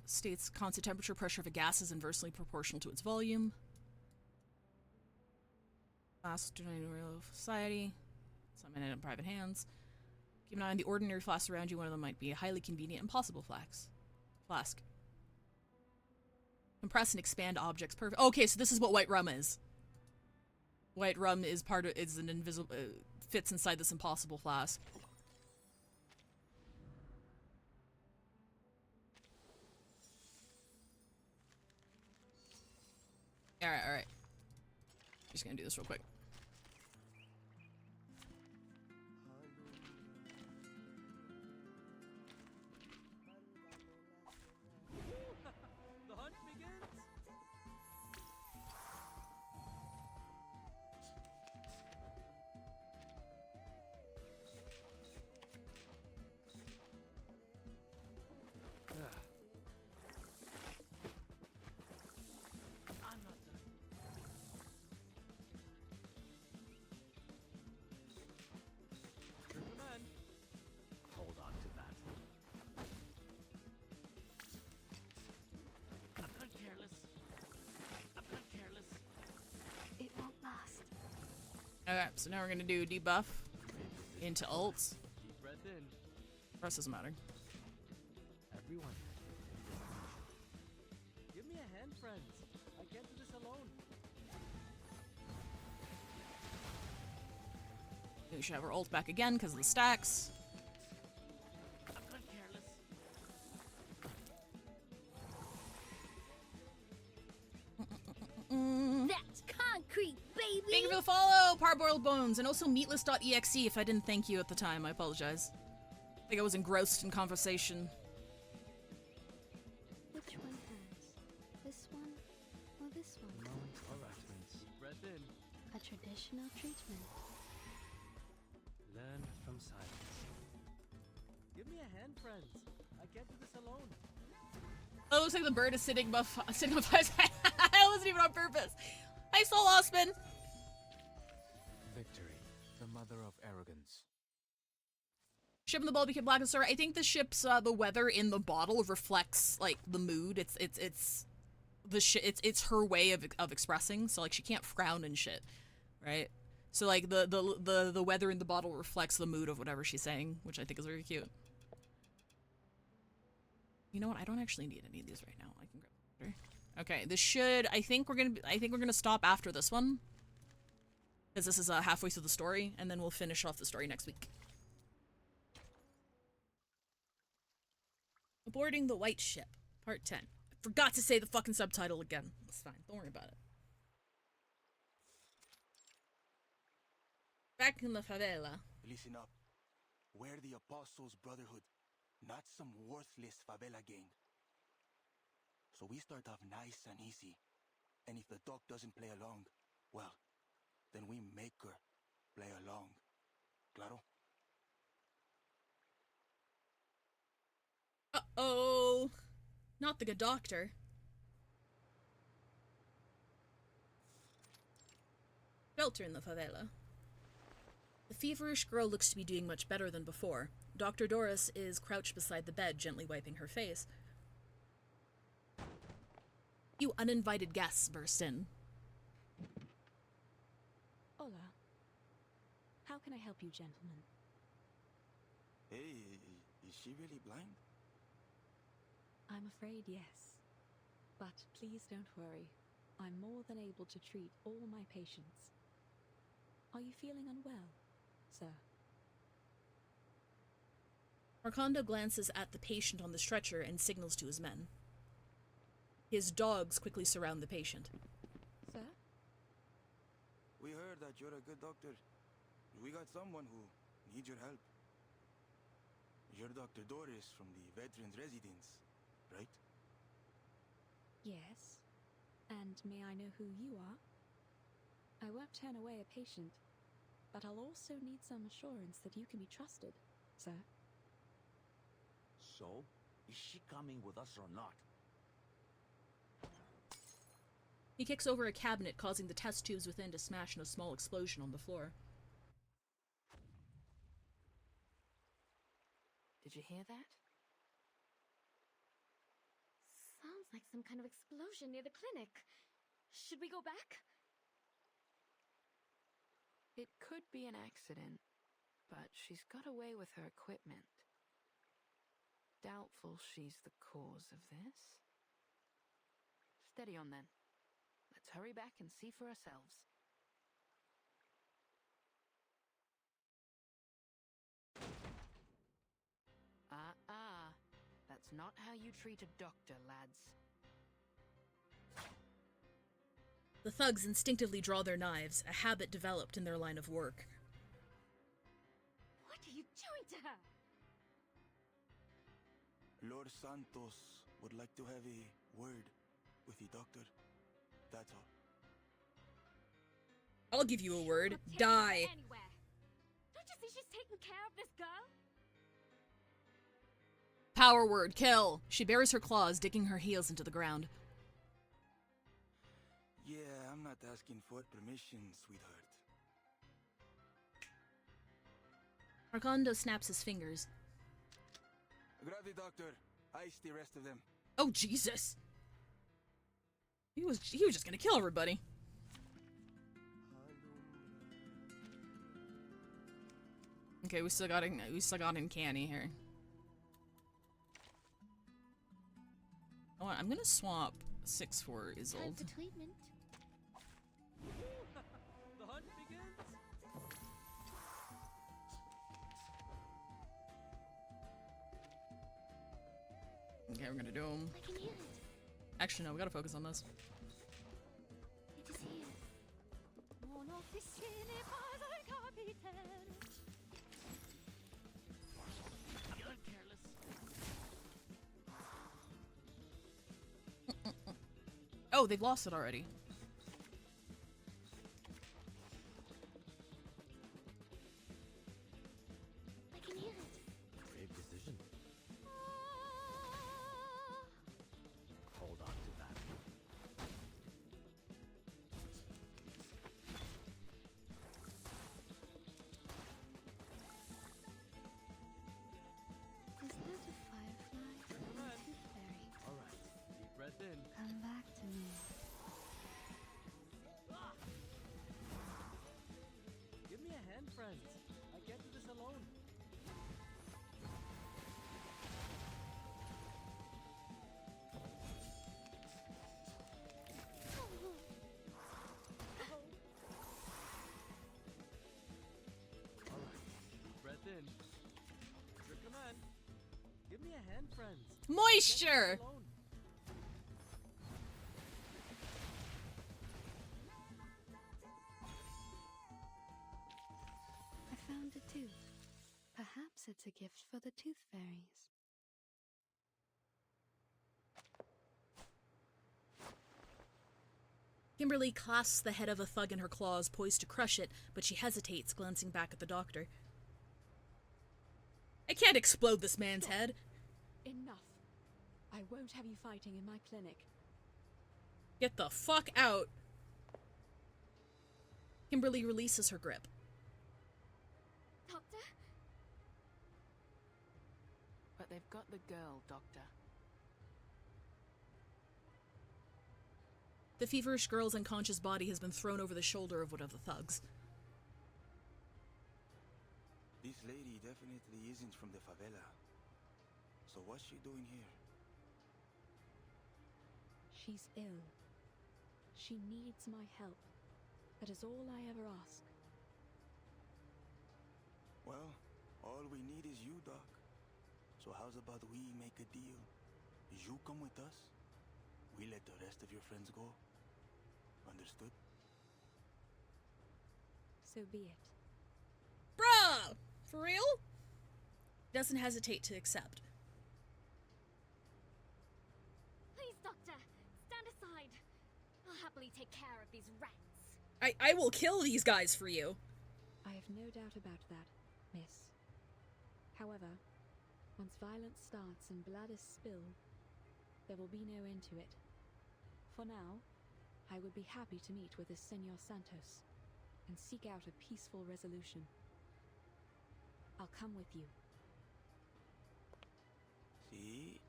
states constant temperature pressure of a gas is inversely proportional to its volume. Last real society. Some in private hands. Keep an eye on the ordinary flasks around you. One of them might be a highly convenient and possible flask. Compress and expand objects. Perfect. Okay, so this is what white rum is. White rum is an invisible fits inside this impossible flask. Alright. Just gonna do this real quick. Okay, so now we're gonna do debuff into ults. Deep breath in. Rest doesn't matter. Everyone. Give me a hand, friends. I can't do this alone. We should have our ult back again because of the stacks. I'm not careless. That's concrete, baby! Thank you for the follow, Parboiled Bones, and also meatless.exe if I didn't thank you at the time. I apologize. I think I was engrossed in conversation. Which one has? This one or this one? Alright, twins. Deep breath in. A traditional treatment. Learn from silence. Give me a hand, friends. I can't do this alone. Oh, it looks like the bird is sitting above his head. That wasn't even on purpose. I saw Osman. Victory, the mother of arrogance. Ship in the ball became black and star. I think the ship's the weather in the bottle reflects like the mood. It's her way of expressing. So like she can't frown and shit, right? So like the weather in the bottle reflects the mood of whatever she's saying, which I think is very cute. You know what? I don't actually need any of these right now. I can grab. Okay, this should. I think we're gonna stop after this one, because this is halfway through the story, and then we'll finish off the story next week. Boarding the White Ship, Part 10. I forgot to say the fucking subtitle again. It's fine. Don't worry about it. Back in the favela. Listen up. We're the Apostles' Brotherhood, not some worthless favela gang. So we start off nice and easy. And if the dog doesn't play along, well, then we make her play along. Claro? Uh-oh. Not the good doctor. Shelter in the favela. The feverish girl looks to be doing much better than before. Dr. Doris is crouched beside the bed, gently wiping her face. You uninvited guests burst in. Hola. How can I help you, gentlemen? Hey, is she really blind? I'm afraid yes. But please don't worry. I'm more than able to treat all my patients. Are you feeling unwell, sir? Marcondo glances at the patient on the stretcher and signals to his men. His dogs quickly surround the patient. Sir? We heard that you're a good doctor. We got someone who needs your help. You're Dr. Doris from the Veterans Residence, right? Yes. And may I know who you are? I won't turn away a patient, but I'll also need some assurance that you can be trusted, sir. So, is she coming with us or not? He kicks over a cabinet, causing the test tubes within to smash in a small explosion on the floor. Did you hear that? Sounds like some kind of explosion near the clinic. Should we go back? It could be an accident, but she's got away with her equipment. Doubtful she's the cause of this. Steady on then. Let's hurry back and see for ourselves. That's not how you treat a doctor, lads. The thugs instinctively draw their knives, a habit developed in their line of work. What are you doing to her? Lord Santos would like to have a word with the doctor. That's all. I'll give you a word. Die. Anywhere. Don't you see she's taking care of this girl? Power word, kill. She bares her claws, digging her heels into the ground. Yeah, I'm not asking for permission, sweetheart. Marcondo snaps his fingers. Grab the doctor. Ice the rest of them. Oh, Jesus. He was just gonna kill everybody. Okay, we still got Uncanny here. Oh, I'm gonna swap 6 for Time Isolde. for treatment. The hunt begins. Okay, we're gonna do them. I can hear it. Actually, no, we gotta focus on this. It is here. One of the cinemas I capital. You're careless. Oh, they've lost it already. I can hear it. Brave decision. Hold on to that. Is that a firefly or a tooth fairy? All right. Deep breath in. Come back to me. Give me a hand, friends. I can't do this alone. All right. Deep breath in. Your command. Give me a hand, friends. Moisture! Alone. I found a tooth. Perhaps it's a gift for the tooth fairies. Kimberly clasps the head of a thug in her claws, poised to crush it, but she hesitates, glancing back at the doctor. I can't explode this man's head. Enough. I won't have you fighting in my clinic. Get the fuck out. Kimberly releases her grip. Doctor? But they've got the girl, Doctor. The feverish girl's unconscious body has been thrown over the shoulder of one of the thugs. This lady definitely isn't from the favela. So what's she doing here? She's ill. She needs my help. That is all I ever ask. Well, all we need is you, Doc. So how's about we make a deal? You come with us, we let the rest of your friends go. Understood? So be it. Bruh! For real? Doesn't hesitate to accept. Please, Doctor, stand aside. I'll happily take care of these rats. I will kill these guys for you. I have no doubt about that, miss. However, once violence starts and blood is spilled, there will be no end to it. For now, I would be happy to meet with this Senor Santos and seek out a peaceful resolution. I'll come with you. See?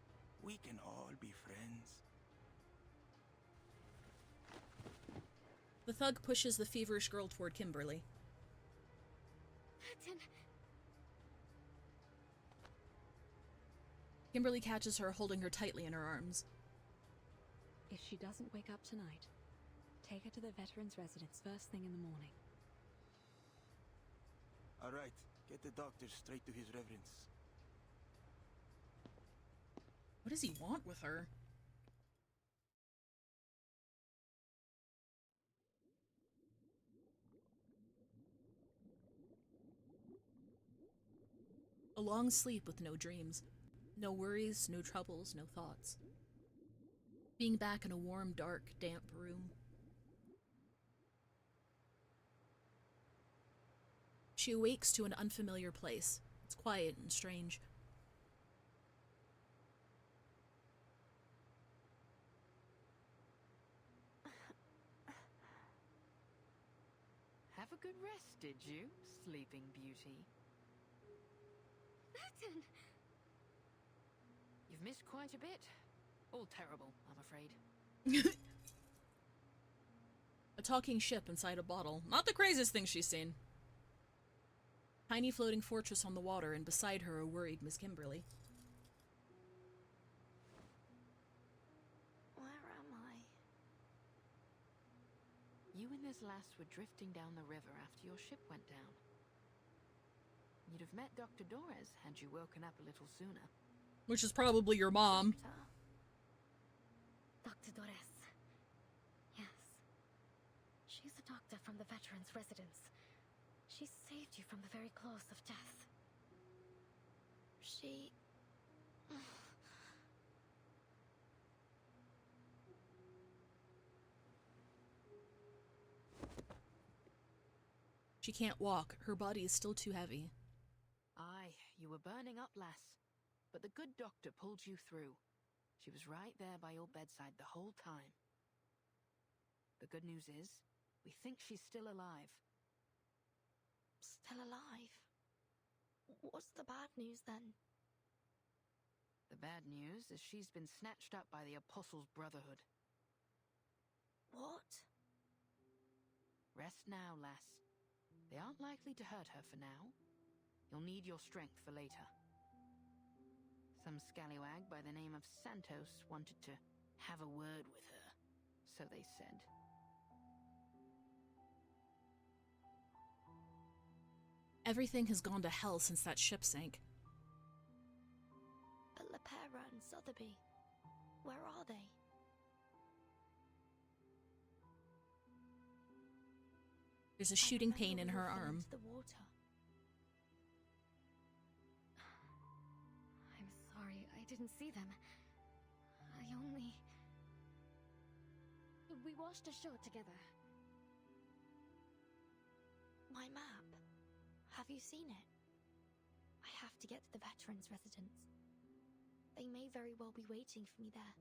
We can all be friends. The thug pushes the feverish girl toward Kimberly. Curtin. Kimberly catches her, holding her tightly in her arms. If she doesn't wake up tonight, take her to the veterans' residence first thing in the morning. All right, get the doctor straight to his reverence. What does he want with her? A long sleep with no dreams. No worries, no troubles, no thoughts. Being back in a warm, dark, damp room. She awakes to an unfamiliar place. It's quiet and strange. Have a good rest, did you, Sleeping Beauty? Curtin! You've missed quite a bit. All terrible, I'm afraid. A talking ship inside a bottle. Not the craziest thing she's seen. tiny floating fortress on the water, and beside her a worried Miss Kimberly. Where am I? You and this lass were drifting down the river after your ship went down. You'd have met Dr. Dorez had you woken up a little sooner. Which is probably your mom. Dr. Dorez. Yes. She's a doctor from the veterans' residence. She saved you from the very claws of death. She... She can't walk. Her body is still too heavy. Aye, you were burning up, lass. But the good doctor pulled you through. She was right there by your bedside the whole time. The good news is, we think she's still alive. Still alive? What's the bad news then? The bad news is she's been snatched up by the Apostles' Brotherhood. What? Rest now, lass. They aren't likely to hurt her for now. You'll need your strength for later. Some scallywag by the name of Santos wanted to have a word with her, so they said. Everything has gone to hell since that ship sank. But Lepera and Sotheby, where are they? There's a shooting pain in her arm. Into the water. I'm sorry, I didn't see them. I only... We washed ashore together. My map. Have you seen it? I have to get to the veterans' residence. They may very well be waiting for me there.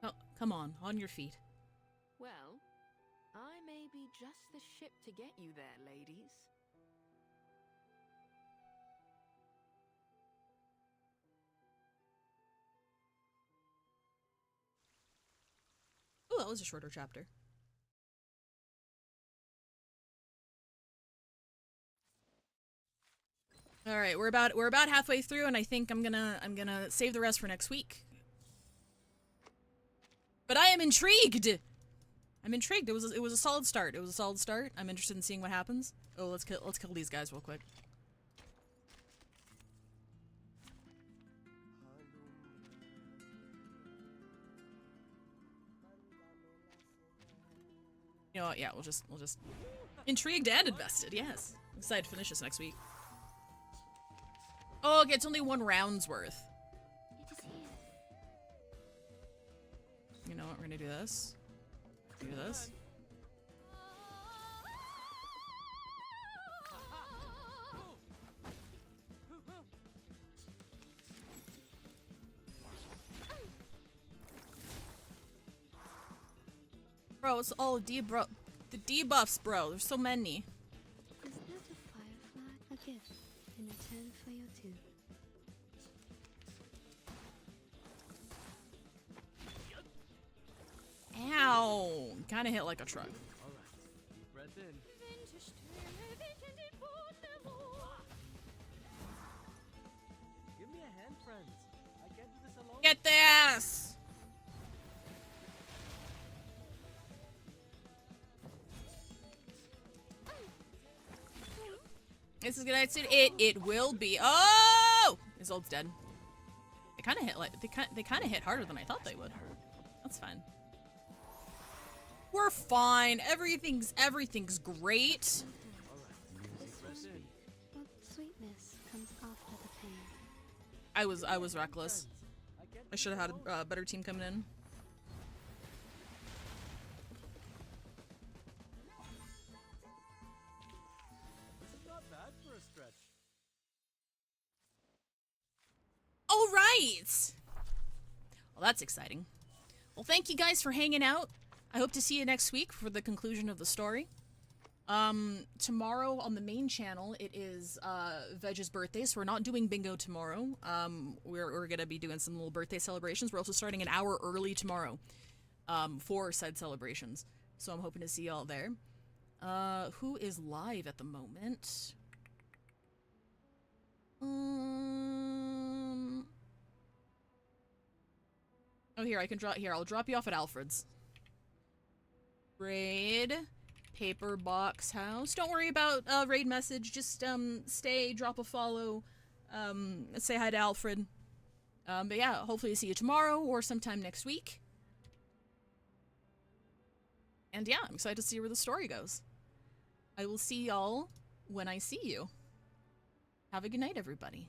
Oh, come on your feet. Well, I may be just the ship to get you there, ladies. Oh, that was a shorter chapter. All right, we're about halfway through, and I think I'm gonna save the rest for next week. But I am intrigued. I'm intrigued. It was a solid start. It was a solid start. I'm interested in seeing what happens. Oh, let's kill these guys real quick. You know what? Yeah, we'll just intrigued and invested. Yes, I'm excited to finish this next week. Oh, okay, it's only 1 round's worth. You know what? We're gonna do this. Do this. Bro, it's all the debuffs, bro. There's so many. Is that a firefly? A gift in return for your tooth. Ow! Kinda hit like a truck. Alright, deep breath in. Give me a hand, friends. I can't do this alone. Get this! This is gonna it will be. Oh! Isolde's dead. They kind of hit like they kind of hit harder than I thought they would. That's fine. We're fine. Everything's great. What sweetness comes after the pain? I was reckless. I should have had a better team coming in. This is not bad for a stretch. All right. Well, that's exciting. Well, thank you guys for hanging out. I hope to see you next week for the conclusion of the story. Tomorrow on the main channel, it is Veg's birthday, so we're not doing bingo tomorrow. We're gonna be doing some little birthday celebrations. We're also starting an hour early tomorrow for said celebrations. So I'm hoping to see y'all there. Who is live at the moment? Oh, here, I can drop... Here, I'll drop you off at Alfred's. Raid. Paper Box House. Don't worry about raid message. Just, stay, drop a follow. Say hi to Alfred. But yeah, hopefully see you tomorrow or sometime next week. And yeah, I'm excited to see where the story goes. I will see y'all when I see you. Have a good night, everybody.